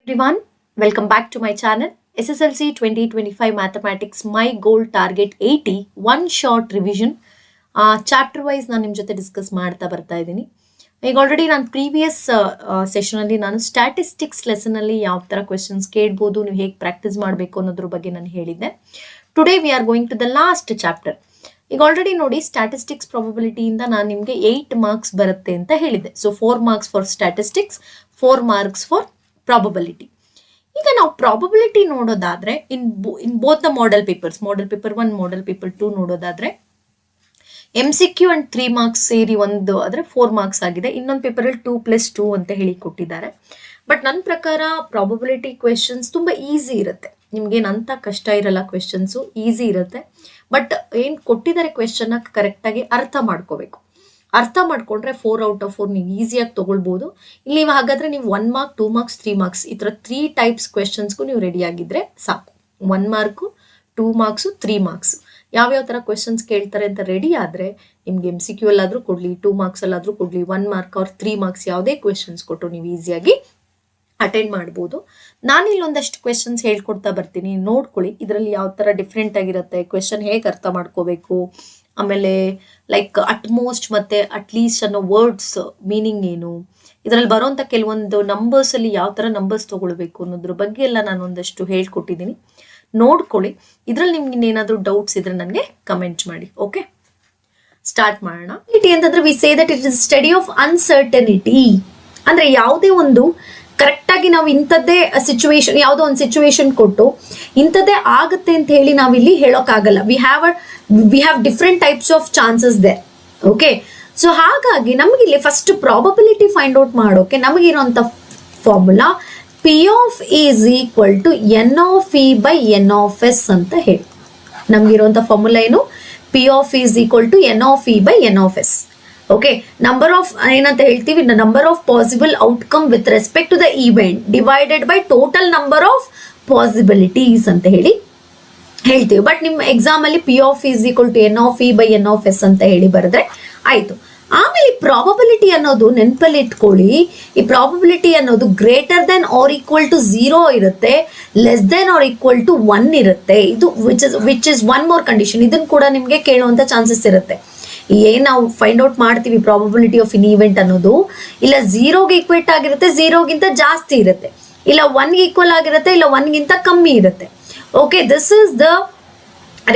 Everyone, welcome back to my channel. SSLC 2025 Mathematics My Goal Target 80 One Short Revision chapter wise ನಾನು ನಿಮ್ಮ ಜೊತೆ discuss ಮಾಡ್ತಾ ಬರ್ತಾ ಇದ್ದೀನಿ. ಈಗ ಆಲ್ರೆಡಿ ನಾನು ಪ್ರೀವಿಯಸ್ ಸೆಷನಲ್ಲಿ ನಾನು ಸ್ಟ್ಯಾಟಿಸ್ಟಿಕ್ಸ್ ಲೆಸನಲ್ಲಿ ಯಾವ ಥರ ಕ್ವೆಶನ್ಸ್ ಕೇಳ್ಬೋದು, ನೀವು ಹೇಗೆ ಪ್ರಾಕ್ಟೀಸ್ ಮಾಡಬೇಕು ಅನ್ನೋದ್ರ ಬಗ್ಗೆ ನಾನು ಹೇಳಿದ್ದೆ. Today we are going to the last chapter. ಈಗ ಆಲ್ರೆಡಿ ನೋಡಿ ಸ್ಟ್ಯಾಟಿಸ್ಟಿಕ್ಸ್ ಪ್ರಾಬಬಿಲಿಟಿಯಿಂದ ನಾನು ನಿಮಗೆ 8 ಮಾರ್ಕ್ಸ್ ಬರುತ್ತೆ ಅಂತ ಹೇಳಿದ್ದೆ. So 4 marks for statistics, 4 marks for probability. ಈಗ ನಾವು ಪ್ರಾಬಬಿಲಿಟಿ ನೋಡೋದಾದ್ರೆ in both the model paper 1, model paper 2 ನೋಡೋದಾದ್ರೆ MCQ ಅಂಡ್ 3 ಮಾರ್ಕ್ಸ್ ಸೇರಿ ಒಂದು ಆದ್ರೆ 4 ಮಾರ್ಕ್ಸ್ ಆಗಿದೆ. ಇನ್ನೊಂದು ಪೇಪರಲ್ಲಿ 2+2 ಅಂತ ಹೇಳಿ ಕೊಟ್ಟಿದ್ದಾರೆ. ಬಟ್ ನನ್ನ ಪ್ರಕಾರ ಪ್ರಾಬಬಿಲಿಟಿ ಕ್ವೆಶನ್ಸ್ ತುಂಬಾ ಈಸಿ ಇರುತ್ತೆ, ನಿಮ್ಗೇನಂತ ಕಷ್ಟ ಇರಲ್ಲ, ಕ್ವೆಶನ್ಸು ಈಸಿ ಇರುತ್ತೆ. ಬಟ್ ಏನು ಕೊಟ್ಟಿದ್ದಾರೆ ಕ್ವೆಶನ್ ಕರೆಕ್ಟಾಗಿ ಅರ್ಥ ಮಾಡ್ಕೋಬೇಕು. ಅರ್ಥ ಮಾಡ್ಕೊಂಡ್ರೆ 4 ಔಟ್ ಆಫ್ 4 ನೀವು ಈಸಿಯಾಗಿ ತೊಗೊಳ್ಬೋದು. ಇಲ್ಲಿ ಹಾಗಾದ್ರೆ ನೀವು 1 ಮಾರ್ಕ್, 2 ಮಾರ್ಕ್ಸ್, 3 ಮಾರ್ಕ್ಸ್ ಈ ಥರ 3 ಟೈಪ್ಸ್ ಕ್ವೆಶನ್ಸ್ಗೂ ನೀವು ರೆಡಿ ಆಗಿದ್ರೆ ಸಾಕು. 1 ಮಾರ್ಕು, 2 ಮಾರ್ಕ್ಸು, 3 ಮಾರ್ಕ್ಸ್ ಯಾವ್ಯಾವ ಥರ ಕ್ವೆಶನ್ಸ್ ಕೇಳ್ತಾರೆ ಅಂತ ರೆಡಿ ಆದರೆ ನಿಮ್ಗೆ MCQ ಅಲ್ಲಾದರೂ ಕೊಡಲಿ, 2 ಮಾರ್ಕ್ಸ್ ಅಲ್ಲಾದರೂ ಕೊಡಲಿ, 1 ಮಾರ್ಕ್ ಅವ್ರ 3 ಮಾರ್ಕ್ಸ್ ಯಾವುದೇ ಕ್ವೆಶನ್ಸ್ ಕೊಟ್ಟು ನೀವು ಈಸಿಯಾಗಿ ಅಟೆಂಡ್ ಮಾಡ್ಬೋದು. ನಾನು ಇಲ್ಲೊಂದಷ್ಟು ಕ್ವೆಶನ್ಸ್ ಹೇಳ್ಕೊಡ್ತಾ ಬರ್ತೀನಿ, ನೋಡ್ಕೊಳ್ಳಿ. ಇದರಲ್ಲಿ ಯಾವ ಥರ ಡಿಫ್ರೆಂಟ್ ಆಗಿರುತ್ತೆ, ಕ್ವೆಶನ್ ಹೇಗೆ ಅರ್ಥ ಮಾಡ್ಕೋಬೇಕು, ಆಮೇಲೆ ಲೈಕ್ ಅಟ್ಮೋಸ್ಟ್ ಮತ್ತು ಅಟ್ಲೀಸ್ಟ್ ಅನ್ನೋ ವರ್ಡ್ಸ್ ಮೀನಿಂಗ್ ಏನು, ಇದರಲ್ಲಿ ಬರೋಂಥ ಕೆಲವೊಂದು ನಂಬರ್ಸಲ್ಲಿ ಯಾವ ಥರ ನಂಬರ್ಸ್ ತೊಗೊಳ್ಬೇಕು ಅನ್ನೋದ್ರ ಬಗ್ಗೆ ಎಲ್ಲ ನಾನು ಒಂದಷ್ಟು ಹೇಳ್ಕೊಟ್ಟಿದ್ದೀನಿ, ನೋಡ್ಕೊಳ್ಳಿ. ಇದರಲ್ಲಿ ನಿಮ್ಗೆ ಏನಾದರೂ ಡೌಟ್ಸ್ ಇದ್ರೆ ನನಗೆ ಕಮೆಂಟ್ ಮಾಡಿ. ಓಕೆ, ಸ್ಟಾರ್ಟ್ ಮಾಡೋಣ. ಅಂತಂದ್ರೆ we say that it is study of uncertainty. ಅಂದ್ರೆ ಯಾವುದೇ ಒಂದು ಕರೆಕ್ಟಾಗಿ ನಾವು ಇಂಥದ್ದೇ ಸಿಚುವೇಶನ್, ಯಾವುದೋ ಒಂದು ಸಿಚುವೇಶನ್ ಕೊಟ್ಟು ಇಂಥದ್ದೇ ಆಗುತ್ತೆ ಅಂತ ಹೇಳಿ ನಾವಿಲ್ಲಿ ಹೇಳೋಕ್ಕಾಗಲ್ಲ. We have different types of chances there. Okay, so ಹಾಗಾಗಿ ನಮ್ಗೆ ಇಲ್ಲಿ ಫಸ್ಟ್ ಪ್ರಾಬಬಿಲಿಟಿ ಫೈಂಡ್ ಔಟ್ ಮಾಡೋಕೆ ನಮಗಿರುವಂಥ formula P of E is equal to N of E by N of S ಅಂತ ಹೇಳಿ. ನಮ್ಗಿರುವಂಥ ಫಾರ್ಮುಲಾ ಏನು? P of E is equal to N of E by N of S. Okay, number of ಏನಂತ ಹೇಳ್ತೀವಿ, number of possible outcome with respect to the event divided by total number of possibilities ಅಂತ ಹೇಳಿ ಹೇಳ್ತೀವಿ. But ನಿಮ್ಮ ಎಕ್ಸಾಮಲ್ಲಿ P of E is equal to N of E by N of S ಅಂತ ಹೇಳಿ ಬರೆದ್ರೆ ಆಯಿತು. ಆಮೇಲೆ ಪ್ರಾಬಬಿಲಿಟಿ ಅನ್ನೋದು ನೆನಪಲ್ಲಿ ಇಟ್ಕೊಳ್ಳಿ, ಈ ಪ್ರಾಬಬಿಲಿಟಿ ಅನ್ನೋದು greater than or equal to 0 ಇರುತ್ತೆ, less than or equal to 1 ಇರುತ್ತೆ. ಇದು which is one more condition. ಇದನ್ನು ಕೂಡ ನಿಮಗೆ ಕೇಳುವಂಥ ಚಾನ್ಸಸ್ ಇರುತ್ತೆ. ಏನು ನಾವು ಫೈಂಡ್ ಔಟ್ ಮಾಡ್ತೀವಿ ಪ್ರಾಬಬಿಲಿಟಿ ಆಫ್ ಇನ್ ಈವೆಂಟ್ ಅನ್ನೋದು, ಇಲ್ಲ 0ಗೆ ಈಕ್ವೇಟ್ ಆಗಿರುತ್ತೆ, 0ಗಿಂತ ಜಾಸ್ತಿ ಇರುತ್ತೆ, ಇಲ್ಲ 1ಗೆ ಈಕ್ವಲ್ ಆಗಿರುತ್ತೆ, ಇಲ್ಲ 1ಗಿಂತ ಕಮ್ಮಿ ಇರುತ್ತೆ. Okay, this is the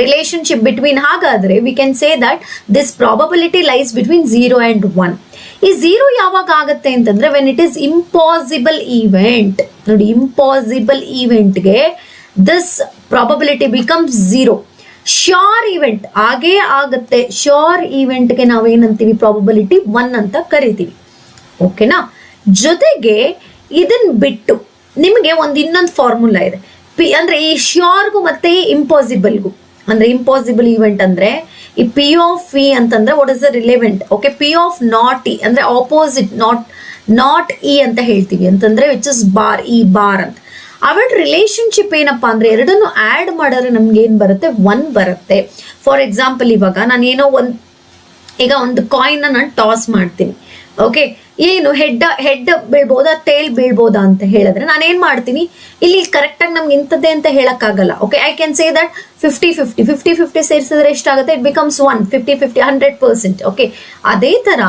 relationship between. ಹಾಗಾದ್ರೆ we can say that this probability lies between 0 and 1. ಈ 0 ಯಾವಾಗ ಆಗುತ್ತೆ ಅಂತಂದ್ರೆ when it is impossible event. ನೋಡಿ, ಇಂಪಾಸಿಬಲ್ ಈವೆಂಟ್ಗೆ this probability becomes 0. Sure event ಹಾಗೇ ಆಗುತ್ತೆ. ಶ್ಯೂರ್ ಈವೆಂಟ್ಗೆ ನಾವೇನಂತೀವಿ, ಪ್ರಾಬಬಿಲಿಟಿ 1 ಅಂತ ಕರಿತೀವಿ. ಓಕೆನಾ? ಜೊತೆಗೆ ಇದನ್ನ ಬಿಟ್ಟು ನಿಮಗೆ ಇನ್ನೊಂದು ಫಾರ್ಮುಲಾ ಇದೆ. ಅಂದ್ರೆ ಈ ಶ್ಯೂರ್ಗೂ ಮತ್ತೆ ಈ ಇಂಪಾಸಿಬಲ್ಗೂ, ಅಂದ್ರೆ ಇಂಪಾಸಿಬಲ್ ಈವೆಂಟ್ ಅಂದ್ರೆ ಈ P of E ಅಂತಂದ್ರೆ what is the relevant. Okay, P of not E ಅಂದ್ರೆ ಆಪೋಸಿಟ್, ನಾಟ್ E ಅಂತ ಹೇಳ್ತೀವಿ, ಅಂತಂದ್ರೆ ವಿಚ್ ಇಸ್ ಬಾರ್, ಈ ಬಾರ್ ಅಂತ. ಅವಳ ರಿಲೇಶನ್ಶಿಪ್ ಏನಪ್ಪಾ ಅಂದ್ರೆ ಎರಡನ್ನು ಆ್ಯಡ್ ಮಾಡಿದ್ರೆ ನಮ್ಗೆ ಏನ್ ಬರುತ್ತೆ, 1 ಬರುತ್ತೆ. ಫಾರ್ ಎಕ್ಸಾಂಪಲ್, ಇವಾಗ ನಾನು ಏನೋ ಒಂದು ಕಾಯಿನ್ ನಾನು ಟಾಸ್ ಮಾಡ್ತೀನಿ. ಓಕೆ, ಏನು ಹೆಡ್ ಬೀಳ್ಬೋದಾ ಟೇಲ್ ಬೀಳ್ಬೋದಾ ಅಂತ ಹೇಳಿದ್ರೆ ನಾನು ಏನ್ ಮಾಡ್ತೀನಿ, ಇಲ್ಲಿ ಕರೆಕ್ಟಾಗಿ ನಮ್ಗೆ ಇಂಥದ್ದೇ ಅಂತ ಹೇಳಕ್ಕಾಗಲ್ಲ. Okay, I can say that 50-50 ಸೇರಿಸಿದ್ರೆ ಎಷ್ಟಾಗುತ್ತೆ, ಇಟ್ ಬಿಕಮ್ಸ್ 1, 50-50 100%. ಓಕೆ, ಅದೇ ತರ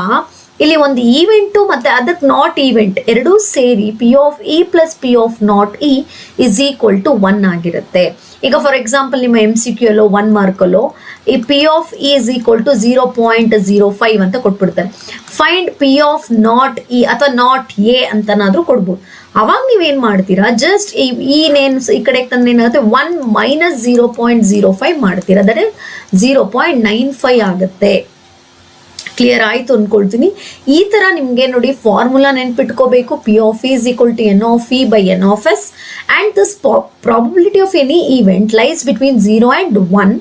ಇಲ್ಲಿ ಒಂದು ಈವೆಂಟು ಮತ್ತೆ ಅದಕ್ಕೆ ನಾಟ್ ಈವೆಂಟ್ ಎರಡೂ ಸೇರಿ P of E plus P of not E is equal to 1 ಆಗಿರುತ್ತೆ. ಈಗ ಫಾರ್ ಎಕ್ಸಾಂಪಲ್ ನಿಮ್ಮ MCQ ಅಲ್ಲೋ 1 ಮಾರ್ಕಲ್ಲೋ ಈ P of E is equal to 0.05 ಅಂತ ಕೊಟ್ಬಿಡ್ತಾರೆ. Find P of not E ಅಥವಾ ನಾಟ್ ಎ ಅಂತನಾದ್ರೂ ಕೊಡ್ಬೋದು. ಅವಾಗ ನೀವೇನ್ ಮಾಡ್ತೀರಾ, ಜಸ್ಟ್ ಈ ಕಡೆ ತಂದ್ರೆ ಏನಾಗುತ್ತೆ, 1 minus 0.05 ಮಾಡ್ತೀರಾ, ದಟ್ ಇಸ್ 0.95 ಆಗುತ್ತೆ. ಕ್ಲಿಯರ್ ಆಯ್ತು ಅನ್ಕೊಳ್ತೀನಿ. ಈ ತರ ನಿಮ್ಗೆ ನೋಡಿ formula ನೆನ್ಪಿಟ್ಕೋಬೇಕು. P of E is equal to N of E by N of S and this probability of any event lies between 0 and 1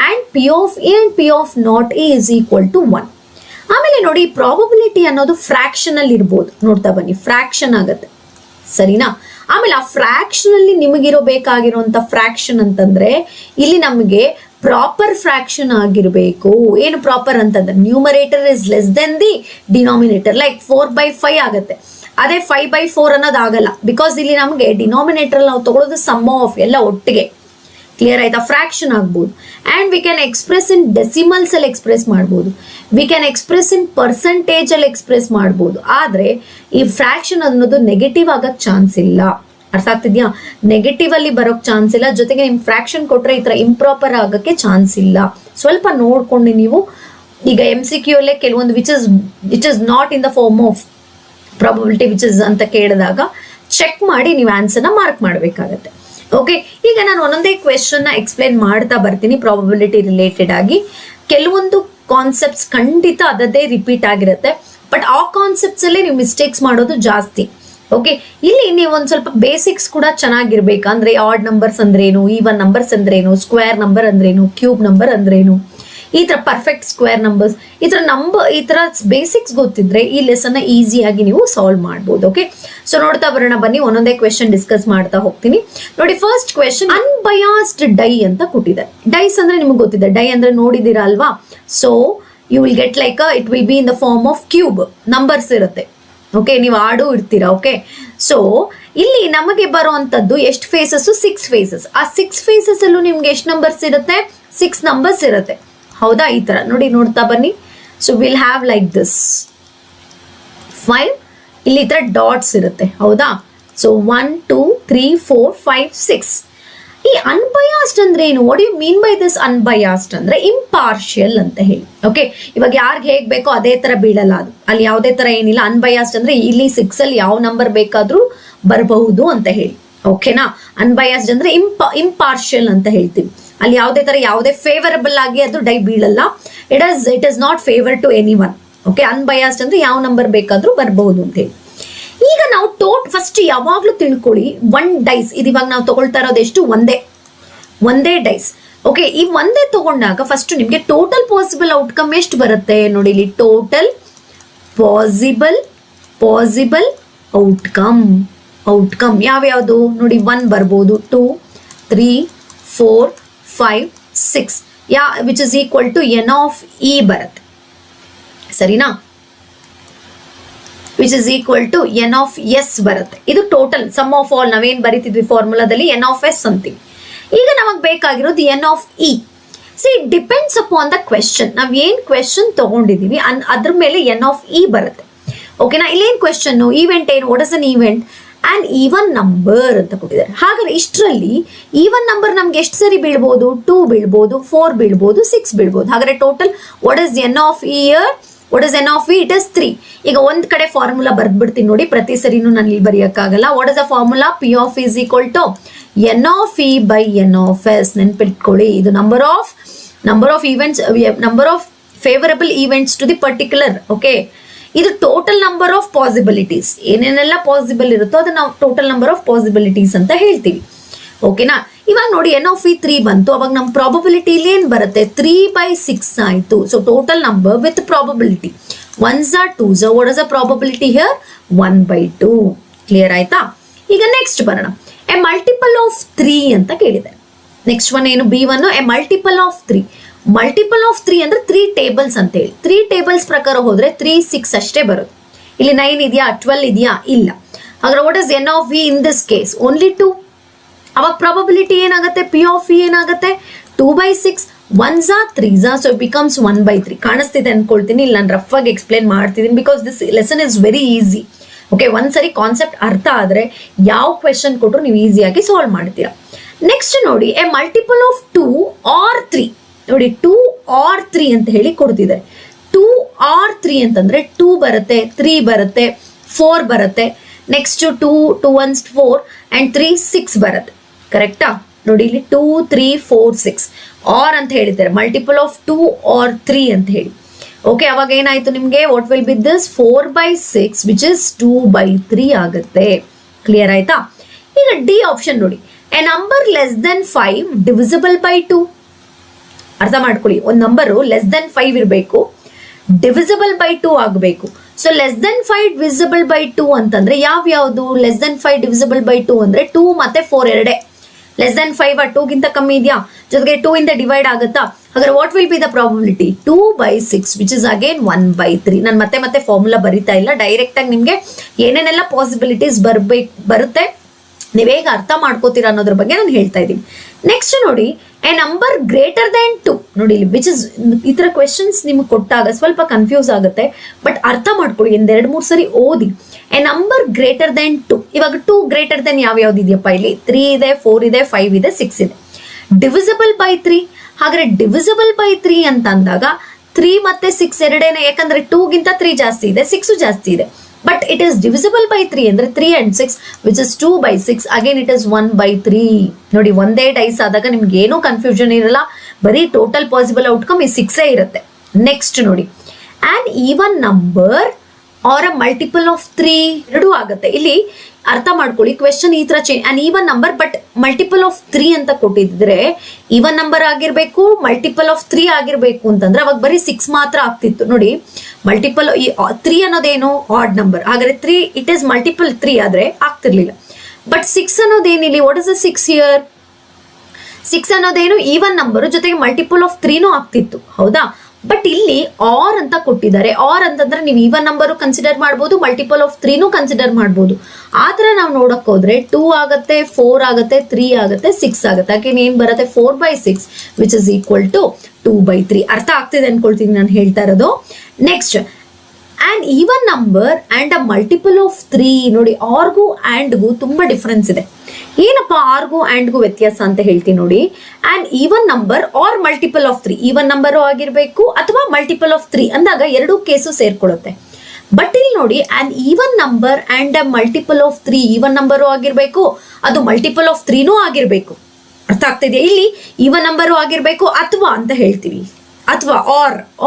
and P of E and P of not E is equal to 1. ಆಮೇಲೆ ನೋಡಿ, probability ಅನ್ನೋದು fraction ಅಲ್ಲಿ ಇರ್ಬೋದು. ನೋಡ್ತಾ ಬನ್ನಿ, fraction ಆಗುತ್ತೆ, ಸರಿನಾ? ಆಮೇಲೆ ಆ ಫ್ರಾಕ್ಷನ್ ಅಲ್ಲಿ ನಿಮಗಿರೋಬೇಕಾಗಿರುವಂತ ಫ್ರಾಕ್ಷನ್ ಅಂತಂದ್ರೆ ಇಲ್ಲಿ ನಮಗೆ ಪ್ರಾಪರ್ ಫ್ರಾಕ್ಷನ್ ಆಗಿರಬೇಕು. ಏನು ಪ್ರಾಪರ್ ಅಂತಂದ್ರೆ numerator is less than the denominator, like 4/5 ಆಗುತ್ತೆ. ಅದೇ 5/4 ಅನ್ನೋದು ಆಗಲ್ಲ, ಬಿಕಾಸ್ ಇಲ್ಲಿ ನಮಗೆ ಡಿನಾಮಿನೇಟರ್ ನಾವು ತಗೊಳ್ಳೋದು ಸಮ್ ಆಫ್ ಎಲ್ಲ ಒಟ್ಟಿಗೆ. ಕ್ಲಿಯರ್ ಆಯ್ತಾ? ಫ್ರಾಕ್ಷನ್ ಆಗ್ಬೋದು. And we can express in decimals ಅಲ್ಲಿ ಎಕ್ಸ್ಪ್ರೆಸ್ ಮಾಡ್ಬೋದು, we can express in percentage ಅಲ್ಲಿ ಎಕ್ಸ್ಪ್ರೆಸ್ ಮಾಡ್ಬೋದು. ಆದ್ರೆ ಈ ಫ್ರಾಕ್ಷನ್ ಅನ್ನೋದು ನೆಗೆಟಿವ್ ಆಗಕ್ ಚಾನ್ಸ್ ಇಲ್ಲ. ಅರ್ಥ ಆಗ್ತಿದ್ಯಾ? ನೆಗೆಟಿವ್ ಅಲ್ಲಿ ಬರೋಕ್ ಚಾನ್ಸ್ ಇಲ್ಲ. ಜೊತೆಗೆ ನಿಮ್ ಫ್ರಾಕ್ಷನ್ ಕೊಟ್ರೆ ಈ ತರ ಇಂಪ್ರಾಪರ್ ಆಗಕ್ಕೆ ಚಾನ್ಸ್ ಇಲ್ಲ. ಸ್ವಲ್ಪ ನೋಡ್ಕೊಂಡು ನೀವು ಈಗ MCQ ಅಲ್ಲೇ ಕೆಲವೊಂದು which is not in the form of probability which is ಅಂತ ಕೇಳಿದಾಗ ಚೆಕ್ ಮಾಡಿ ನೀವು ಆನ್ಸರ್ನ ಮಾರ್ಕ್ ಮಾಡಬೇಕಾಗತ್ತೆ. ಓಕೆ, ಈಗ ನಾನು ಒಂದೊಂದೇ ಕ್ವೆಶನ್ ನ ಎಕ್ಸ್ಪ್ಲೇನ್ ಮಾಡ್ತಾ ಬರ್ತೀನಿ ಪ್ರಾಬಬಿಲಿಟಿ ರಿಲೇಟೆಡ್ ಆಗಿ. ಕೆಲವೊಂದು ಕಾನ್ಸೆಪ್ಟ್ಸ್ ಖಂಡಿತ ಅದದೇ ರಿಪೀಟ್ ಆಗಿರುತ್ತೆ, ಬಟ್ ಆ ಕಾನ್ಸೆಪ್ಟ್ಸ್ ಅಲ್ಲೇ ನೀವು ಮಿಸ್ಟೇಕ್ಸ್ ಮಾಡೋದು ಜಾಸ್ತಿ. ಓಕೆ, ಇಲ್ಲಿ ನೀವು ಒಂದ್ ಸ್ವಲ್ಪ ಬೇಸಿಕ್ಸ್ ಕೂಡ ಚೆನ್ನಾಗಿರ್ಬೇಕು. ಅಂದ್ರೆ ಆಡ್ ನಂಬರ್ಸ್ ಅಂದ್ರೇನು, ಈವನ್ ನಂಬರ್ಸ್ ಅಂದ್ರೇನು, ಸ್ಕ್ವೇರ್ ನಂಬರ್ ಅಂದ್ರೇನು, ಕ್ಯೂಬ್ ನಂಬರ್ ಅಂದ್ರೇನು, ಈ ತರ ಪರ್ಫೆಕ್ಟ್ ಸ್ಕ್ವೇರ್ ನಂಬರ್ಸ್, ಈ ತರ ಬೇಸಿಕ್ಸ್ ಗೊತ್ತಿದ್ರೆ ಈ ಲೆಸನ್ ಈಸಿಯಾಗಿ ನೀವು ಸಾಲ್ವ್ ಮಾಡ್ಬೋದು. ಓಕೆ, ಸೊ ನೋಡ್ತಾ ಬರೋಣ ಬನ್ನಿ, ಒಂದೊಂದೇ ಕ್ವೆಶನ್ ಡಿಸ್ಕಸ್ ಮಾಡ್ತಾ ಹೋಗ್ತೀನಿ. ನೋಡಿ, ಫಸ್ಟ್ ಕ್ವೆಶನ್ ಅನ್ಬಯಾಸ್ಡ್ ಡೈ ಅಂತ ಕೊಟ್ಟಿದೆ. ಡೈಸ್ ಅಂದ್ರೆ ನಿಮ್ಗೆ ಗೊತ್ತಿದೆ, ಡೈ ಅಂದ್ರೆ ನೋಡಿದಿರಾ ಅಲ್ವಾ? So you will get like it will be in the form of cube, numbers ಇರುತ್ತೆ. ಓಕೆ, ನೀವು ಆಡು ಇರ್ತೀರಾ. ಓಕೆ, ಸೊ ಇಲ್ಲಿ ನಮಗೆ ಬರುವಂತದ್ದು ಎಷ್ಟು ಫೇಸಸ್? 6 ಫೇಸಸ್. ಆ 6 ಫೇಸಸ್ ಅಲ್ಲೂ ನಿಮ್ಗೆ ಎಷ್ಟು ನಂಬರ್ಸ್ ಇರುತ್ತೆ? 6 ನಂಬರ್ಸ್ ಇರುತ್ತೆ. ಹೌದಾ? ಈ ತರ ನೋಡಿ, ನೋಡ್ತಾ ಬನ್ನಿ. So will have like this 5, ಇಲ್ಲಿ ಈ ತರ ಡಾಟ್ಸ್ ಇರುತ್ತೆ. ಹೌದಾ? ಸೊ 1 2 3 4 5 6. ಈ ಅನ್ಬಯಾಸ್ಡ್ ಅಂದ್ರೆ ಏನು? What you mean by this unbiased ಅಂದ್ರೆ ಇಂಪಾರ್ಷಿಯಲ್ ಅಂತ ಹೇಳಿ. ಓಕೆ, ಇವಾಗ ಯಾರಿಗೆ ಹೇಗ್ ಬೇಕೋ ಅದೇ ತರ ಬೀಳಲ್ಲ ಅದು, ಅಲ್ಲಿ ಯಾವುದೇ ತರ ಏನಿಲ್ಲ. ಅನ್ಬಯಾಸ್ಡ್ ಅಂದ್ರೆ ಇಲ್ಲಿ 6 ಅಲ್ಲಿ ಯಾವ ನಂಬರ್ ಬೇಕಾದ್ರೂ ಬರಬಹುದು ಅಂತ ಹೇಳಿ. ಓಕೆನಾ? ಅನ್ಬಯಾಸ್ಡ್ ಅಂದ್ರೆ ಇಂಪಾರ್ಷಿಯಲ್ ಅಂತ ಹೇಳ್ತೀವಿ. ಅಲ್ಲಿ ಯಾವುದೇ ತರ ಯಾವುದೇ ಫೇವರಬಲ್ ಆಗಿ ಅದು ಡೈ ಬೀಳಲ್ಲ. It is not favour to any one. Okay, unbiased ಅಂದ್ರೆ ಯಾವ ನಂಬರ್ ಬೇಕಾದ್ರೂ ಬರಬಹುದು ಅಂತ ಹೇಳಿ. ಈಗ ನಾವು ಫಸ್ಟ್ ಯಾವಾಗ್ಲೂ ತಿಳ್ಕೊಳ್ಳಿ, 1 ಡೈಸ್ ಇದು ಇವಾಗ ನಾವು ತಗೊಳ್ತಾ ಇರೋದು ಎಷ್ಟು? ಒಂದೇ ಡೈಸ್. ಓಕೆ, ಈ ಒಂದೇ ತಗೊಂಡಾಗ ಫಸ್ಟ್ ನಿಮ್ಗೆ ಟೋಟಲ್ ಪಾಸಿಬಲ್ ಔಟ್ಕಮ್ ಎಷ್ಟು ಬರುತ್ತೆ ನೋಡಿ. ಇಲ್ಲಿ ಟೋಟಲ್ ಪಾಸಿಬಲ್ ಔಟ್ಕಮ್ ಯಾವ್ಯಾವುದು ನೋಡಿ? 1 ಬರ್ಬೋದು, 2 3 4 5 6 which is equal to n of e ಬರುತ್ತೆ. ಸರಿನಾ? Which is equal to n of s ಬರುತ್ತೆ. ಇದು ಟೋಟಲ್ ಸಮ್ ಆಫ್ ಆಲ್ ನಾವೇನ್ ಬರೀತಿದ್ವಿ ಫಾರ್ಮುಲಾದಲ್ಲಿ n ಆಫ್ s ಅಂತೀವಿ. ಈಗ ನಮಗ್ ಬೇಕಾಗಿರೋದು n of e. It depends upon the question. ನಾವ್ ಏನ್ ಕ್ವೆಶನ್ ತಗೊಂಡಿದೀವಿ ಅದ್ರ ಮೇಲೆ n ಆಫ್ e ಬರುತ್ತೆ. ಓಕೆನಾ? ಇಲ್ಲೇನ್ ಕ್ವೆಶನ್ ಈವೆಂಟ್ ಏನು? What is an event? On even number ಅಂತ ಕೊಟ್ಟಿದ್ದಾರೆ. ಹಾಗಾದ್ರೆ ಇಷ್ಟರಲ್ಲಿ ಈವನ್ ನಂಬರ್ ನಮ್ಗೆ ಎಷ್ಟು ಸರಿ ಬೀಳ್ಬೋದು? 2 ಬೀಳ್ಬೋದು, 4 ಬೀಳ್ಬೋದು, 6 ಬೀಳ್ಬೋದು. ಹಾಗಾದ್ರೆ total what is n of e year? What is n of e? It is 3. ಈಗ ಒಂದ್ ಕಡೆ ಫಾರ್ಮುಲಾ ಬರ್ದ್ಬಿಡ್ತೀನಿ ನೋಡಿ, ಪ್ರತಿ ಸರಿನೂ ನಾನು ಇಲ್ಲಿ ಬರೆಯಕ್ಕಾಗಲ್ಲ. What is the formula? p of e is equal to n of e by n of s. ನೆನ್ಪಿಟ್ಕೊಳ್ಳಿ, ಇದು number of events, number of favourable events to the particular. Okay, ಇದು ಟೋಟಲ್ ನಂಬರ್ ಆಫ್ ಪಾಸಿಬಿಲಿಟೀಸ್. ಏನೇನೆಲ್ಲ possible ಇರುತ್ತೋ ಅದನ್ನ ನಾವು total number of possibilities ಅಂತ ಹೇಳ್ತೀವಿ. ಓಕೆನಾ? ಇವಾಗ ನೋಡಿ, n ಆಫ್ e 3 ಬಂತು. ಅವಾಗ ನಮ್ಮ ಪ್ರಾಬಬಿಲಿಟಿ ಇಲ್ಲಿ ಏನ್ ಬರುತ್ತೆ? 3/6 ಆಯ್ತು. So total number with probability 1s are 2s. What is the probability here? 1/2. Clear ಆಯ್ತಾ? ಈಗ ನೆಕ್ಸ್ಟ್ ಬರೋಣ. ಎ ಮಲ್ಟಿಪಲ್ ಆಫ್ 3 ಅಂತ ಕೇಳಿದೆ. ನೆಕ್ಸ್ಟ್ ಒನ್ ಏನು? B1 A multiple of 3. Multiple of 3 ಅಂದ್ರೆ 3 ಟೇಬಲ್ಸ್ ಅಂತ ಹೇಳಿ. 3 ಟೇಬಲ್ಸ್ ಪ್ರಕಾರ ಹೋದ್ರೆ 3 6 ಅಷ್ಟೇ ಬರುತ್ತೆ. ಇಲ್ಲಿ 9 ಇದೆಯಾ? 12 ಇದೆಯಾ? ಇಲ್ಲ. ಹಾಗಾದ್ರೆ what is n of e in this case? Only 2. ಅವಾಗ ಪ್ರಾಬಬಿಲಿಟಿ ಏನಾಗುತ್ತೆ? p ಆಫ್ e ಏನಾಗುತ್ತೆ? 2/6. 1s are 3s are, so it becomes 1/3. ಕಾಣಿಸ್ತಿದೆ ಅನ್ಕೊಳ್ತೀನಿ. ಇಲ್ಲಿ ನಾನು ರಫ್ ಆಗಿ ಎಕ್ಸ್ಪ್ಲೇನ್ ಮಾಡ್ತಿದ್ದೀನಿ, because this lesson is very easy. Okay, ಒಂದ್ಸರಿ ಕಾನ್ಸೆಪ್ಟ್ ಅರ್ಥ ಆದ್ರೆ ಯಾವ ಕ್ವೆಶನ್ ಕೊಟ್ಟರು ನೀವು ಈಸಿಯಾಗಿ ಸಾಲ್ವ್ ಮಾಡ್ತೀರಾ. ನೆಕ್ಸ್ಟ್ ನೋಡಿ, ಎ ಮಲ್ಟಿಪಲ್ ಆಫ್ 2 or 3. ನೋಡಿ, 2 or 3 ಅಂತ ಹೇಳಿ ಕೊಡ್ತಿದ್ದಾರೆ. 2 or 3 ಅಂತಂದ್ರೆ 2 ಬರುತ್ತೆ, 3 ಬರುತ್ತೆ, 4 ಬರುತ್ತೆ. ನೆಕ್ಸ್ಟ್ 2 1s 4 and 3 6 ಬರುತ್ತೆ. ಕರೆಕ್ಟಾ? ನೋಡಿ, ಇಲ್ಲಿ 2 3 4 6 ಆರ್ ಅಂತ ಹೇಳಿದ್ದಾರೆ. ಮಲ್ಟಿಪಲ್ ಆಫ್ 2 or 3 ಅಂತ ಹೇಳಿ. ಓಕೆ, ಅವಾಗ ಏನಾಯ್ತು ನಿಮ್ಗೆ? What will B this? 4/6 which is 2/3 ಆಗುತ್ತೆ. ಕ್ಲಿಯರ್ ಆಯ್ತಾ? ಈಗ ಡಿ ಆಪ್ಷನ್ ನೋಡಿ, A number less than 5 divisible by 2. ಅರ್ಥ ಮಾಡ್ಕೊಳ್ಳಿ, ಒಂದು ನಂಬರು ಲೆಸ್ ದೆನ್ 5 ಇರಬೇಕು, ಡಿವಿಸಿಬಲ್ ಬೈ 2 ಆಗಬೇಕು. So less than 5 divisible by 2 ಅಂತಂದ್ರೆ ಯಾವ್ಯಾವುದು? ಲೆಸ್ ದೆನ್ 5 ಡಿವಿಸಿಬಲ್ ಬೈ 2 ಅಂದ್ರೆ 2 ಮತ್ತೆ 4 ಎರಡೇ. ಲೆಸ್ ದೆನ್ 5 2ಗಿಂತ ಕಮ್ಮಿ ಇದೆಯಾ? ಜೊತೆಗೆ 2 ಇಂದ ಡಿವೈಡ್ ಆಗುತ್ತಾ? ಹಾಗಾದ್ರೆ what will be the probability 2/6 which is again 1/3. ನಾನು ಮತ್ತೆ ಫಾರ್ಮುಲಾ ಬರಿತಾ ಇಲ್ಲ, ಡೈರೆಕ್ಟ್ ಆಗಿ ನಿಮ್ಗೆ ಏನೇನೆಲ್ಲ ಪಾಸಿಬಿಲಿಟೀಸ್ ಬರುತ್ತೆ ನೀವು ಹೇಗೆ ಅರ್ಥ ಮಾಡ್ಕೋತೀರಾ ಅನ್ನೋದ್ರ ಬಗ್ಗೆ ನಾನು ಹೇಳ್ತಾ ಇದ್ದೀನಿ. ನೆಕ್ಸ್ಟ್ ನೋಡಿ, ಎ ನಂಬರ್ ಗ್ರೇಟರ್ ದೆನ್ 2. ನೋಡಿ ಇಲ್ಲಿ ವಿಚ್ ಇಸ್, ಈ ತರ ಕ್ವೆಶನ್ಸ್ ನಿಮ್ಗೆ ಕೊಟ್ಟಾಗ ಸ್ವಲ್ಪ ಕನ್ಫ್ಯೂಸ್ ಆಗುತ್ತೆ, ಬಟ್ ಅರ್ಥ ಮಾಡ್ಕೊಳ್ಳಿ, ಒಂದು 2-3 ಸರಿ ಓದಿ. A number greater then 2. ಇವಾಗ 2 ಗ್ರೇಟರ್ ದೆನ್ ಯಾವ್ದು ಇದೆಯಪ್ಪ ಇಲ್ಲಿ? 3 ಇದೆ, 4 ಇದೆ, 5 ಇದೆ, 6 ಇದೆ. Divisible by 3. ಹಾಗಾದ್ರೆ ಡಿವಿಸಿಬಲ್ ಬೈ 3 ಅಂತ ಅಂದಾಗ 3 ಮತ್ತೆ 6 ಎರಡೇನೆ, ಯಾಕಂದ್ರೆ 2ಗಿಂತ 3 ಜಾಸ್ತಿ ಇದೆ, 6 ಜಾಸ್ತಿ ಇದೆ. But it is divisible by 3 ಅಂದ್ರೆ 3 and 6 which is 2/6. Again it is 1/3. ನೋಡಿ, ಒಂದೇ ಡೈಸ್ ಆದಾಗ ನಿಮ್ಗೆ ಏನೂ ಕನ್ಫ್ಯೂಷನ್ ಇರಲ್ಲ, ಬರೀ ಟೋಟಲ್ ಪಾಸಿಬಲ್ ಔಟ್ಕಮ್ ಈ 6 ಇರುತ್ತೆ. ನೆಕ್ಸ್ಟ್ ನೋಡಿ, an even number or a multiple of 3. ಎರಡೂ ಆಗುತ್ತೆ. ಇಲ್ಲಿ ಅರ್ಥ ಮಾಡ್ಕೊಳ್ಳಿ, ಕ್ವೆಶನ್ ಈ ತರ change, an even number but multiple of 3 ಅಂತ ಕೊಟ್ಟಿದ್ರೆ ಈವನ್ ನಂಬರ್ ಆಗಿರ್ಬೇಕು, ಮಲ್ಟಿಪಲ್ ಆಫ್ 3 ಆಗಿರ್ಬೇಕು ಅಂತಂದ್ರೆ ಅವಾಗ ಬರೀ 6 ಮಾತ್ರ ಆಗ್ತಿತ್ತು. ನೋಡಿ, ಮಲ್ಟಿಪಲ್ 3 ಅನ್ನೋದೇನು ಆಡ್ ನಂಬರ್, ಹಾಗಾದ್ರೆ 3 ಇಟ್ ಈಸ್ ಮಲ್ಟಿಪಲ್ 3 ಆದ್ರೆ ಆಗ್ತಿರ್ಲಿಲ್ಲ. ಬಟ್ 6 ಅನ್ನೋದೇನಿಲ್ಲಿ, ವಾಟ್ ಇಸ್ ದ 6 ಹಿಯರ್? 6 ಅನ್ನೋದೇನು ಈವನ್ ನಂಬರ್ ಜೊತೆಗೆ ಮಲ್ಟಿಪಲ್ ಆಫ್ 3ನೂ ಆಗ್ತಿತ್ತು, ಹೌದಾ? ಬಟ್ ಇಲ್ಲಿ ಆರ್ ಅಂತ ಕೊಟ್ಟಿದ್ದಾರೆ. ಆರ್ ಅಂತಂದ್ರೆ ನೀವು ಈವನ್ ನಂಬರ್ ಕನ್ಸಿಡರ್ ಮಾಡ್ಬೋದು, ಮಲ್ಟಿಪಲ್ ಆಫ್ 3ನೂ ಕನ್ಸಿಡರ್ ಮಾಡ್ಬೋದು. ಆ ಥರ ನಾವು ನೋಡಕ್ ಹೋದ್ರೆ 2 ಆಗುತ್ತೆ, 4 ಆಗುತ್ತೆ, 3 ಆಗುತ್ತೆ, 6 ಆಗುತ್ತೆ. ಯಾಕೆ ಏನ್ ಬರುತ್ತೆ? 4/6 ವಿಚ್ ಇಸ್ ಈಕ್ವಲ್ ಟು 2/3. ಅರ್ಥ ಆಗ್ತಿದೆ ಅನ್ಕೊಳ್ತೀನಿ ನಾನು ಹೇಳ್ತಾ ಇರೋದು. Next, and even number and a multiple of 3. ನೋಡಿ, ಆರ್ಗೂ ಆ್ಯಂಡ್ಗೂ ತುಂಬಾ ಡಿಫ್ರೆನ್ಸ್ ಇದೆ. ಏನಪ್ಪ ಆರ್ಗೂ ಆ್ಯಂಡ್ಗೂ ವ್ಯತ್ಯಾಸ ಅಂತ ಹೇಳ್ತೀನಿ ನೋಡಿ. And even number are multiple of 3, even number ಆಗಿರ್ಬೇಕು ಅಥವಾ ಮಲ್ಟಿಪಲ್ ಆಫ್ 3 ಅಂದಾಗ ಎರಡೂ ಕೇಸು ಸೇರ್ಕೊಳ್ಳುತ್ತೆ. ಬಟ್ ಇಲ್ಲಿ ನೋಡಿ, and even number and a multiple of 3, even number ಆಗಿರ್ಬೇಕು, ಅದು ಮಲ್ಟಿಪಲ್ ಆಫ್ 3ನೂ ಆಗಿರ್ಬೇಕು. ಅರ್ಥ ಆಗ್ತಿದೆಯಾ? ಇಲ್ಲಿ ಈವನ್ ನಂಬರು ಆಗಿರ್ಬೇಕು ಅಥವಾ ಅಂತ ಹೇಳ್ತೀವಿ, ಅಥವಾ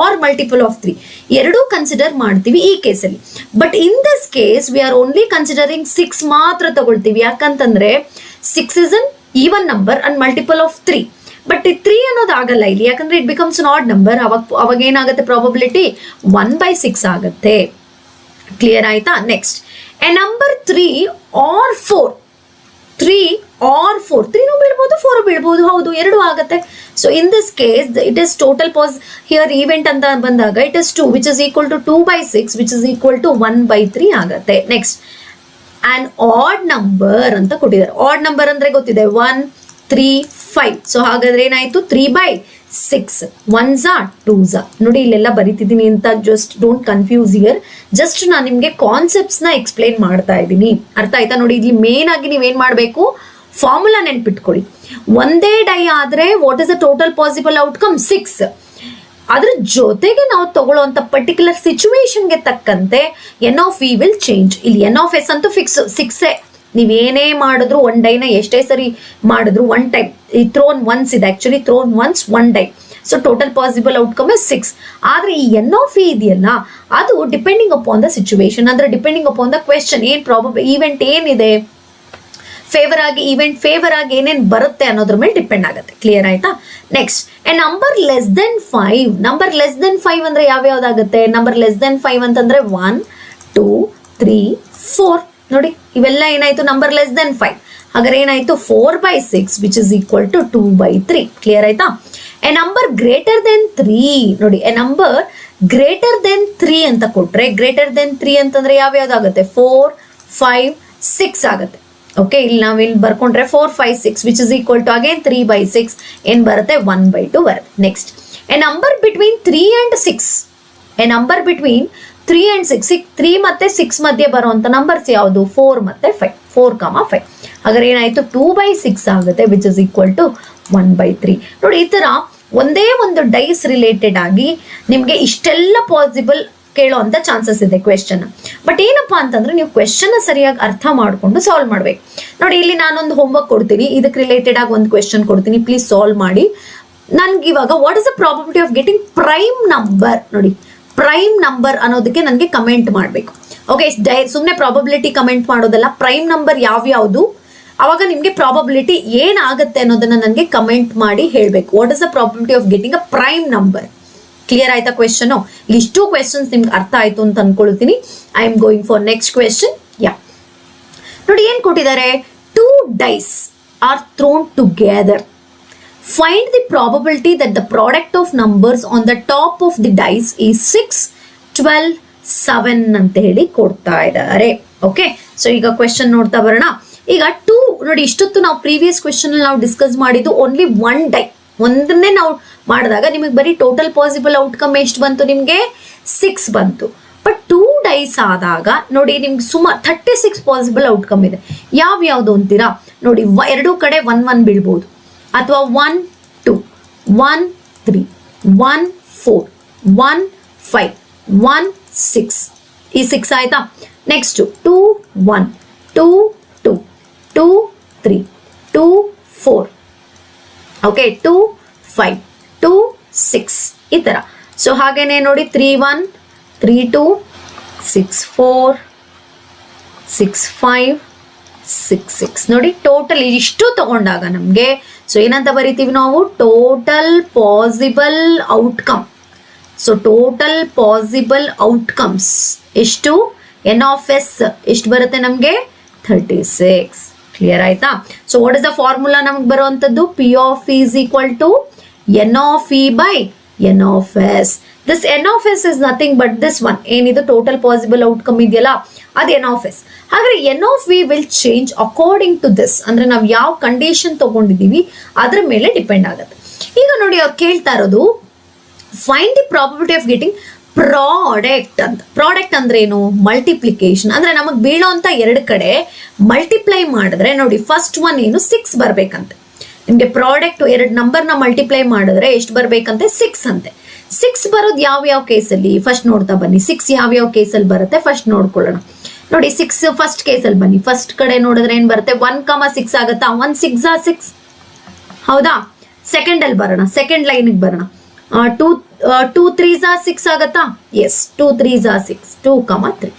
ಆರ್ ಮಲ್ಟಿಪಲ್ ಆಫ್ 3 ಎರಡೂ ಕನ್ಸಿಡರ್ ಮಾಡ್ತೀವಿ ಈ ಕೇಸಲ್ಲಿ. But in this case we are only considering 6 ಮಾತ್ರ ತಗೊಳ್ತೀವಿ. ಯಾಕಂತಂದ್ರೆ 6 is an even number and multiple of 3. But 3 ಅನ್ನೋದು ಆಗಲ್ಲ ಇಲ್ಲಿ, ಯಾಕಂದ್ರೆ it becomes an odd number. ಅವಾಗ ಏನಾಗುತ್ತೆ? ಪ್ರಾಬಬಿಲಿಟಿ 1/6 ಆಗುತ್ತೆ. ಕ್ಲಿಯರ್ ಆಯ್ತಾ? Next, a number 3 or 4. 3 or 4, 3ನೂ ಬೀಳ್ಬೋದು, 4 ಬೀಳ್ಬೋದು, ಹೌದು, ಎರಡೂ ಆಗುತ್ತೆ. So in this case it is total here event ಅಂತ ಬಂದಾಗ it is 2 which is equal to 2/6 which is equal to 1/3 ಆಗುತ್ತೆ. ನೆಕ್ಸ್ಟ್, ಆನ್ ಆಡ್ ನಂಬರ್ ಅಂತ ಕೊಟ್ಟಿದ್ದಾರೆ. ಆಡ್ ನಂಬರ್ ಅಂದ್ರೆ ಗೊತ್ತಿದೆ, 1, 3, 5. ಸೊ ಹಾಗಾದ್ರೆ ಏನಾಯ್ತು? 3/6. 1s are 2s are. ನೋಡಿ, ಇಲ್ಲೆಲ್ಲ ಬರೀತಿದ್ದೀನಿ ಅಂತ just don't confuse here. Just ನಾನು ನಿಮ್ಗೆ ಕಾನ್ಸೆಪ್ಟ್ಸ್ ನ ಎಕ್ಸ್ಪ್ಲೈನ್ ಮಾಡ್ತಾ ಇದ್ದೀನಿ. ಅರ್ಥ ಆಯ್ತಾ? ನೋಡಿ, ಇಲ್ಲಿ ಮೇನ್ ಆಗಿ ನೀವೇನ್ ಮಾಡ್ಬೇಕು? ಫಾರ್ಮುಲಾ ನೆನ್ಪಿಟ್ಕೊಳ್ಳಿ. ಒಂದೇ ಡೈ ಆದ್ರೆ what is the total possible outcome? 6. ಅದ್ರ ಜೊತೆಗೆ ನಾವು ತಗೊಳ್ಳುವಂತ ಪರ್ಟಿಕ್ಯುಲರ್ ಸಿಚುವೇಶನ್ಗೆ ತಕ್ಕಂತೆ NOV ವಿಲ್ ಚೇಂಜ್. ಇಲ್ಲಿ NOS ಅಂತೂ ಫಿಕ್ಸ್ 6. ನೀವೇನೇ ಮಾಡಿದ್ರು ಒನ್ ಡೈನ ಎಷ್ಟೇ ಸರಿ ಮಾಡಿದ್ರು ಒನ್ ಟೈಮ್ ಈ ಥ್ರೋನ್ ಒನ್ಸ್ ಇದೆ, actually thrown once one die. So total possible outcome 6. ಆದ್ರೆ ಈ NOV ಇದೆಯಲ್ಲ, ಅದು ಡಿಪೆಂಡಿಂಗ್ ಅಪಾನ್ ದ ಸಿಚುವೇಶನ್, ಅಂದ್ರೆ ಡಿಪೆಂಡಿಂಗ್ ಅಪಾನ್ ದ ಕ್ವೆಶನ್, ಏನ್ ಈವೆಂಟ್ ಏನಿದೆ, ಫೇವರ್ ಆಗಿ ಏನೇನ್ ಬರುತ್ತೆ ಅನ್ನೋದ್ರ ಮೇಲೆ ಡಿಪೆಂಡ್ ಆಗುತ್ತೆ. ಕ್ಲಿಯರ್ ಆಯ್ತಾ? Next, a number less than 5. Number less than 5 ಅಂದ್ರೆ ಯಾವ್ಯಾವ್ದಾಗುತ್ತೆ? ನಂಬರ್ ಲೆಸ್ ದೆನ್ 5 ಅಂತಂದ್ರೆ 1, 2, 3, 4. ನೋಡಿ, ಇವೆಲ್ಲ ಏನಾಯ್ತು? Number less than 5. ಹಾಗಾದ್ರೆ ಏನಾಯ್ತು? 4/6 which is equal to 2/3. Clear ಆಯ್ತಾ? A number greater than 3. ನೋಡಿ, ಎ ನಂಬರ್ ಗ್ರೇಟರ್ ದೆನ್ 3 ಅಂತ ಕೊಟ್ರೆ, ಗ್ರೇಟರ್ ದೆನ್ 3 ಅಂತಂದ್ರೆ ಯಾವ್ಯಾವ್ದಾಗುತ್ತೆ? 4, 5, 6 ಆಗುತ್ತೆ. ಓಕೆ, ಇಲ್ಲಿ ನಾವು ಇಲ್ಲಿ ಬರ್ಕೊಂಡ್ರೆ 4, 5, 6 which is equal to again 3/6 ಏನ್ ಬರುತ್ತೆ? 1/2 ಬರುತ್ತೆ. Next, a number between 3 and 6. A number between 3 and 6. 3 ಮತ್ತೆ 6 ಮಧ್ಯೆ ಬರುವಂತ ನಂಬರ್ಸ್ ಯಾವುದು? 4 ಮತ್ತೆ 5. 4, 5. ಹಾಗಾದ್ರೆ ಏನಾಯ್ತು? 2/6 ಆಗುತ್ತೆ ವಿಚ್ ಇಸ್ ಈಕ್ವಲ್ ಟು 1/3. ನೋಡಿ, ಈ ತರ ಒಂದೇ ಒಂದು ಡೈಸ್ ರಿಲೇಟೆಡ್ ಆಗಿ ನಿಮ್ಗೆ ಇಷ್ಟೆಲ್ಲ ಪಾಸಿಬಲ್ ಕೇಳೋ ಅಂತ ಚಾನ್ಸಸ್ ಇದೆ ಕ್ವೆಶ್ಚನ್. ಬಟ್ ಏನಪ್ಪಾ ಅಂತಂದ್ರೆ ನೀವು ಕ್ವೆಶ್ಚನ್ ಸರಿಯಾಗಿ ಅರ್ಥ ಮಾಡ್ಕೊಂಡು ಸಾಲ್ವ್ ಮಾಡ್ಬೇಕು. ನೋಡಿ, ಇಲ್ಲಿ ನಾನೊಂದು ಹೋಮ್ವರ್ಕ್ ಕೊಡ್ತೀನಿ, ಇದಕ್ಕೆ ರಿಲೇಟೆಡ್ ಆಗಿ ಒಂದು ಕ್ವೆಶ್ಚನ್ ಕೊಡ್ತೀನಿ, ಪ್ಲೀಸ್ ಸಾಲ್ವ್ ಮಾಡಿ. ನನ್ಗೆ ಇವಾಗ what is the probability of getting prime number? ನೋಡಿ, ಪ್ರೈಮ್ ನಂಬರ್ ಅನ್ನೋದಕ್ಕೆ ನನಗೆ ಕಮೆಂಟ್ ಮಾಡಬೇಕು. ಓಕೆ, ಸುಮ್ಮನೆ ಪ್ರಾಬಬಿಲಿಟಿ ಕಮೆಂಟ್ ಮಾಡೋದಲ್ಲ, ಪ್ರೈಮ್ ನಂಬರ್ ಯಾವ್ಯಾವುದು, ಅವಾಗ ನಿಮ್ಗೆ ಪ್ರಾಬಬಿಲಿಟಿ ಏನಾಗುತ್ತೆ ಅನ್ನೋದನ್ನ ನನಗೆ ಕಮೆಂಟ್ ಮಾಡಿ ಹೇಳಬೇಕು. What is the probability of getting a prime number? Clear ಆಯ್ತಾ ಕ್ವೆಶ್ಚನ್? ಇಷ್ಟು ಕ್ವೆಶ್ಚನ್ಸ್ ನಿಮ್ಗೆ ಅರ್ಥ ಆಯ್ತು ಅಂತ ಅನ್ಕೊಳ್ತೀನಿ. I am going for next question. Yeah, ನೋಡಿ ಏನ್ ಕೊಟ್ಟಿದ್ದಾರೆ? 2 dice are thrown together. Find the probability that the product of numbers on the top of the dice is 6, 12, 7 ಅಂತ ಹೇಳಿ ಕೊಡ್ತಾ ಇದ್ದಾರೆ. ಓಕೆ, ಸೊ ಈಗ ಕ್ವೆಶನ್ ನೋಡ್ತಾ ಬರೋಣ. ಈಗ 2 ನೋಡಿ, ಇಷ್ಟೊತ್ತು ನಾವು ಪ್ರೀವಿಯಸ್ ಕ್ವೆಶನ್ ನಾವು ಡಿಸ್ಕಸ್ ಮಾಡಿದ್ದು ಓನ್ಲಿ 1 ಡೈ, ಒಂದನ್ನೇ ನಾವು ಮಾಡಿದಾಗ ನಿಮಗೆ ಬರೀ ಟೋಟಲ್ ಪಾಸಿಬಲ್ ಔಟ್ಕಮ್ ಎಷ್ಟು ಬಂತು, ನಿಮಗೆ 6 ಬಂತು. ಬಟ್ 2 ಡೈಸ್ ಆದಾಗ ನೋಡಿ ನಿಮ್ಗೆ ಸುಮಾರು 36 ಪಾಸಿಬಲ್ ಔಟ್ಕಮ್ ಇದೆ. ಯಾವ್ಯಾವುದು ಅಂತೀರಾ ನೋಡಿ, ಎರಡೂ ಕಡೆ 1 1 ಬೀಳ್ಬೋದು, ಅಥವಾ 1 2, 1 3, 1 4, 1 5, 1 6, ಈ 6 ಆಯ್ತಾ. ನೆಕ್ಸ್ಟ್ 2 1, 2 2, 2 3, 2 4, ಓಕೆ, 2 5, 2 6 ಈ ತರ. ಸೊ ಹಾಗೇನೆ ನೋಡಿ 3 1, 3 2, 6 4, 6 5, 6 6 ನೋಡಿ, ಟೋಟಲ್ ಇಷ್ಟು ತಗೊಂಡಾಗ ನಮಗೆ ಸೊ ಏನಂತ ಬರಿತೀವಿ ನಾವು, total possible outcome. So total possible outcomes ಎಷ್ಟು, ಎನ್ ಆಫ್ ಎಸ್ ಎಷ್ಟು ಬರುತ್ತೆ ನಮಗೆ, 36. ಕ್ಲಿಯರ್ ಆಯ್ತಾ. So what is the formula ನಮ್ಗೆ ಬರುವಂತದ್ದು, P of E is equal to N of E by N of S. This N of S is nothing but this one, ಏನಿದು total possible outcome ಇದೆಯಲ್ಲ ಅದು N of S. ಹಾಗಾದ್ರೆ N of E will change according to this, ಅಂದ್ರೆ ನಾವು ಯಾವ condition ತಗೊಂಡಿದ್ದೀವಿ ಅದ್ರ ಮೇಲೆ ಡಿಪೆಂಡ್ ಆಗುತ್ತೆ. ಈಗ ನೋಡಿ ಅವ್ರು ಕೇಳ್ತಾ ಇರೋದು find the probability of getting product ಅಂತ. ಪ್ರಾಡಕ್ಟ್ ಅಂದ್ರೆ ಏನು, ಮಲ್ಟಿಪ್ಲಿಕೇಶನ್, ಅಂದ್ರೆ ನಮಗೆ ಬೀಳೋ ಅಂತ 2 ಕಡೆ ಮಲ್ಟಿಪ್ಲೈ ಮಾಡಿದ್ರೆ ನೋಡಿ ಫಸ್ಟ್ ಒನ್ ಏನು 6 ಬರ್ಬೇಕಂತೆ. ನಿಮ್ಗೆ ಪ್ರಾಡಕ್ಟ್ 2 ನಂಬರ್ನ ಮಲ್ಟಿಪ್ಲೈ ಮಾಡಿದ್ರೆ ಎಷ್ಟು ಬರ್ಬೇಕಂತೆ, 6 ಅಂತೆ. 6 ಬರೋದು ಯಾವ ಕೇಸಲ್ಲಿ ಫಸ್ಟ್ ನೋಡ್ತಾ ಬನ್ನಿ. 6 ಯಾವ ಕೇಸಲ್ಲಿ ಬರುತ್ತೆ ಫಸ್ಟ್ ನೋಡ್ಕೊಳ್ಳೋಣ. ನೋಡಿ 6 ಫಸ್ಟ್ ಕೇಸಲ್ಲಿ ಬನ್ನಿ. ಫಸ್ಟ್ ಕಡೆ ನೋಡಿದ್ರೆ ಏನ್ ಬರುತ್ತೆ, 1, 6 ಆಗುತ್ತಾ, 1 6 6 ಹೌದಾ. ಸೆಕೆಂಡ್ ಅಲ್ಲಿ ಬರೋಣ, ಸೆಕೆಂಡ್ ಲೈನ್ಗೆ ಬರೋಣ. 2 3 6 ಆಗುತ್ತಾ, ಎಸ್ 2 3 6, 2, 3.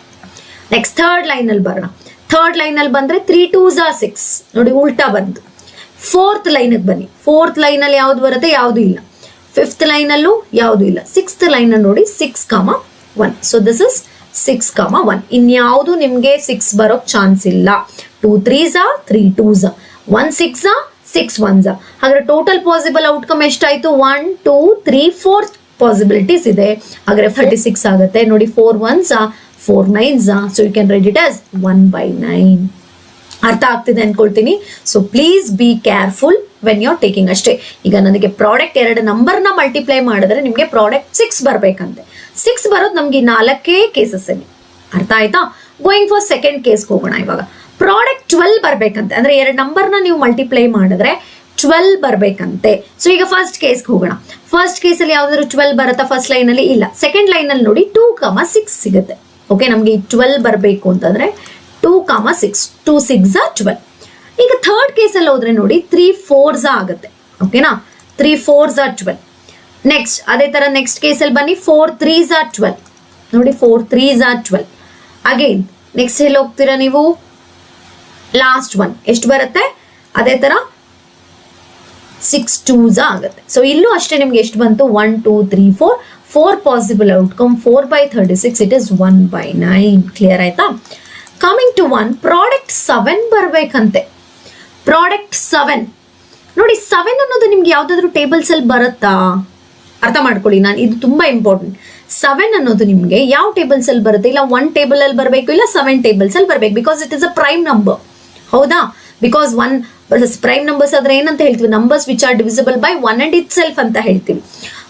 ನೆಕ್ಸ್ಟ್ ಥರ್ಡ್ ಲೈನ್ ಅಲ್ಲಿ ಬರೋಣ. ಥರ್ಡ್ ಲೈನ್ ಅಲ್ಲಿ ಬಂದ್ರೆ 3 2 6 ನೋಡಿ ಉಲ್ಟಾ ಬಂತು. ಫೋರ್ತ್ ಲೈನ್ಗೆ ಬನ್ನಿ. ಫೋರ್ತ್ ಲೈನ್ ಅಲ್ಲಿ ಯಾವ್ದು ಬರುತ್ತೆ, ಯಾವುದು ಇಲ್ಲ. ಫಿಫ್ತ್ ಲೈನ್ ಅಲ್ಲೂ ಯಾವುದು ಇಲ್ಲ. ಸಿಕ್ಸ್ತ್ ಲೈನ್ ಅಲ್ಲಿ ನೋಡಿ 6, 1. So this is 6, 1. ಇನ್ಯಾವುದು ನಿಮ್ಗೆ 6 ಬರೋಕ್ ಚಾನ್ಸ್ ಇಲ್ಲ. 2 3s 3 2s, 1 6 6 1s. ಹಾಗಾದ್ರೆ ಟೋಟಲ್ ಪಾಸಿಬಲ್ ಔಟ್ಕಮ್ ಎಷ್ಟಾಯ್ತು, 1 2 3 4 ಪಾಸಿಬಿಲಿಟೀಸ್ ಇದೆ. ಹಾಗಾದ್ರೆ 36 ಆಗುತ್ತೆ ನೋಡಿ. 4 1s 4 9s, so you can write it as 1/9. ಅರ್ಥ ಆಗ್ತಿದೆ ಅನ್ಕೊಳ್ತೀನಿ. So please be careful when you are taking ಅಷ್ಟೇ. ಈಗ ನನಗೆ ಪ್ರಾಡಕ್ಟ್ 2 ನಂಬರ್ನ ಮಲ್ಟಿಪ್ಲೈ ಮಾಡಿದ್ರೆ ನಿಮಗೆ ಪ್ರಾಡಕ್ಟ್ 6 ಬರ್ಬೇಕಂತೆ. 6 ಬರೋದು ನಮ್ಗೆ 4 ಕೇಸಸ್ ಅಲ್ಲಿ. ಅರ್ಥ ಆಯ್ತಾ. ಗೋಯಿಂಗ್ ಫಾರ್ ಸೆಕೆಂಡ್ ಕೇಸ್ಗೆ ಹೋಗೋಣ. ಇವಾಗ ಪ್ರಾಡಕ್ಟ್ 12 ಬರ್ಬೇಕಂತೆ, ಅಂದ್ರೆ 2 ನಂಬರ್ನ ನೀವು ಮಲ್ಟಿಪ್ಲೈ ಮಾಡಿದ್ರೆ 12 ಬರ್ಬೇಕಂತೆ. ಸೊ ಈಗ ಫಸ್ಟ್ ಕೇಸ್ಗೆ ಹೋಗೋಣ. ಫಸ್ಟ್ ಕೇಸಲ್ಲಿ ಯಾವ್ದಾದ್ರು 12 ಬರುತ್ತಾ ಫಸ್ಟ್ ಲೈನ್ ಅಲ್ಲಿ, ಇಲ್ಲ. ಸೆಕೆಂಡ್ ಲೈನ್ ಅಲ್ಲಿ ನೋಡಿ 2, 6 ಸಿಗುತ್ತೆ. ಓಕೆ, ನಮ್ಗೆ 12 ಬರಬೇಕು ಅಂತಂದ್ರೆ 2, 6, 2 6 12. ಈಗ ಥರ್ಡ್ ಕೇಸಲ್ಲಿ ಹೋದ್ರೆ ನೋಡಿ 3 4s ಆಗುತ್ತೆ. ಓಕೆನಾ, 3 4s 12. ನೆಕ್ಸ್ಟ್ ಅದೇ ತರ ನೆಕ್ಸ್ಟ್ ಕೇಸಲ್ಲಿ ಬನ್ನಿ, 4 3s 12 ನೋಡಿ, 4 3s 12. ಅಗೇನ್ ನೆಕ್ಸ್ಟ್ ಎಲ್ಲಿ ಹೋಗ್ತೀರಾ ನೀವು, ಲಾಸ್ಟ್ ಒನ್ ಎಷ್ಟು ಬರುತ್ತೆ, ಅದೇ ತರ 6 2s ಆಗುತ್ತೆ. ಸೊ ಇಲ್ಲೂ ಅಷ್ಟೇ ನಿಮ್ಗೆ ಎಷ್ಟು ಬಂತು, 1 2 3 4 possible outcome. 4/36 it is 1/9. Clear ಆಯ್ತಾ. ಕಮಿಂಗ್ ಟು 1, ಪ್ರಾಡಕ್ಟ್ 7 ಬರ್ಬೇಕಂತೆ. ಪ್ರಾಡಕ್ಟ್ 7 ನೋಡಿ, 7 ಅನ್ನೋದು ನಿಮ್ಗೆ ಯಾವ್ದಾದ್ರು ಟೇಬಲ್ಸ್ ಅಲ್ಲಿ ಬರುತ್ತಾ, ಅರ್ಥ ಮಾಡ್ಕೊಳ್ಳಿ. ನಾನು ಇದು ತುಂಬಾ ಇಂಪಾರ್ಟೆಂಟ್. 7 ಅನ್ನೋದು ನಿಮ್ಗೆ ಯಾವ ಟೇಬಲ್ಸ್ ಅಲ್ಲಿ ಬರುತ್ತೆ, ಇಲ್ಲ 1 ಟೇಬಲ್ ಅಲ್ಲಿ ಬರಬೇಕು, ಇಲ್ಲ 7 ಟೇಬಲ್ಸ್ ಅಲ್ಲಿ ಬರಬೇಕು. Because it is a prime number, ಹೌದಾ. ಬಿಕಾಸ್ 1 ಪ್ರೈಮ್ ನಂಬರ್ಸ್ ಆದ್ರೆ ಏನಂತ ಹೇಳ್ತೀವಿ, numbers which are divisible by 1 and itself ಅಂತ ಹೇಳ್ತೀವಿ.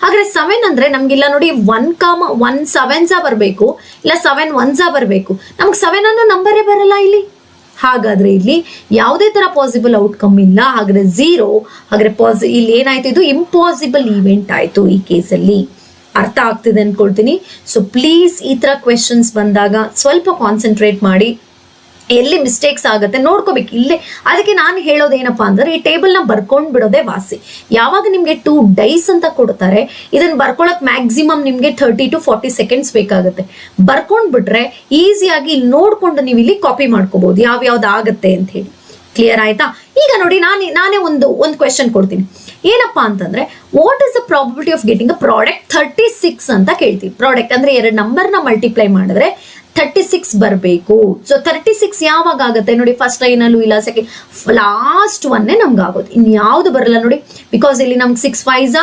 ಹಾಗಾದ್ರೆ 7 ಅಂದ್ರೆ ನಮ್ಗಿಲ್ಲ ನೋಡಿ 1, 1 7s ಬರಬೇಕು, ಇಲ್ಲ 7 1s ಬರಬೇಕು. ನಮ್ಗೆ 7 ಅನ್ನೋ ನಂಬರೇ ಬರಲ್ಲ ಇಲ್ಲಿ. ಹಾಗಾದ್ರೆ ಇಲ್ಲಿ ಯಾವುದೇ ತರ ಪಾಸಿಬಲ್ ಔಟ್ಕಮ್ ಇಲ್ಲ. ಹಾಗಾದ್ರೆ 0. ಹಾಗಾದ್ರೆ ಇಲ್ಲಿ ಏನಾಯ್ತು, ಇದು ಇಂಪಾಸಿಬಲ್ ಈವೆಂಟ್ ಆಯ್ತು ಈ ಕೇಸಲ್ಲಿ. ಅರ್ಥ ಆಗ್ತಿದೆ ಅನ್ಕೊಳ್ತೀನಿ. ಸೊ ಪ್ಲೀಸ್ ಈ ತರ ಕ್ವೆಶನ್ಸ್ ಬಂದಾಗ ಸ್ವಲ್ಪ ಕಾನ್ಸಂಟ್ರೇಟ್ ಮಾಡಿ. ಎಲ್ಲಿ ಮಿಸ್ಟೇಕ್ಸ್ ಆಗುತ್ತೆ ನೋಡ್ಕೋಬೇಕು ಇಲ್ಲೇ. ಅದಕ್ಕೆ ನಾನು ಹೇಳೋದೇನಪ್ಪಾ ಅಂದ್ರೆ ಈ ಟೇಬಲ್ ನ ಬರ್ಕೊಂಡ್ ಬಿಡೋದೇ ವಾಸಿ. ಯಾವಾಗ ನಿಮ್ಗೆ 2 ಡೈಸ್ ಅಂತ ಕೊಡ್ತಾರೆ, ಇದನ್ನ ಬರ್ಕೊಳಕ್ ಮ್ಯಾಕ್ಸಿಮಮ್ ನಿಮ್ಗೆ 30 to 40 seconds ಬೇಕಾಗುತ್ತೆ. ಬರ್ಕೊಂಡ್ ಬಿಟ್ರೆ ಈಸಿಯಾಗಿ ಇಲ್ಲಿ ನೋಡ್ಕೊಂಡು ನೀವು ಇಲ್ಲಿ ಕಾಪಿ ಮಾಡ್ಕೋಬಹುದು ಯಾವ್ಯಾವ್ದು ಆಗತ್ತೆ ಅಂತ ಹೇಳಿ. ಕ್ಲಿಯರ್ ಆಯ್ತಾ. ಈಗ ನೋಡಿ ನಾನೇ ಒಂದು ಕ್ವೆಶನ್ ಕೊಡ್ತೀನಿ. ಏನಪ್ಪಾ ಅಂತಂದ್ರೆ, what is the probability of getting a product 36 ಅಂತ ಕೇಳ್ತೀವಿ. ಪ್ರಾಡಕ್ಟ್ ಅಂದ್ರೆ 2 ನಂಬರ್ನ ಮಲ್ಟಿಪ್ಲೈ ಮಾಡಿದ್ರೆ 36 ಬರಬೇಕು. ಸೊ 36 ಯಾವಾಗ ಆಗುತ್ತೆ ನೋಡಿ, ಫಸ್ಟ್ ಲೈನಲ್ಲೂ ಇಲ್ಲ, ಸೆಕೆಂಡ್ ಲಾಸ್ಟ್ ಒನ್ನೇ ನಮ್ಗೆ ಆಗೋದು, ಇನ್ ಯಾವ್ದು ಬರಲ್ಲ ನೋಡಿ. ಬಿಕಾಸ್ ಇಲ್ಲಿ ನಮ್ಗೆ 6 5s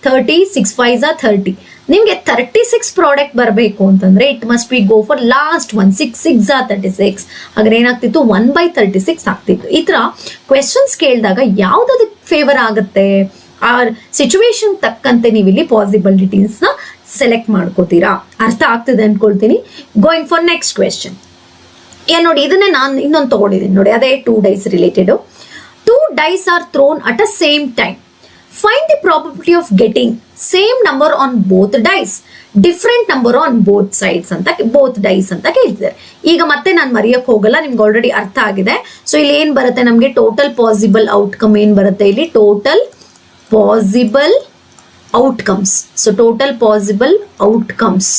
30, 6 5s 30. ನಿಮ್ಗೆ 36 ಪ್ರಾಡಕ್ಟ್ ಬರಬೇಕು ಅಂತಂದ್ರೆ it must be go for last one. 6 6s 36. ಹಾಗಾದ್ರೆ ಏನಾಗ್ತಿತ್ತು, 1/36 ಆಗ್ತಿತ್ತು. ಈ ತರ ಕ್ವೆಶನ್ಸ್ ಕೇಳಿದಾಗ ಯಾವ್ದದಕ್ಕೆ ಫೇವರ್ ಆಗುತ್ತೆ, ಆ ಸಿಚುವೇಶನ್ ತಕ್ಕಂತೆ ನೀವು ಇಲ್ಲಿ ಪಾಸಿಬಿಲಿಟೀಸ್ ನ ಸೆಲೆಕ್ಟ್ ಮಾಡ್ಕೋತೀರಾ. ಅರ್ಥ ಆಗ್ತಿದೆ ಅನ್ಕೊಳ್ತೀನಿ. Going for next question. ಏನ್ ನೋಡಿ, ಇದನ್ನೇ ನಾನು ಇನ್ನೊಂದು ತಗೊಂಡಿದ್ದೀನಿ ನೋಡಿ, ಅದೇ 2 dice related. 2 dice are thrown at a same time. Find the probability of getting same number on both dice, different number on both sides ಅಂತ, both dice ಅಂತ ಕೇಳ್ತಿದ್ದಾರೆ. ಈಗ ಮತ್ತೆ ನಾನು ಮರೆಯಕ್ಕೆ ಹೋಗಲ್ಲ, ನಿಮ್ಗೆ ಆಲ್ರೆಡಿ ಅರ್ಥ ಆಗಿದೆ. ಸೊ ಇಲ್ಲಿ ಏನ್ ಬರುತ್ತೆ ನಮ್ಗೆ, ಟೋಟಲ್ ಪಾಸಿಬಲ್ ಔಟ್ಕಮ್ ಏನ್ ಬರುತ್ತೆ ಇಲ್ಲಿ, total possible outcomes. So total possible outcomes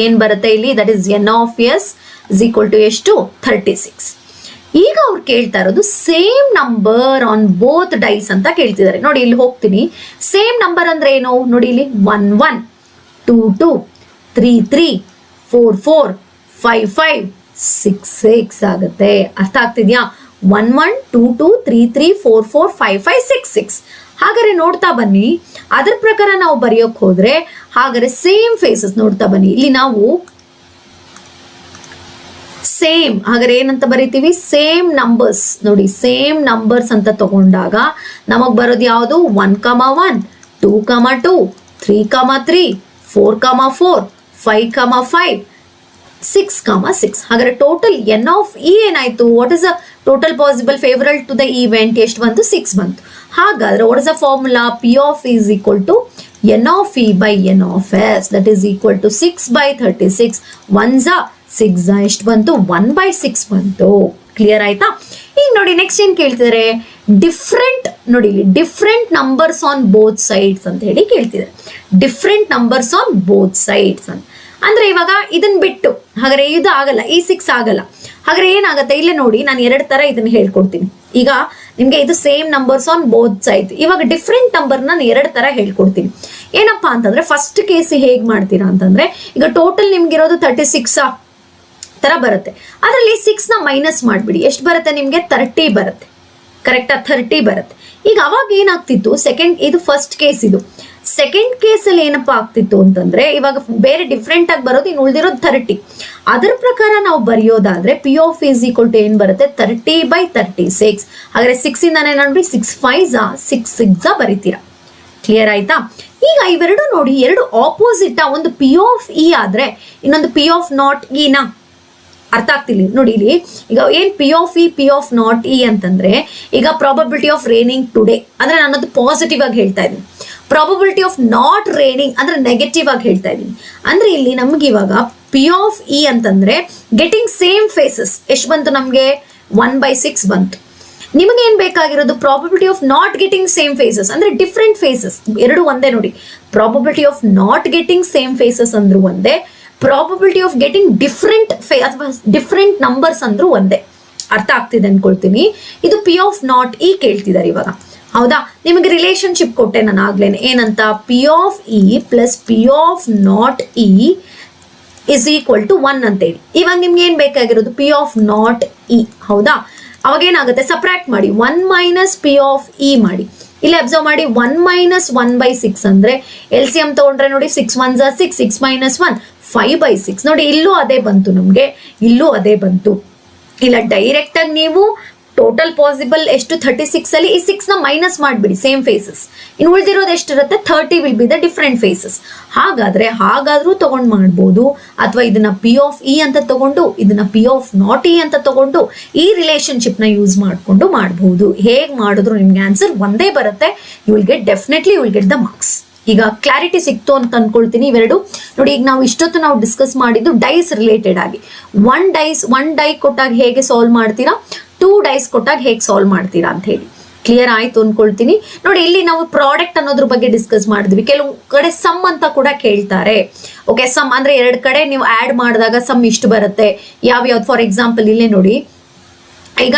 ಏನ್ ಬರುತ್ತೆ ಇಲ್ಲಿ, that is n of s is equal to ಎಷ್ಟು, 36. ಈಗ ಅವ್ರು ಕೇಳ್ತಾ ಇರೋದು same number on both dice ಅಂತ ಕೇಳ್ತಿದ್ದಾರೆ. ನೋಡಿ ಇಲ್ಲಿ ಹೋಗ್ತೀನಿ, ಸೇಮ್ ನಂಬರ್ ಅಂದ್ರೆ ಏನು ನೋಡಿ, ಇಲ್ಲಿ 1 1 2 2 3 3 4 4 5 5 6 6 ಆಗುತ್ತೆ. ಅರ್ಥ ಆಗ್ತಿದ್ಯಾ? 1 1 2 2 3 3 4 4 5 5 6 6. ಹಾಗಾದ್ರೆ ನೋಡ್ತಾ ಬನ್ನಿ, ಅದ್ರ ಪ್ರಕಾರ ನಾವು ಬರೆಯೋಕ್ ಹೋದ್ರೆ ಹಾಗಾದ್ರೆ ಸೇಮ್ ಫೇಸಸ್ ನೋಡ್ತಾ ಬನ್ನಿ. ಇಲ್ಲಿ ನಾವು ಸೇಮ್, ಹಾಗಾದ್ರೆ ಏನಂತ ಬರೀತೀವಿ, ಸೇಮ್ ನಂಬರ್ಸ್ ನೋಡಿ, ಸೇಮ್ ನಂಬರ್ಸ್ ಅಂತ ತಗೊಂಡಾಗ ನಮಗ್ ಬರೋದು ಯಾವುದು, 1 1 2 2 3 3 4 4 5 5 6 6. ಹಾಗಾದ್ರೆ ಟೋಟಲ್ n of e ಏನಾಯ್ತು, what is the total possible favourable to the event, ಎಷ್ಟು ಬಂತು, 6 ಬಂತು. ಹಾಗಾದ್ರೆ what is the formula, p of e is equal to n of e by n of s, that is equal to 6/36. 1s 6 ಎಷ್ಟು ಬಂತು, 1/6 ಬಂತು. Clear ಆಯ್ತಾ? ಈಗ ನೋಡಿ ನೆಕ್ಸ್ಟ್ ಏನ್ ಕೇಳ್ತಿದ್ದಾರೆ, ಡಿಫ್ರೆಂಟ್ ನೋಡಿ ಇಲ್ಲಿ, different numbers on both sides ಅಂತ ಹೇಳಿ ಕೇಳ್ತಿದ್ದಾರೆ. Different numbers on both sides ಅಂತ ಅಂದ್ರೆ ಇವಾಗ ಇದನ್ನ ಬಿಟ್ಟು, ಹಾಗಾದ್ರೆ ಇದು ಆಗಲ್ಲ, ಈ 6 ಆಗಲ್ಲ. ಹಾಗಾದ್ರೆ ಏನಾಗುತ್ತೆ, ಇಲ್ಲೇ ನೋಡಿ ನಾನು 2 ತರ ಇದನ್ನ ಹೇಳ್ಕೊಡ್ತೀನಿ. ಈಗ ನಿಮ್ಗೆ ಇದು same numbers on both side, ಇವಾಗ ಡಿಫ್ರೆಂಟ್ ನಂಬರ್ ನಾನು 2 ತರ ಹೇಳ್ಕೊಡ್ತೀನಿ. ಏನಪ್ಪಾ ಅಂತಂದ್ರೆ ಫಸ್ಟ್ ಕೇಸ್ ಹೇಗ್ ಮಾಡ್ತೀರಾ ಅಂತಂದ್ರೆ, ಈಗ ಟೋಟಲ್ ನಿಮ್ಗಿರೋದು 36 ತರ ಬರುತ್ತೆ, ಅದರಲ್ಲಿ 6 ನ ಮೈನಸ್ ಮಾಡ್ಬಿಡಿ, ಎಷ್ಟು ಬರುತ್ತೆ ನಿಮ್ಗೆ, 30 ಬರುತ್ತೆ. ಕರೆಕ್ಟಾ, 30 ಬರುತ್ತೆ. ಈಗ ಅವಾಗ ಏನಾಗ್ತಿತ್ತು, ಸೆಕೆಂಡ್, ಇದು ಫಸ್ಟ್ ಕೇಸ್, ಇದು ಸೆಕೆಂಡ್ ಕೇಸ್ ಅಲ್ಲಿ ಏನಪ್ಪಾ ಆಗ್ತಿತ್ತು ಅಂತಂದ್ರೆ, ಇವಾಗ ಬೇರೆ ಡಿಫ್ರೆಂಟ್ ಆಗಿ ಬರೋದು, ಇನ್ನು ಉಳಿದಿರೋದು 30. ಅದರ ಪ್ರಕಾರ ನಾವು ಬರೆಯೋದಾದ್ರೆ P of is equal to ಏನ್ ಬರುತ್ತೆ, 30/36. ಹಾಗಾದ್ರೆ 6 ಇಂದಾನೆ ನೋಡಿ, 6 5s 6 6 ಬರೀತೀರಾ. ಕ್ಲಿಯರ್ ಆಯ್ತಾ? ಈಗ ಇವೆರಡು ನೋಡಿ, ಎರಡು ಆಪೋಸಿಟ್, ಒಂದು ಪಿ ಆಫ್ ಇ ಆದ್ರೆ ಇನ್ನೊಂದು ಪಿ ಆಫ್ ನಾಟ್ ಇ ನ. ಅರ್ಥ ಆಗ್ತಿಲ್ಲ ನೋಡಿ, ಇಲ್ಲಿ ಈಗ ಏನ್ P of E P of not E ಅಂತಂದ್ರೆ, ಈಗ ಪ್ರಾಬಬಿಲಿಟಿ ಆಫ್ ರೇನಿಂಗ್ ಟುಡೇ ಅಂದ್ರೆ ನಾನದು ಪಾಸಿಟಿವ್ ಆಗಿ ಹೇಳ್ತಾ ಇದ್ದೀನಿ, ಪ್ರಾಬಬಿಲಿಟಿ ಆಫ್ ನಾಟ್ ರೇನಿಂಗ್ ಅಂದ್ರೆ ನೆಗೆಟಿವ್ ಆಗಿ ಹೇಳ್ತಾ ಇದ್ದೀನಿ. ಅಂದ್ರೆ ಇಲ್ಲಿ ನಮ್ಗೆ ಇವಾಗ ಪಿ ಆಫ್ ಇ ಅಂತಂದ್ರೆ ಗೆಟಿಂಗ್ ಸೇಮ್ ಫೇಸಸ್ ಎಷ್ಟು ಬಂತು ನಮ್ಗೆ, 1/6 ಬಂತು. ನಿಮಗೆ ಏನ್ ಬೇಕಾಗಿರೋದು, probability of not getting same faces ಅಂದ್ರೆ ಡಿಫ್ರೆಂಟ್ ಫೇಸಸ್, ಎರಡು ಒಂದೇ ನೋಡಿ. Probability of not getting same faces ಅಂದ್ರೂ ಒಂದೇ, ಪ್ರಾಬಬಿಲಿಟಿ ಆಫ್ ಗೆಟಿಂಗ್ ಡಿಫ್ರೆಂಟ್ ಅಥವಾ ಡಿಫ್ರೆಂಟ್ ನಂಬರ್ಸ್ ಅಂದ್ರೂ ಒಂದೇ. ಅರ್ಥ ಆಗ್ತಿದೆ ಅನ್ಕೊಳ್ತೀನಿ. ಇದು ಪಿ ಆಫ್ ನಾಟ್ ಇ ಕೇಳ್ತಿದ್ದಾರೆ ಇವಾಗ, ಹೌದಾ? ನಿಮಗೆ ರಿಲೇಶನ್ಶಿಪ್ ಕೊಟ್ಟೆ ನಾನು ಆಗ್ಲೇನೆ, ಏನಂತ, P of E plus P of not E is equal to 1 ಅಂತ ಹೇಳಿ. ಇವಾಗ ನಿಮ್ಗೆ ಏನ್ ಬೇಕಾಗಿರೋದು, ಪಿ ಆಫ್ ನಾಟ್ ಇ, ಹೌದಾ? ಅವಾಗ ಏನಾಗುತ್ತೆ, ಸಪ್ರಾಕ್ಟ್ ಮಾಡಿ, 1 ಮೈನಸ್ ಪಿ ಆಫ್ ಇ ಮಾಡಿ. ಇಲ್ಲಿ ಅಬ್ಸರ್ವ್ ಮಾಡಿ, 1 ಮೈನಸ್ 1/6 ಅಂದ್ರೆ ಎಲ್ ಸಿ ಎಂ ತಗೊಂಡ್ರೆ ನೋಡಿ, 6 1s 6, 6 ಮೈನಸ್ 1 5/6. ನೋಡಿ ಇಲ್ಲೂ ಅದೇ ಬಂತು ನಮ್ಗೆ, ಇಲ್ಲೂ ಅದೇ ಬಂತು. ಇಲ್ಲ ಡೈರೆಕ್ಟ್ ಆಗಿ ನೀವು ಟೋಟಲ್ ಪಾಸಿಬಲ್ ಎಷ್ಟು 36 ಅಲ್ಲಿ ಈ 6 ನ ಮೈನಸ್ ಮಾಡ್ಬಿಡಿ, ಸೇಮ್ ಫೇಸಸ್. ಇನ್ನು ಉಳಿದಿರೋದು ಎಷ್ಟಿರುತ್ತೆ, 30 will be the different faces. ಹಾಗಾದ್ರೂ ತಗೊಂಡು ಮಾಡ್ಬೋದು, ಅಥವಾ ಇದನ್ನ ಪಿ ಆಫ್ ಇ ಅಂತ ತಗೊಂಡು ಇದನ್ನ ಪಿ ಆಫ್ ನಾಟ್ ಇ ಅಂತ ತಗೊಂಡು ಈ ರಿಲೇಶನ್ಶಿಪ್ ನ ಯೂಸ್ ಮಾಡ್ಕೊಂಡು ಮಾಡ್ಬೋದು. ಹೇಗ್ ಮಾಡಿದ್ರು ನಿಮ್ಗೆ ಆನ್ಸರ್ ಒಂದೇ ಬರುತ್ತೆ. You will get, definitely you will get the marks. ಈಗ ಕ್ಲಾರಿಟಿ ಸಿಕ್ತು ಅಂತ ಅನ್ಕೊಳ್ತೀನಿ ಇವೆರಡು. ನೋಡಿ ಈಗ ನಾವು ಇಷ್ಟೊತ್ತು ನಾವು ಡಿಸ್ಕಸ್ ಮಾಡಿದ್ದು ಡೈಸ್ ರಿಲೇಟೆಡ್ ಆಗಿ. ಒನ್ ಡೈ ಕೊಟ್ಟಾಗ ಹೇಗೆ ಸಾಲ್ವ್ ಮಾಡ್ತೀರಾ, 2 ಡೈಸ್ ಕೊಟ್ಟಾಗ ಹೇಗೆ ಸಾಲ್ವ್ ಮಾಡ್ತೀರಾ ಅಂತ ಹೇಳಿ ಕ್ಲಿಯರ್ ಆಯ್ತು ಅನ್ಕೊಳ್ತೀನಿ. ನೋಡಿ ಇಲ್ಲಿ ನಾವು ಪ್ರಾಡಕ್ಟ್ ಅನ್ನೋದ್ರ ಬಗ್ಗೆ ಡಿಸ್ಕಸ್ ಮಾಡಿದ್ವಿ. ಕೆಲವು ಕಡೆ ಸಮ್ ಅಂತ ಕೂಡ ಕೇಳ್ತಾರೆ. ಓಕೆ, ಸಮ್ ಅಂದ್ರೆ 2 ಕಡೆ ನೀವು ಆಡ್ ಮಾಡಿದಾಗ ಸಮ್ ಇಷ್ಟು ಬರುತ್ತೆ. ಯಾವ್ಯಾವ್ದು, ಫಾರ್ ಎಕ್ಸಾಂಪಲ್ ಇಲ್ಲೇ ನೋಡಿ, ಈಗ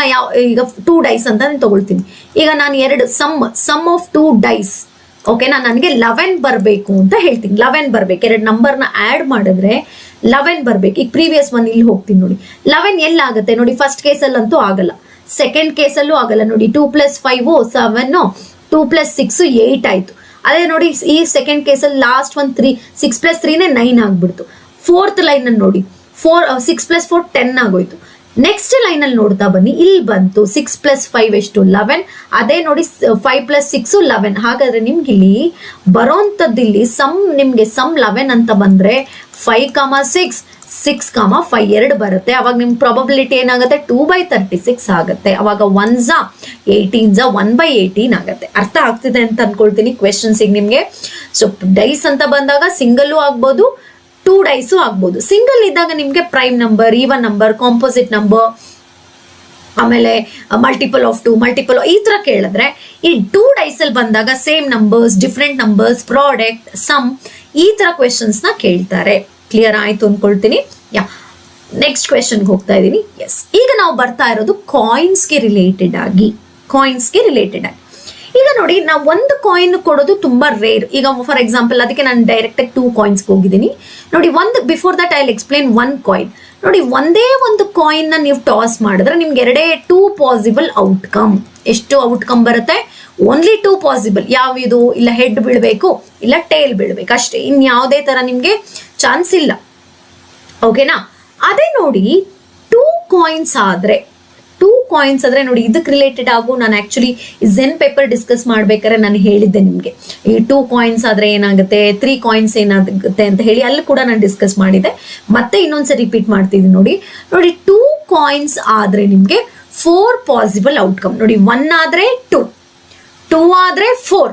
ಈಗ 2 ಡೈಸ್ ಅಂತ ನಾನು ತಗೊಳ್ತೀನಿ. ಈಗ ನಾನು 2 ಸಮ್ ಆಫ್ 2 ಡೈಸ್, ಓಕೆನಾ, ನನಗೆ 11 ಬರಬೇಕು ಅಂತ ಹೇಳ್ತೀನಿ. 11 ಬರ್ಬೇಕು, 2 ನಂಬರ್ನ ಆಡ್ ಮಾಡಿದ್ರೆ 11 ಬರ್ಬೇಕು. ಈಗ ಪ್ರೀವಿಯಸ್ ಒನ್ ಇಲ್ಲಿ ಹೋಗ್ತೀನಿ ನೋಡಿ. 11 ಎಲ್ಲಾಗುತ್ತೆ ನೋಡಿ, ಫಸ್ಟ್ ಕೇಸಲ್ಲಂತೂ ಆಗಲ್ಲ, ಸೆಕೆಂಡ್ ಕೇಸಲ್ಲೂ ಆಗಲ್ಲ ನೋಡಿ. 2 + 5 7, 2 + 6 8 ಆಯ್ತು. ಅದೇ ನೋಡಿ ಈ ಸೆಕೆಂಡ್ ಕೇಸಲ್ಲಿ ಲಾಸ್ಟ್ ಒಂದು 3, 6 + 3 9 ಆಗ್ಬಿಡ್ತು. ಫೋರ್ತ್ ಲೈನ್ ಅಲ್ಲಿ ನೋಡಿ 6 + 4 10 ಆಗೋಯ್ತು. ನೆಕ್ಸ್ಟ್ ಲೈನ್ ಅಲ್ಲಿ ನೋಡ್ತಾ ಬನ್ನಿ, ಇಲ್ಲಿ ಬಂತು 6 + 5 ಎಷ್ಟು 11. ಅದೇ ನೋಡಿ 5 + 6 11. ಹಾಗಾದ್ರೆ ನಿಮ್ಗೆ ಇಲ್ಲಿ ಬರೋಂಥದ್ದು ಇಲ್ಲಿ ನಿಮ್ಗೆ ಸಮ್ 11 ಅಂತ ಬಂದ್ರೆ 5, 6, 5 2 ಬರುತ್ತೆ. ಅವಾಗ ನಿಮ್ ಪ್ರಾಬಬಿಲಿಟಿ ಏನಾಗುತ್ತೆ 2/36 ಆಗುತ್ತೆ. ಅವಾಗ 1s 18s 1/18 ಆಗುತ್ತೆ. ಅರ್ಥ ಆಗ್ತಿದೆ ಅಂತ ಅನ್ಕೊಳ್ತೀನಿ ಕ್ವೆಶನ್ಸ್ ನಿಮ್ಗೆ. ಸೊ ಡೈಸ್ ಅಂತ ಬಂದಾಗ ಸಿಂಗಲ್ಲು ಆಗ್ಬೋದು, 2 ಡೈಸು ಆಗ್ಬೋದು. ಸಿಂಗಲ್ ಇದ್ದಾಗ ನಿಮ್ಗೆ prime number, even number, composite number, ಆಮೇಲೆ ಮಲ್ಟಿಪಲ್ ಆಫ್ 2 ಈ ತರ ಕೇಳಿದ್ರೆ, ಈ 2 ಡೈಸ್ ಅಲ್ಲಿ ಬಂದಾಗ same numbers, different numbers, product, sum, ಈ ತರ ಕ್ವೆಶನ್ಸ್ ನ ಕೇಳ್ತಾರೆ. ಕ್ಲಿಯರ್ ಆಯ್ತು ಅನ್ಕೊಳ್ತೀನಿ. ನೆಕ್ಸ್ಟ್ ಕ್ವೆಶನ್ಗೆ ಹೋಗ್ತಾ ಇದ್ದೀನಿ. ಎಸ್, ಈಗ ನಾವು ಬರ್ತಾ ಇರೋದು ಕಾಯಿನ್ಸ್ಗೆ ರಿಲೇಟೆಡ್ ಆಗಿ. ಈಗ ನೋಡಿ, ನಾವು ಒಂದು ಕಾಯಿನ್ ಕೊಡೋದು ತುಂಬಾ ರೇರ್. ಈಗ ಫಾರ್ ಎಕ್ಸಾಂಪಲ್ ಅದಕ್ಕೆ ನಾನು ಡೈರೆಕ್ಟ್ ಆಗಿ 2 ಕಾಯಿನ್ಸ್ಗೆ ಹೋಗಿದ್ದೀನಿ ನೋಡಿ. Before that I will explain 1 coin. ನೋಡಿ, ಒಂದೇ ಒಂದು ಕಾಯಿನ್ ನ ನೀವು ಟಾಸ್ ಮಾಡಿದ್ರೆ ನಿಮ್ಗೆ 2 ಪಾಸಿಬಲ್ ಔಟ್ಕಮ್. ಎಷ್ಟು ಔಟ್ಕಮ್ ಬರುತ್ತೆ? Only 2 possible. ಯಾವ್ದು? ಇಲ್ಲ ಹೆಡ್ ಬೀಳ್ಬೇಕು, ಇಲ್ಲ ಟೇಲ್ ಬೀಳ್ಬೇಕು ಅಷ್ಟೇ. ಇನ್ಯಾವುದೇ ತರ ನಿಮ್ಗೆ ಚಾನ್ಸ್ ಇಲ್ಲ. ಓಕೆನಾ? ಅದೇ ನೋಡಿ 2 ಕಾಯಿನ್ಸ್ ಆದ್ರೆ ನೋಡಿ, ಇದಕ್ಕೆ ರಿಲೇಟೆಡ್ ಆಗು ನಾನು ಆಕ್ಚುಲಿ ಝೆನ್ ಪೇಪರ್ ಡಿಸ್ಕಸ್ ಮಾಡ್ಬೇಕಾದ್ರೆ ನಾನು ಹೇಳಿದ್ದೆ ನಿಮ್ಗೆ, ಈ 2 ಕಾಯಿನ್ಸ್ ಆದ್ರೆ ಏನಾಗುತ್ತೆ, 3 ಕಾಯಿನ್ಸ್ ಏನಾಗುತ್ತೆ ಅಂತ ಹೇಳಿ ಅಲ್ಲಿ ಕೂಡ ನಾನು ಡಿಸ್ಕಸ್ ಮಾಡಿದ್ದೆ. ಮತ್ತೆ ಇನ್ನೊಂದ್ಸರಿ ರಿಪೀಟ್ ಮಾಡ್ತಿದ್ದೀನಿ ನೋಡಿ. 2 ಕಾಯಿನ್ಸ್ ಆದ್ರೆ ನಿಮ್ಗೆ 4 ಪಾಸಿಬಲ್ ಔಟ್ಕಮ್. ನೋಡಿ, 1 ಆದ್ರೆ 2, 2 ಆದ್ರೆ 4,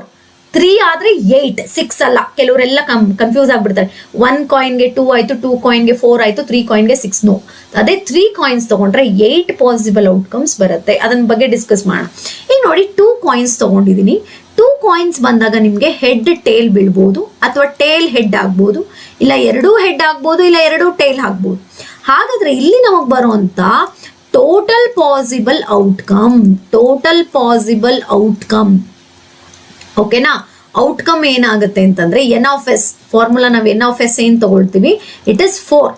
3 ಆದ್ರೆ 8, 6 ಅಲ್ಲ. ಕೆಲವರೆಲ್ಲ ಕನ್ಫ್ಯೂಸ್ ಆಗ್ಬಿಡ್ತಾರೆ. 1 ಕಾಯಿನ್ಗೆ 2 ಆಯ್ತು, 2 ಕಾಯಿನ್ಗೆ 4 ಆಯ್ತು, 3 ಕಾಯಿನ್ಗೆ 6. ನೋ, ಅದೇ 3 ಕಾಯಿನ್ಸ್ ತಗೊಂಡ್ರೆ 8 ಪಾಸಿಬಲ್ ಔಟ್ಕಮ್ಸ್ ಬರುತ್ತೆ. ಅದನ್ನ ಬಗ್ಗೆ ಡಿಸ್ಕಸ್ ಮಾಡೋಣ. ಈಗ ನೋಡಿ, 2 ಕಾಯಿನ್ಸ್ ತಗೊಂಡಿದ್ದೀನಿ. 2 ಕಾಯಿನ್ಸ್ ಬಂದಾಗ ನಿಮ್ಗೆ ಹೆಡ್ ಟೇಲ್ ಬೀಳ್ಬೋದು, ಅಥವಾ ಟೇಲ್ ಹೆಡ್ ಆಗ್ಬೋದು, ಇಲ್ಲ 2 ಹೆಡ್ ಆಗ್ಬೋದು, ಇಲ್ಲ 2 ಟೇಲ್ ಆಗ್ಬೋದು. ಹಾಗಾದ್ರೆ ಇಲ್ಲಿ ನಮಗ್ ಬರುವಂತ ಟೋಟಲ್ ಪಾಸಿಬಲ್ ಔಟ್ಕಮ್ ಓಕೆನಾ? ಔಟ್ಕಮ್ ಏನಾಗುತ್ತೆ ಅಂತಂದ್ರೆ N(s) ಫಾರ್ಮುಲಾ ನಾವು N(s) ಏನ್ ತಗೊಳ್ತೀವಿ, ಇಟ್ ಇಸ್ 4.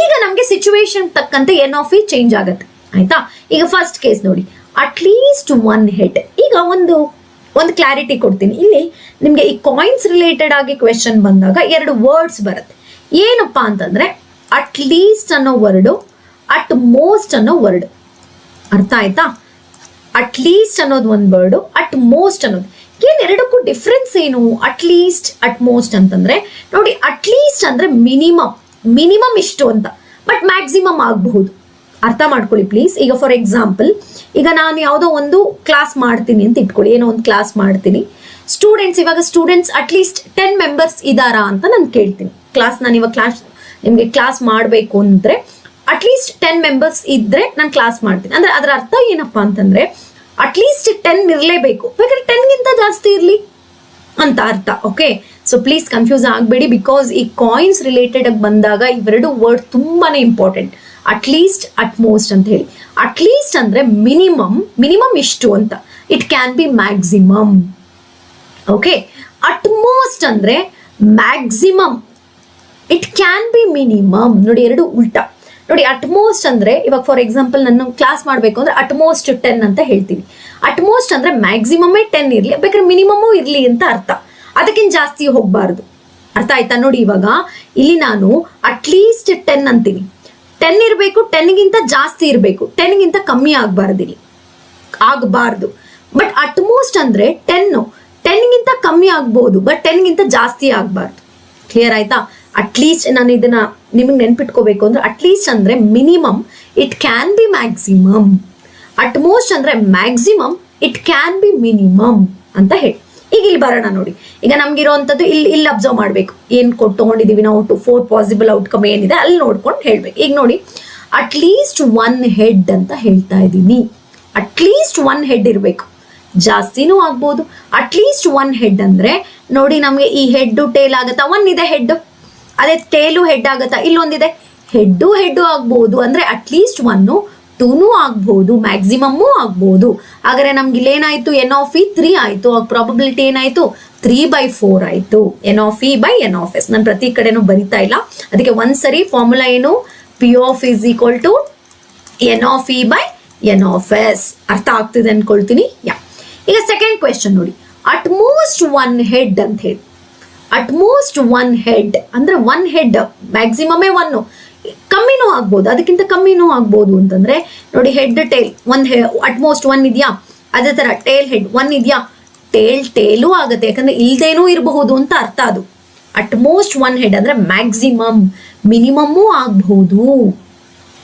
ಈಗ ನಮ್ಗೆ ಸಿಚುವೇಶನ್ ತಕ್ಕಂತೆ N(e) ಚೇಂಜ್ ಆಗುತ್ತೆ. ಆಯ್ತಾ? ಈಗ ಫಸ್ಟ್ ಕೇಸ್ ನೋಡಿ, ಅಟ್ಲೀಸ್ಟ್ 1 ಹೆಡ್. ಈಗ ಒಂದು ಕ್ಲಾರಿಟಿ ಕೊಡ್ತೀನಿ. ಇಲ್ಲಿ ನಿಮ್ಗೆ ಈ ಕಾಯಿನ್ಸ್ ರಿಲೇಟೆಡ್ ಆಗಿ ಕ್ವೆಶನ್ ಬಂದಾಗ 2 ವರ್ಡ್ಸ್ ಬರುತ್ತೆ. ಏನಪ್ಪಾ ಅಂತಂದ್ರೆ ಅಟ್ಲೀಸ್ಟ್ ಅನ್ನೋ ವರ್ಡು, ಅಟ್ ಮೋಸ್ಟ್ ಅನ್ನೋ ವರ್ಡ್. ಅರ್ಥ ಆಯ್ತಾ? ಅಟ್ಲೀಸ್ಟ್ ಅನ್ನೋದು ಒಂದು ವರ್ಡು, ಅಟ್ ಮೋಸ್ಟ್ ಅನ್ನೋದು. ಏನ್ ಎರಡಕ್ಕೂ ಡಿಫ್ರೆನ್ಸ್ ಏನು? ಅಟ್ಲೀಸ್ಟ್, ಅಟ್ ಮೋಸ್ಟ್ ಅಂತಂದ್ರೆ ನೋಡಿ, ಅಟ್ಲೀಸ್ಟ್ ಅಂದ್ರೆ ಮಿನಿಮಮ್ ಇಷ್ಟು ಅಂತ, ಬಟ್ ಮ್ಯಾಕ್ಸಿಮಮ್ ಆಗಬಹುದು. ಅರ್ಥ ಮಾಡ್ಕೊಳ್ಳಿ ಪ್ಲೀಸ್. ಈಗ ಫಾರ್ ಎಕ್ಸಾಂಪಲ್, ಈಗ ನಾನು ಯಾವುದೋ ಒಂದು ಕ್ಲಾಸ್ ಮಾಡ್ತೀನಿ ಅಂತ ಇಟ್ಕೊಳ್ಳಿ, ಏನೋ ಒಂದು ಕ್ಲಾಸ್ ಮಾಡ್ತೀನಿ. ಸ್ಟೂಡೆಂಟ್ಸ್ ಅಟ್ಲೀಸ್ಟ್ 10 ಮೆಂಬರ್ಸ್ ಇದಾರಾ ಅಂತ ನಾನು ಕೇಳ್ತೀನಿ. ನಾನು ಇವಾಗ ನಿಮ್ಗೆ ಕ್ಲಾಸ್ ಮಾಡಬೇಕು ಅಂದ್ರೆ ಅಟ್ಲೀಸ್ಟ್ 10 ಮೆಂಬರ್ಸ್ ಇದ್ರೆ ನಾನು ಕ್ಲಾಸ್ ಮಾಡ್ತೀನಿ. ಅಂದ್ರೆ ಅದರ ಅರ್ಥ ಏನಪ್ಪಾ ಅಂತಂದ್ರೆ ಅಟ್ಲೀಸ್ಟ್ 10 ಇರಲೇಬೇಕು, ಬೇಕಾದ್ರೆ 10ಗಿಂತ ಜಾಸ್ತಿ ಇರ್ಲಿ ಅಂತ ಅರ್ಥ. ಓಕೆ, ಸೊ ಪ್ಲೀಸ್ ಕನ್ಫ್ಯೂಸ್ ಆಗಬೇಡಿ. ಬಿಕಾಸ್ ಈ ಕಾಯಿನ್ಸ್ ರಿಲೇಟೆಡ್ ಆಗಿ ಬಂದಾಗ ಇವೆರಡು ವರ್ಡ್ ತುಂಬಾನೇ ಇಂಪಾರ್ಟೆಂಟ್. ಅಟ್ಲೀಸ್ಟ್, ಅಟ್ ಮೋಸ್ಟ್ ಅಂತ ಹೇಳಿ. ಅಟ್ಲೀಸ್ಟ್ ಅಂದ್ರೆ ಮಿನಿಮಮ್ ಇಷ್ಟು ಅಂತ. It can be maximum. Okay, at most ಅಂದ್ರೆ maximum, it can be minimum. ನೋಡಿ, ಎರಡು ಉಲ್ಟಾ. ನೋಡಿ, ಅಟ್ಮೋಸ್ಟ್ ಅಂದ್ರೆ ಇವಾಗ ಫಾರ್ ಎಕ್ಸಾಂಪಲ್ ನಾನು ಕ್ಲಾಸ್ ಮಾಡಬೇಕು ಅಂದ್ರೆ ಅಟ್ಮೋಸ್ಟ್ 10 ಅಂತ ಹೇಳ್ತೀನಿ. ಅಟ್ಮೋಸ್ಟ್ ಅಂದ್ರೆ ಮ್ಯಾಕ್ಸಿಮಮೇ 10 ಇರ್ಲಿ, ಬೇಕಾದ್ರೆ ಮಿನಿಮಮ್ ಇರ್ಲಿ ಅಂತ ಅರ್ಥ. ಅದಕ್ಕಿಂತ ಜಾಸ್ತಿ ಹೋಗ್ಬಾರ್ದು. ಅರ್ಥ ಆಯ್ತಾ? ನೋಡಿ, ಇವಾಗ ಇಲ್ಲಿ ನಾನು ಅಟ್ಲೀಸ್ಟ್ 10 ಅಂತೀನಿ. 10 ಇರಬೇಕು, 10ಗಿಂತ ಜಾಸ್ತಿ ಇರಬೇಕು, 10ಗಿಂತ ಕಮ್ಮಿ ಆಗಬಾರ್ದು. ಬಟ್ ಅಟ್ಮೋಸ್ಟ್ ಅಂದ್ರೆ 10ಗಿಂತ ಕಮ್ಮಿ ಆಗ್ಬಹುದು, ಬಟ್ 10ಗಿಂತ ಜಾಸ್ತಿ ಆಗಬಾರ್ದು. ಕ್ಲಿಯರ್ ಆಯ್ತಾ? ಅಟ್ಲೀಸ್ಟ್ ನಾನು ಇದನ್ನ ನಿಮಗೆ ನೆನ್ಪಿಟ್ಕೋಬೇಕು ಅಂದ್ರೆ ಅಟ್ಲೀಸ್ಟ್ ಅಂದ್ರೆ minimum, it can be maximum. At most ಅಂದ್ರೆ maximum, it can be minimum ಅಂತ ಹೇಳಿ. ಈಗ ಇಲ್ಲಿ ಬರೋಣ ನೋಡಿ. ಈಗ ನಮ್ಗಿರೋಂಥದ್ದು ಇಲ್ಲಿ ಅಬ್ಸರ್ವ್ ಮಾಡ್ಬೇಕು. ಏನ್ ತಗೊಂಡಿದೀವಿ ನಾವು 4 ಪಾಸಿಬಲ್ ಔಟ್ಕಮ್ ಏನಿದೆ ಅಲ್ಲಿ ನೋಡ್ಕೊಂಡು ಹೇಳ್ಬೇಕು. ಈಗ ನೋಡಿ, ಅಟ್ಲೀಸ್ಟ್ 1 ಹೆಡ್ ಅಂತ ಹೇಳ್ತಾ ಇದ್ದೀನಿ. ಅಟ್ಲೀಸ್ಟ್ 1 ಹೆಡ್ ಇರಬೇಕು, ಜಾಸ್ತಿನೂ ಆಗ್ಬೋದು. ಅಟ್ಲೀಸ್ಟ್ 1 ಹೆಡ್ ಅಂದ್ರೆ ನೋಡಿ, ನಮ್ಗೆ ಈ ಹೆಡ್ ಟೇಲ್ ಆಗತ್ತಾ? 1 ಇದೆ ಹೆಡ್. ಅದೇ ಟೇಲು ಹೆಡ್ ಆಗತ್ತಾ? ಇಲ್ಲೊಂದಿದೆ ಹೆಡ್ ಆಗ್ಬಹುದು. ಅಂದ್ರೆ ಅಟ್ಲೀಸ್ಟ್ 1, 2 ಆಗ್ಬಹುದು, ಮ್ಯಾಕ್ಸಿಮಮ್ಮು ಆಗ್ಬಹುದು. ಹಾಗಾದ್ರೆ ನಮ್ಗೆ ಇಲ್ಲೇನಾಯ್ತು? N(e) 3 ಆಯ್ತು. ಪ್ರಾಬಬಿಲಿಟಿ ಏನಾಯ್ತು? 3/4 ಆಯ್ತು. N of E by N of S. ನಾನು ಪ್ರತಿ ಕಡೆನೂ ಬರಿತಾ ಇಲ್ಲ, ಅದಕ್ಕೆ ಒಂದ್ಸರಿ ಫಾರ್ಮುಲಾ ಏನು, P of is equal to N of E by N of S. ಅರ್ಥ ಆಗ್ತಿದೆ ಅನ್ಕೊಳ್ತೀನಿ. ಈಗ ಸೆಕೆಂಡ್ ಕ್ವೆಶನ್ ನೋಡಿ, ಅಟ್ ಮೋಸ್ಟ್ ಒನ್ ಹೆಡ್ ಅಂತ ಹೇಳಿ. ಅಟ್ ಮೋಸ್ಟ್ ಒನ್ ಹೆಡ್ ಅಂದ್ರೆ ಒನ್ ಹೆಡ್, ಮ್ಯಾಕ್ಸಿಮಮೇ ಒನ್, ಕಮ್ಮಿನೂ ಆಗ್ಬೋದು, ಅದಕ್ಕಿಂತ ಕಮ್ಮಿನೂ ಆಗ್ಬೋದು ಅಂತಂದ್ರೆ ನೋಡಿ, ಹೆಡ್ ಟೇಲ್ ಒಂದ್ ಅಟ್ ಮೋಸ್ಟ್ ಒನ್ ಇದೆಯಾ, ಅದೇ ತರ ಟೇಲ್ ಹೆಡ್ ಒನ್ ಇದೆಯಾ, ಟೇಲು ಆಗುತ್ತೆ, ಯಾಕಂದ್ರೆ ಇಲ್ದೇನೂ ಇರಬಹುದು ಅಂತ ಅರ್ಥ. ಅದು ಅಟ್ ಮೋಸ್ಟ್ ಒನ್ ಹೆಡ್ ಅಂದ್ರೆ ಮ್ಯಾಕ್ಸಿಮಮ್, ಮಿನಿಮಮ್ಮೂ ಆಗಬಹುದು.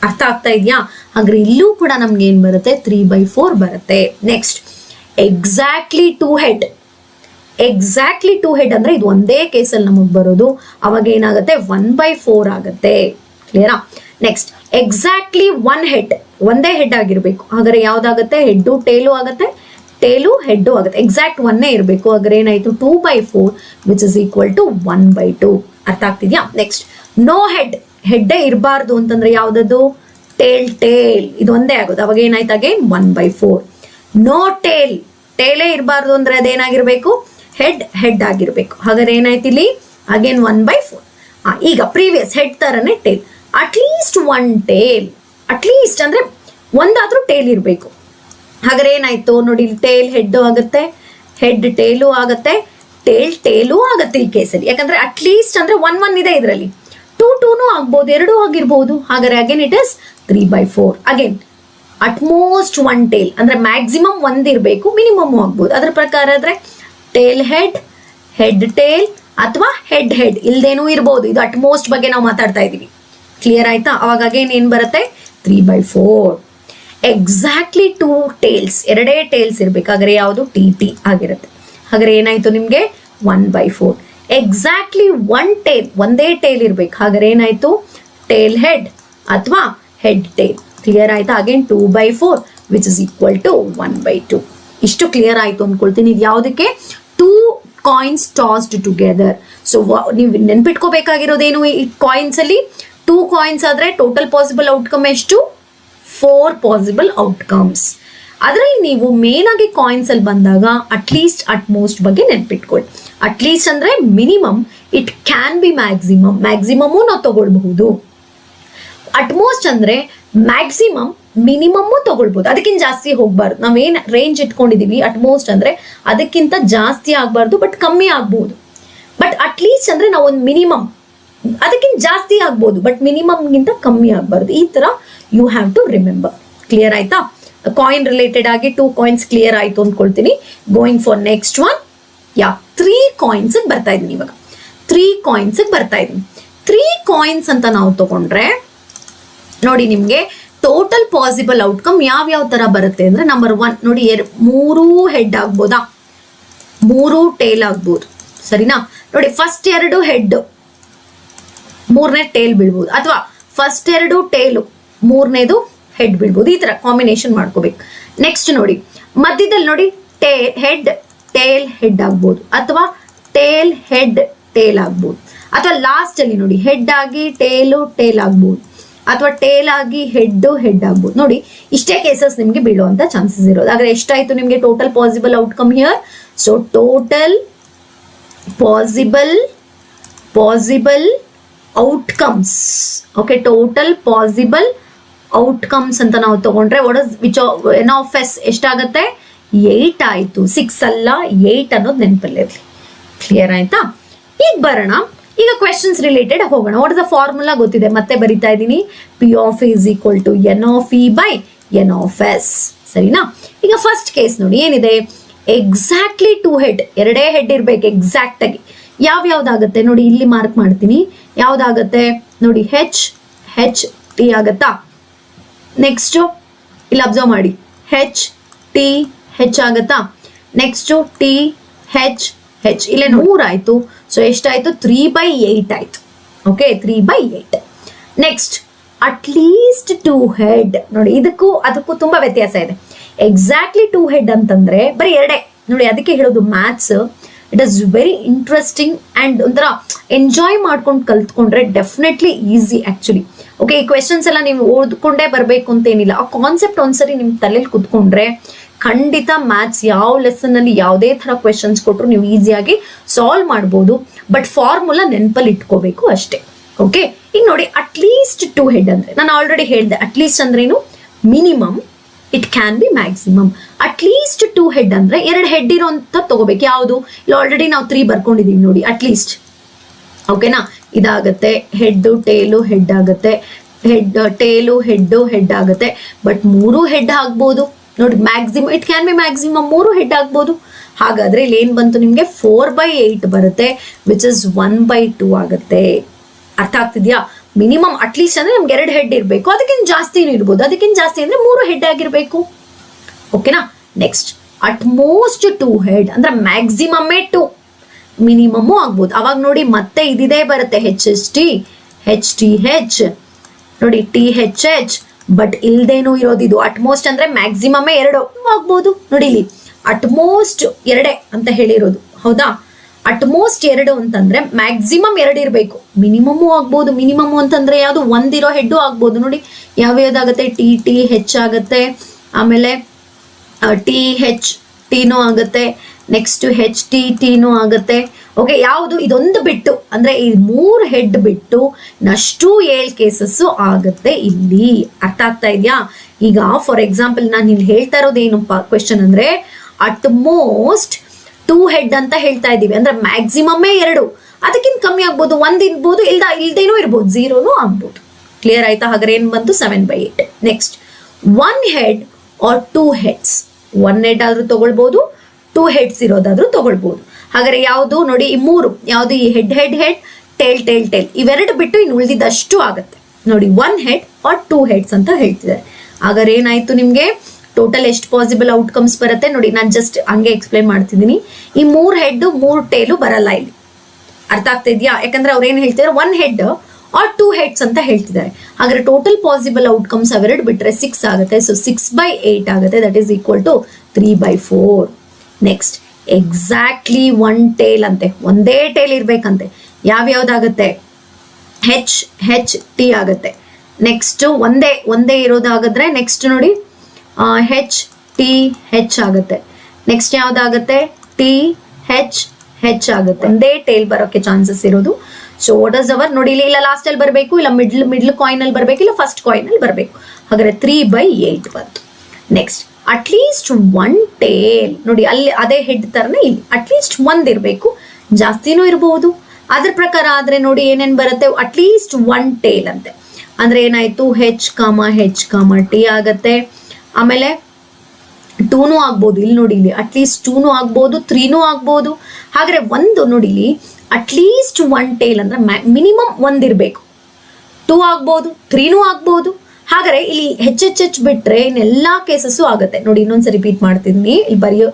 ಅರ್ಥ ಆಗ್ತಾ ಇದೆಯಾ? ಹಾಗಾದ್ರೆ ಇಲ್ಲೂ ಕೂಡ ನಮ್ಗೆ ಏನ್ ಬರುತ್ತೆ, 3/4 ಬರುತ್ತೆ. Next exactly two head. Exactly two head ಅಂದ್ರೆ ಇದು ಒಂದೇ ಕೇಸಲ್ಲಿ ನಮಗ್ ಬರೋದು, ಅವಾಗ ಏನಾಗುತ್ತೆ 1/4 ಆಗುತ್ತೆ. ಕ್ಲಿಯರಾ? ನೆಕ್ಸ್ಟ್ ಎಕ್ಸಾಕ್ಟ್ಲಿ ಒನ್ ಹೆಡ್, ಒಂದೇ ಹೆಡ್ ಆಗಿರ್ಬೇಕು, ಹಾಗಾದ್ರೆ ಯಾವ್ದಾಗುತ್ತೆ, ಹೆಡ್ಡು ಟೇಲು ಆಗುತ್ತೆ, ಟೇಲು ಹೆಡ್ಡು ಆಗುತ್ತೆ. ಎಕ್ಸಾಕ್ಟ್ ಒನ್ನೇ ಇರಬೇಕು, ಹಾಗಾದ್ರೆ ಏನಾಯ್ತು 2/4 ವಿಚ್ ಇಸ್ ಈಕ್ವಲ್ ಟು 1/2. ಅರ್ಥ ಆಗ್ತಿದ್ಯಾ? ನೆಕ್ಸ್ಟ್ ನೋ ಹೆಡ್, ಹೆಡ್ಡೇ ಇರಬಾರ್ದು ಅಂತಂದ್ರೆ ಯಾವ್ದದು, ಟೇಲ್, ಇದು ಒಂದೇ ಆಗೋದು, ಅವಾಗ ಏನಾಯ್ತು ಅಗೇನ್ 1/4. ನೋ ಟೇಲೇ ಇರಬಾರ್ದು ಅಂದ್ರೆ ಅದೇನಾಗಿರ್ಬೇಕು, ಹೆಡ್ ಆಗಿರ್ಬೇಕು, ಹಾಗಾದ್ರೆ ಏನಾಯ್ತು ಇಲ್ಲಿ ಅಗೇನ್ 1/4. ಈಗ ಪ್ರೀವಿಯಸ್ ಹೆಡ್ ತರನೇ tail, at least one tail, at least ಅಂದ್ರೆ ಒಂದಾದ್ರೂ ಟೇಲ್ ಇರಬೇಕು. ಹಾಗಾದ್ರೆ ಏನಾಯ್ತು ನೋಡಿ, ಟೇಲ್ ಹೆಡ್ ಆಗುತ್ತೆ, ಹೆಡ್ ಟೇಲು ಆಗುತ್ತೆ, ಟೇಲು ಆಗುತ್ತೆ ಈ ಕೇಸಲ್ಲಿ, ಯಾಕಂದ್ರೆ ಅಟ್ಲೀಸ್ಟ್ ಅಂದ್ರೆ 1 ಇದೆ ಇದರಲ್ಲಿ, 2 ಆಗ್ಬೋದು, 2 ಆಗಿರ್ಬೋದು. ಹಾಗಾದ್ರೆ again it is 3/4. Again at most one tail ಅಂದ್ರೆ ಮ್ಯಾಕ್ಸಿಮಮ್ ಒಂದಿರಬೇಕು, ಮಿನಿಮಮ್ ಆಗ್ಬೋದು. ಅದ್ರ ಪ್ರಕಾರ ಆದ್ರೆ ಟೇಲ್ ಹೆಡ್ ಟೇಲ್ ಅಥವಾ ಹೆಡ್ ಇಲ್ದೇನೂ ಇರ್ಬೋದು. ಇದು ಅಟ್ ಮೋಸ್ಟ್ ಬಗ್ಗೆ ನಾವು ಮಾತಾಡ್ತಾ ಇದೀವಿ. ಕ್ಲಿಯರ್ ಆಯ್ತಾ? ಅವಾಗ ಅಗೇನ್ ಏನ್ ಬರುತ್ತೆ, 3/4. ಎಕ್ಸಾಕ್ಟ್ಲಿ 2 ಟೇಲ್ಸ್, ಎರಡೇ ಟೇಲ್ಸ್ ಇರ್ಬೇಕಾದ್ರೆ ಯಾವುದು, ಟಿ ಆಗಿರುತ್ತೆ, ಹಾಗಾದ್ರೆ ಏನಾಯ್ತು ನಿಮ್ಗೆ 1/4. ಎಕ್ಸಾಕ್ಟ್ಲಿ ಒನ್ ಟೇಲ್, ಒಂದೇ ಟೇಲ್ ಇರ್ಬೇಕು, ಹಾಗಾದ್ರೆ ಏನಾಯ್ತು ಟೇಲ್ ಹೆಡ್ ಅಥವಾ ಹೆಡ್ ಟೇಲ್. ಕ್ಲಿಯರ್ ಆಯ್ತಾ? Again 2/4 which is equal to 1/2. ಇಷ್ಟು ಕ್ಲಿಯರ್ ಆಯ್ತು ಅನ್ಕೊಳ್ತೀನಿ. ಇದು ಯಾವುದಕ್ಕೆ, 2 ಕಾಯಿನ್ಸ್ ಟಾಸ್ಡ್ ಟುಗೆದರ್. ಸೊ ನೀವು ನೆನ್ಪಿಟ್ಕೋಬೇಕಾಗಿರೋದೇನು, ಈ ಕಾಯಿನ್ಸ್ ಅಲ್ಲಿ 2 ಕಾಯಿನ್ಸ್ ಆದ್ರೆ ಟೋಟಲ್ ಪಾಸಿಬಲ್ ಔಟ್ಕಮ್ ಎಷ್ಟು, 4 ಪಾಸಿಬಲ್ ಔಟ್ಕಮ್ಸ್. ಅದರಲ್ಲಿ ನೀವು ಮೇನ್ ಆಗಿ ಕಾಯಿನ್ಸ್ ಅಲ್ಲಿ ಬಂದಾಗ ಅಟ್ಲೀಸ್ಟ್ ಅಟ್ ಮೋಸ್ಟ್ ಬಗ್ಗೆ ನೆನ್ಪಿಟ್ಕೊಳ್ಳಿ. ಅಟ್ಲೀಸ್ಟ್ ಅಂದ್ರೆ minimum, it can be maximum ನಾವು ತಗೊಳ್ಬಹುದು. ಅಟ್ ಮೋಸ್ಟ್ ಅಂದ್ರೆ ಮ್ಯಾಕ್ಸಿಮಮ್, ಮಿನಿಮಮ್ ತಗೊಳ್ಬಹುದು, ಅದಕ್ಕಿಂತ ಜಾಸ್ತಿ ಹೋಗ್ಬಾರ್ದು. ನಾವೇನ್ ರೇಂಜ್ ಇಟ್ಕೊಂಡಿದೀವಿ ಅಟ್ ಮೋಸ್ಟ್ ಅಂದ್ರೆ ಅದಕ್ಕಿಂತ ಜಾಸ್ತಿ ಆಗ್ಬಾರ್ದು, ಬಟ್ ಕಮ್ಮಿ ಆಗ್ಬಹುದು. ಬಟ್ ಅಟ್ಲೀಸ್ಟ್ ಅಂದ್ರೆ ನಾವು ಒಂದು ಮಿನಿಮಮ್, ಅದಕ್ಕಿಂತ ಜಾಸ್ತಿ ಆಗ್ಬೋದು ಬಟ್ ಮಿನಿಮಮ್ಗಿಂತ ಕಮ್ಮಿ ಆಗ್ಬಾರ್ದು. ಈ ತರ you have to remember. Clear ಆಯ್ತಾ? ಕಾಯಿನ್ ರಿಲೇಟೆಡ್ ಆಗಿ 2 ಕಾಯಿನ್ಸ್ ಕ್ಲಿಯರ್ ಆಯ್ತು ಅಂದ್ಕೊಳ್ತೀನಿ. Going for next one. 3 coins ಬರ್ತಾ ಇದೀನಿ ಇವಾಗ. 3 ಕಾಯಿನ್ಸ್ ಬರ್ತಾ ಇದೀನಿ. 3 ಕಾಯಿನ್ಸ್ ಅಂತ ನಾವು ತಗೊಂಡ್ರೆ ನೋಡಿ, ನಿಮ್ಗೆ ಟೋಟಲ್ ಪಾಸಿಬಲ್ ಔಟ್ಕಮ್ ಯಾವ ತರ ಬರುತ್ತೆ ಅಂದ್ರೆ, ನಂಬರ್ 1 ನೋಡಿ, 3 ಹೆಡ್ ಆಗ್ಬೋದಾ, 3 ಟೇಲ್ ಆಗ್ಬೋದು. ಸರಿನಾ? ನೋಡಿ, ಫಸ್ಟ್ 2 ಹೆಡ್, 3ನೇ ಟೇಲ್ ಬೀಳ್ಬೋದು, ಅಥವಾ ಫಸ್ಟ್ 2 ಟೇಲು, 3ನೇದು ಹೆಡ್ ಬೀಳ್ಬೋದು. ಈ ತರ ಕಾಂಬಿನೇಷನ್ ಮಾಡ್ಕೋಬೇಕು. ನೆಕ್ಸ್ಟ್ ನೋಡಿ, ಮಧ್ಯದಲ್ಲಿ ನೋಡಿ, ಹೆಡ್ ಟೇಲ್ ಹೆಡ್ ಆಗ್ಬೋದು, ಅಥವಾ ಟೇಲ್ ಹೆಡ್ ಟೇಲ್ ಆಗ್ಬೋದು, ಅಥವಾ ಲಾಸ್ಟ್ ಅಲ್ಲಿ ನೋಡಿ ಹೆಡ್ ಆಗಿ ಟೇಲ್ ಆಗ್ಬೋದು, ಅಥವಾ ಟೇಲ್ ಆಗಿ ಹೆಡ್ ಆಗ್ಬೋದು. ನೋಡಿ, ಇಷ್ಟೇ ಕೇಸಸ್ ನಿಮ್ಗೆ ಬೀಳುವಂತ ಚಾನ್ಸಸ್ ಇರೋದು. ಆದ್ರೆ ಎಷ್ಟಾಯ್ತು ನಿಮ್ಗೆ total possible outcome here? So total possible outcomes, okay, total possible outcomes ಅಂತ ನಾವು ತಗೊಂಡ್ರೆ ಎನ್ ಆಫ್ ಎಸ್ ಎಷ್ಟಾಗತ್ತೆ? 8 ಆಯ್ತು. 6 ಅಲ್ಲ, 8 ಅನ್ನೋದು ನೆನಪಲ್ಲಿ ಇರಲಿ. ಕ್ಲಿಯರ್ ಆಯ್ತಾ? ಈಗ ಬರೋಣ, ಈಗ ಕ್ವೆಶನ್ಸ್ ರಿಲೇಟೆಡ್ ಹೋಗೋಣ. ವಾಟ್ ಇಸ್ ದ ಫಾರ್ಮುಲಾ ಗೊತ್ತಿದೆ, ಮತ್ತೆ ಬರಿತಾ ಇದ್ದೀನಿ. P of is equal to N of E by N of S. ಸರಿನಾ? ಈಗ ಫಸ್ಟ್ ಕೇಸ್ ನೋಡಿ, ಏನಿದೆ? ಎಕ್ಸಾಕ್ಟ್ಲಿ 2 ಹೆಡ್, ಎರಡೇ ಹೆಡ್ ಇರ್ಬೇಕು ಎಕ್ಸಾಕ್ಟ್ ಆಗಿ. ಯಾವ್ದಾಗತ್ತೆ ನೋಡಿ, ಇಲ್ಲಿ ಮಾರ್ಕ್ ಮಾಡ್ತೀನಿ. ಯಾವ್ದಾಗತ್ತೆ ನೋಡಿ, ಹೆಚ್ ಟಿ ಆಗತ್ತಾ? ನೆಕ್ಸ್ಟ್ ಇಲ್ಲಿ ಅಬ್ಸರ್ವ್ ಮಾಡಿ, ಹೆಚ್ ಆಗತ್ತಾ? ನೆಕ್ಸ್ಟ್ ಟಿ ಹೆಚ್ ಇಲ್ಲೇ 3 ಆಯ್ತು. ಸೊ ಎಷ್ಟಾಯ್ತು? 3/8 ಆಯ್ತು. ಓಕೆ, 3/8. Next at least 2 head. ನೋಡಿ, ಅದಕ್ಕೂ ತುಂಬಾ ವ್ಯತ್ಯಾಸ ಇದೆ. ಎಕ್ಸಾಕ್ಟ್ಲಿ 2 ಹೆಡ್ ಅಂತಂದ್ರೆ ಬರೀ ಎರಡೇ. ನೋಡಿ, ಅದಕ್ಕೆ ಹೇಳೋದು maths it is very interesting and ಒಂಥರ ಎಂಜಾಯ್ ಮಾಡ್ಕೊಂಡು ಕಲ್ತ್ಕೊಂಡ್ರೆ ಡೆಫಿನೆಟ್ಲಿ ಈಸಿ ಆಕ್ಚುಲಿ. ಓಕೆ, ಈ ಕ್ವೆಶನ್ಸ್ ಎಲ್ಲ ನೀವು ಓದ್ಕೊಂಡೇ ಬರಬೇಕು ಅಂತ ಏನಿಲ್ಲ. ಆ ಕಾನ್ಸೆಪ್ಟ್ ಒಂದ್ಸರಿ ನಿಮ್ ತಲೆಯಲ್ಲಿ ಕುತ್ಕೊಂಡ್ರೆ ಖಂಡಿತ ಮ್ಯಾಥ್ಸ್ ಯಾವ ಲೆಸನ್ ಅಲ್ಲಿ ಯಾವುದೇ ತರ ಕ್ವೆಶನ್ಸ್ ಕೊಟ್ಟರು ನೀವು ಈಸಿಯಾಗಿ ಸಾಲ್ವ್ ಮಾಡ್ಬೋದು. ಬಟ್ ಫಾರ್ಮುಲಾ ನೆನಪಲ್ಲಿ ಇಟ್ಕೋಬೇಕು ಅಷ್ಟೇ. ಓಕೆ, ಈಗ ನೋಡಿ ಅಟ್ಲೀಸ್ಟ್ 2 ಹೆಡ್ ಅಂದ್ರೆ ನಾನು ಆಲ್ರೆಡಿ ಹೇಳಿದೆ. ಅಟ್ಲೀಸ್ಟ್ ಅಂದ್ರೇನು? Minimum, it can be maximum. At least 2 head ಅಂದ್ರೆ 2 ಹೆಡ್ ಇರೋಂತ ತಗೋಬೇಕು. ಯಾವುದು? ಇಲ್ಲಿ ಆಲ್ರೆಡಿ ನಾವು 3 ಬರ್ಕೊಂಡಿದೀವಿ ನೋಡಿ. ಅಟ್ಲೀಸ್ಟ್ ಓಕೆನಾ, ಇದಾಗತ್ತೆ ಹೆಡ್ ಟೇಲು ಹೆಡ್ ಆಗುತ್ತೆ, ಹೆಡ್ ಟೇಲು ಹೆಡ್ ಆಗುತ್ತೆ. ಬಟ್ 3 ಹೆಡ್ ಆಗ್ಬೋದು ನೋಡಿ. Maximum, it can be maximum 3 head ಆಗ್ಬೋದು. ಹಾಗಾದ್ರೆ ಇಲ್ಲಿ ಏನ್ ಬಂತು ನಿಮ್ಗೆ? 4/8 ಬರುತ್ತೆ, ವಿಚ್ ಇಸ್ 1/2 ಆಗುತ್ತೆ. ಅರ್ಥ ಆಗ್ತಿದ್ಯಾ? ಮಿನಿಮಮ್ ಅಟ್ಲೀಸ್ಟ್ ಅಂದ್ರೆ ನಮ್ಗೆ 2 ಹೆಡ್ ಇರಬೇಕು, ಅದಕ್ಕಿಂತ ಜಾಸ್ತಿನೂ ಇರ್ಬೋದು. ಅದಕ್ಕಿಂತ ಜಾಸ್ತಿ ಅಂದ್ರೆ 3 ಹೆಡ್ ಆಗಿರ್ಬೇಕು. ಓಕೆನಾ. ನೆಕ್ಸ್ಟ್, ಅಟ್ ಮೋಸ್ಟ್ 2 ಹೆಡ್ ಅಂದ್ರೆ ಮ್ಯಾಕ್ಸಿಮಮ್ಮೇ 2, ಮಿನಿಮಮ್ ಆಗ್ಬೋದು. ಅವಾಗ ನೋಡಿ ಮತ್ತೆ ಇದಿದೆ ಬರುತ್ತೆ, HHT ನೋಡಿ, THH. ಬಟ್ ಇಲ್ದೇನೂ ಇರೋದು ಇದು ಅಟ್ಮೋಸ್ಟ್ ಅಂದ್ರೆ ಮ್ಯಾಕ್ಸಿಮಮ್ಮೇ 2 ಆಗ್ಬೋದು. ನೋಡಿ ಇಲ್ಲಿ ಅಟ್ಮೋಸ್ಟ್ 2 ಅಂತ ಹೇಳಿರೋದು, ಹೌದಾ? ಅಟ್ಮೋಸ್ಟ್ 2 ಅಂತಂದ್ರೆ ಮ್ಯಾಕ್ಸಿಮಮ್ 2 ಇರಬೇಕು. ಮಿನಿಮಮ್ ಆಗ್ಬೋದು. ಮಿನಿಮಮ್ ಅಂತಂದ್ರೆ ಯಾವುದು? 1 ಇರೋ ಹೆಡ್ ಆಗ್ಬೋದು. ನೋಡಿ ಯಾವ್ಯಾವ್ದಾಗತ್ತೆ? TH ಆಗತ್ತೆ, ಆಮೇಲೆ THT ಆಗುತ್ತೆ, ನೆಕ್ಸ್ಟ್ HTT ಆಗುತ್ತೆ. ಓಕೆ, ಯಾವುದು? ಇದೊಂದು ಬಿಟ್ಟು ಅಂದ್ರೆ ಈ 3 ಹೆಡ್ ಬಿಟ್ಟು ನಷ್ಟು 7 ಕೇಸಸ್ ಆಗುತ್ತೆ ಇಲ್ಲಿ. ಅರ್ಥ ಆಗ್ತಾ ಇದೆಯಾ? ಈಗ ಫಾರ್ ಎಕ್ಸಾಂಪಲ್ ನಾನು ಇಲ್ಲಿ ಹೇಳ್ತಾ ಇರೋದು ಏನಪ್ಪ ಕ್ವೆಶನ್ ಅಂದ್ರೆ ಅಟ್ ಮೋಸ್ಟ್ 2 ಹೆಡ್ ಅಂತ ಹೇಳ್ತಾ ಇದೀವಿ. ಅಂದ್ರೆ ಮ್ಯಾಕ್ಸಿಮಮ್ಮೇ 2, ಅದಕ್ಕಿಂತ ಕಮ್ಮಿ ಆಗ್ಬೋದು, 1 ಇರ್ಬೋದು, ಇಲ್ದೇನೂ ಇರ್ಬೋದು, 0ನೂ ಆಗ್ಬೋದು. ಕ್ಲಿಯರ್ ಆಯ್ತಾ? ಹಾಗಾದ್ರೆ ಏನ್ ಬಂತು? 7/8. Next, 1 head or 2 heads. 1 head ಆದ್ರೂ ತಗೊಳ್ಬಹುದು, 2 ಹೆಡ್ಸ್ ಇರೋದಾದ್ರೂ ತಗೊಳ್ಬಹುದು. ಹಾಗಾದ್ರೆ ಯಾವುದು? ನೋಡಿ ಈ 3 ಯಾವುದು? ಈ ಹೆಡ್ ಟೇಲ್ ಇವೆರಡು ಬಿಟ್ಟು ಇನ್ನು ಉಳಿದಿದ್ದಷ್ಟು ಆಗುತ್ತೆ ನೋಡಿ. 1 ಹೆಡ್ ಆರ್ 2 ಹೆಡ್ಸ್ ಅಂತ ಹೇಳ್ತಿದ್ದಾರೆ. ಹಾಗಾದ್ರೆ ಏನಾಯ್ತು ನಿಮ್ಗೆ? ಟೋಟಲ್ ಎಷ್ಟು ಪಾಸಿಬಲ್ ಔಟ್ಕಮ್ಸ್ ಬರುತ್ತೆ ನೋಡಿ. ನಾನು ಜಸ್ಟ್ ಹಂಗೆ ಎಕ್ಸ್ಪ್ಲೈನ್ ಮಾಡ್ತಿದ್ದೀನಿ. ಈ 3 ಹೆಡ್ 3 ಟೇಲು ಬರಲ್ಲ ಇಲ್ಲಿ. ಅರ್ಥ ಆಗ್ತಾ ಇದೆಯಾ? ಯಾಕಂದ್ರೆ ಅವ್ರು ಏನ್ ಹೇಳ್ತಿದ್ದಾರೆ? 1 ಹೆಡ್ ಆರ್ 2 ಹೆಡ್ಸ್ ಅಂತ ಹೇಳ್ತಿದ್ದಾರೆ. ಹಾಗಾದ್ರೆ ಟೋಟಲ್ ಪಾಸಿಬಲ್ ಔಟ್ಕಮ್ಸ್ ಅವೆರಡು ಬಿಟ್ರೆ 6 ಆಗುತ್ತೆ. ಸೊ 6/8 ಆಗುತ್ತೆ, that is equal to 3/4. Next, exactly 1 tail ಅಂತೆ, ಒಂದೇ ಟೇಲ್ ಇರ್ಬೇಕಂತೆ. ಯಾವ್ಯಾವ್ದಾಗತ್ತೆ? HHT ಆಗುತ್ತೆ. ನೆಕ್ಸ್ಟ್ ಒಂದೇ ಇರೋದಾಗದ್ರೆ ನೆಕ್ಸ್ಟ್ ನೋಡಿ HTH ಆಗುತ್ತೆ. ನೆಕ್ಸ್ಟ್ ಯಾವ್ದಾಗತ್ತೆ? THH ಆಗುತ್ತೆ. ಒಂದೇ ಟೇಲ್ ಬರೋಕೆ ಚಾನ್ಸಸ್ ಇರೋದು. So what is our? ನೋಡಿ ಇಲ್ಲಿ ಇಲ್ಲ ಲಾಸ್ಟ್ ಅಲ್ಲಿ ಬರಬೇಕು, ಇಲ್ಲ ಮಿಡ್ಲ್ ಕಾಯಿನ್ ಅಲ್ಲಿ ಬರಬೇಕು, ಇಲ್ಲ ಫಸ್ಟ್ ಕಾಯಿನ್ ಅಲ್ಲಿ ಬರಬೇಕು. ಹಾಗಾದ್ರೆ 3/8 ಬಂತು. ನೆಕ್ಸ್ಟ್, ಅಟ್ಲೀಸ್ಟ್ 1 ಟೇಲ್ ನೋಡಿ, ಅಲ್ಲಿ ಅದೇ ಹೆಡ್ ತರನೇ ಇಲ್ಲಿ ಅಟ್ಲೀಸ್ಟ್ 1 ಇರಬೇಕು, ಜಾಸ್ತಿನೂ ಇರಬಹುದು. ಅದ್ರ ಪ್ರಕಾರ ಆದ್ರೆ ನೋಡಿ ಏನೇನ್ ಬರುತ್ತೆ? ಅಟ್ಲೀಸ್ಟ್ 1 ಟೇಲ್ ಅಂತೆ. ಅಂದ್ರೆ ಏನಾಯ್ತು? H, T ಆಗತ್ತೆ. ಆಮೇಲೆ 2ನೂ ಆಗ್ಬೋದು. ಇಲ್ಲಿ ನೋಡಿ, ಇಲ್ಲಿ ಅಟ್ಲೀಸ್ಟ್ 2ನೂ ಆಗ್ಬೋದು, 3ನೂ ಆಗ್ಬೋದು. ಹಾಗಾದ್ರೆ ಒಂದು ನೋಡಿ ಇಲ್ಲಿ ಅಟ್ಲೀಸ್ಟ್ 1 ಟೇಲ್ ಅಂದ್ರೆ ಮಿನಿಮಮ್ 1 ಇರಬೇಕು. 2 ಆಗ್ಬೋದು, 3ನೂ ಆಗ್ಬೋದು. ಹಾಗಾದ್ರೆ ಇಲ್ಲಿ HHH ಬಿಟ್ರೆ ಇನ್ನೆಲ್ಲಾ ಕೇಸಸ್ಸು ಆಗುತ್ತೆ ನೋಡಿ. ಇನ್ನೊಂದ್ಸರಿ ರಿಪೀಟ್ ಮಾಡ್ತಿದ್ದೀನಿ, ಇಲ್ಲಿ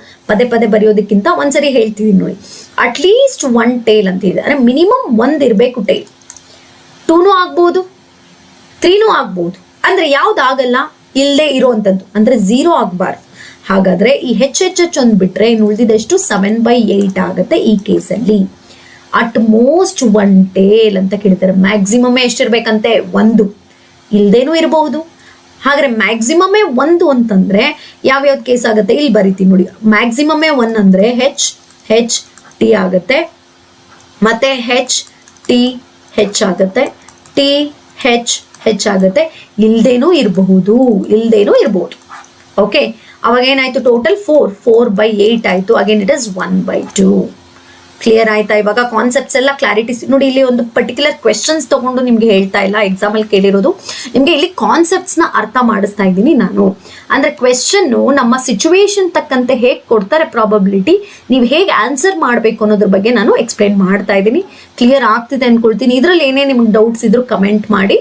ಪದೇ ಬರೆಯೋದಕ್ಕಿಂತ ಒಂದ್ಸರಿ ಹೇಳ್ತಿದ್ದೀನಿ ನೋಡಿ. ಅಟ್ಲೀಸ್ಟ್ 1 ಟೇಲ್ ಅಂತ ಇದೆ ಅಂದ್ರೆ ಮಿನಿಮಮ್ 1 ಇರಬೇಕು ಟೇಲ್. 2ನೂ ಆಗ್ಬೋದು, 3ನೂ ಆಗ್ಬೋದು. ಅಂದ್ರೆ ಯಾವ್ದಾಗಲ್ಲ? ಇಲ್ಲದೆ ಇರೋವಂಥದ್ದು ಅಂದ್ರೆ 0 ಆಗ್ಬಾರ್ದು. ಹಾಗಾದ್ರೆ ಈ HHH ಒಂದು ಬಿಟ್ರೆ ಇನ್ನು ಉಳಿದಿದೆಷ್ಟು? 7/8 ಆಗುತ್ತೆ ಈ ಕೇಸಲ್ಲಿ. ಅಟ್ ಮೋಸ್ಟ್ 1 ಟೇಲ್ ಅಂತ ಕೇಳ್ತಾರೆ. ಮ್ಯಾಕ್ಸಿಮಮ್ ಎಷ್ಟಿರ್ಬೇಕಂತೆ? 1, ಇಲ್ದೇನೂ ಇರಬಹುದು. ಹಾಗಾದ್ರೆ ಮ್ಯಾಕ್ಸಿಮಮ್ಮೇ 1 ಅಂತಂದ್ರೆ ಯಾವ್ಯಾವ್ದು ಕೇಸ್ ಆಗುತ್ತೆ? ಇಲ್ಲಿ ಬರಿತೀನಿ ನೋಡಿ. ಮ್ಯಾಕ್ಸಿಮಮ್ಮೇ 1 ಅಂದ್ರೆ HHT ಆಗುತ್ತೆ, ಮತ್ತೆ HTH ಆಗುತ್ತೆ, THH ಆಗುತ್ತೆ. ಇಲ್ದೇನೂ ಇರಬಹುದು. ಓಕೆ, ಅವಾಗ ಏನಾಯ್ತು? ಟೋಟಲ್ 4/8 ಆಯ್ತು. Again it is 1/2. ಕ್ಲಿಯರ್ ಆಯ್ತಾ? ಇವಾಗ ಕಾನ್ಸೆಪ್ಟ್ಸ್ ಎಲ್ಲ ಕ್ಲಾರಿಟಿ ನೋಡಿ. ಇಲ್ಲಿ ಒಂದು ಪರ್ಟಿಕ್ಯುಲರ್ ಕ್ವೆಶನ್ಸ್ ತಗೊಂಡು ನಿಮ್ಗೆ ಹೇಳ್ತಾ ಇಲ್ಲ, ಎಕ್ಸಾಮ್ ಅಲ್ಲಿ ಕೇಳಿರೋದು. ನಿಮ್ಗೆ ಇಲ್ಲಿ ಕಾನ್ಸೆಪ್ಟ್ಸ್ ನ ಅರ್ಥ ಮಾಡಿಸ್ತಾ ಇದ್ದೀನಿ ನಾನು. ಅಂದ್ರೆ ಕ್ವೆಶನ್ ನಮ್ಮ ಸಿಚುವೇಶನ್ ತಕ್ಕಂತೆ ಹೇಗೆ ಕೊಡ್ತಾರೆ ಪ್ರಾಬಬಿಲಿಟಿ, ನೀವು ಹೇಗೆ ಆನ್ಸರ್ ಮಾಡಬೇಕು ಅನ್ನೋದ್ರ ಬಗ್ಗೆ ನಾನು ಎಕ್ಸ್ಪ್ಲೈನ್ ಮಾಡ್ತಾ ಇದ್ದೀನಿ. ಕ್ಲಿಯರ್ ಆಗ್ತಿದೆ ಅನ್ಕೊಳ್ತೀನಿ. ಇದ್ರಲ್ಲಿ ಏನೇ ನಿಮ್ಗೆ ಡೌಟ್ಸ್ ಇದ್ರು ಕಮೆಂಟ್ ಮಾಡಿ.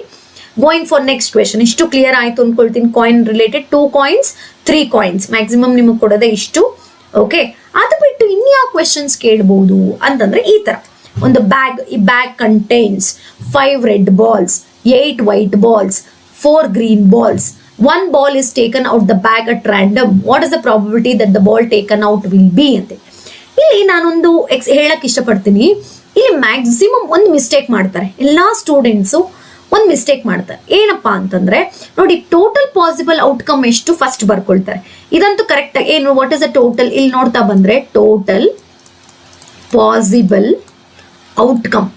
Going for next question. ಇಷ್ಟು ಕ್ಲಿಯರ್ ಆಯ್ತು ಅನ್ಕೊಳ್ತೀನಿ. Coin related 2 coins 3 coins maximum ನಿಮಗೆ ಕೊಡೋದೇ ಇಷ್ಟು. ಓಕೆ, ಅದು ಬಿಟ್ಟು ಇನ್ಯಾವ ಕ್ವೆಶನ್ಸ್ ಕೇಳಬಹುದು ಅಂತಂದ್ರೆ ಈ ತರ ಒಂದು ಬ್ಯಾಗ್. ಈ bag contains 5 red balls, 8 white balls, 4 green balls. 1 ball is taken out the bag at random. What is the probability that the ball taken out will be ಅಂತ. ಇಲ್ಲಿ ನಾನೊಂದು ಹೇಳಕ್ ಇಷ್ಟಪಡ್ತೀನಿ. ಇಲ್ಲಿ ಮ್ಯಾಕ್ಸಿಮಮ್ ಒಂದು ಮಿಸ್ಟೇಕ್ ಮಾಡ್ತಾರೆ ಎಲ್ಲಾ ಸ್ಟೂಡೆಂಟ್ಸು. ಒಂದು ಮಿಸ್ಟೇಕ್ ಮಾಡ್ತಾರೆ. ಏನಪ್ಪಾ ಅಂತಂದ್ರೆ ನೋಡಿ, ಟೋಟಲ್ ಪಾಸಿಬಲ್ ಔಟ್ಕಮ್ ಎಷ್ಟು ಫಸ್ಟ್ ಬರ್ಕೊಳ್ತಾರೆ. ಇದಂತೂ ಕರೆಕ್ಟ್ ಏನು, ವಾಟ್ ಇಸ್ ಅ ಟೋಟಲ್, ಇಲ್ಲಿ ನೋಡ್ತಾ ಬಂದ್ರೆ ಟೋಟಲ್ ಪಾಸಿಬಲ್ ಔಟ್ಕಮ್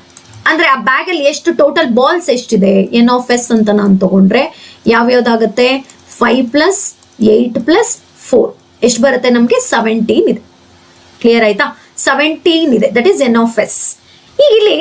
ಅಂದ್ರೆ ಆ ಬ್ಯಾಗ್ ಅಲ್ಲಿ ಎಷ್ಟು ಟೋಟಲ್ ಬಾಲ್ಸ್ ಎಷ್ಟಿದೆ ಎನ್ ಆಫ್ ಎಸ್ ಅಂತ ನಾನು ತಗೊಂಡ್ರೆ ಯಾವ್ಯಾವ್ದಾಗತ್ತೆ, 5 + 8 + 4 ಎಷ್ಟು ಬರುತ್ತೆ ನಮ್ಗೆ, 17 ಇದೆ. ಕ್ಲಿಯರ್ ಆಯ್ತಾ, 17 ಇದೆ, that is N of S. ಈಗ ಇಲ್ಲಿ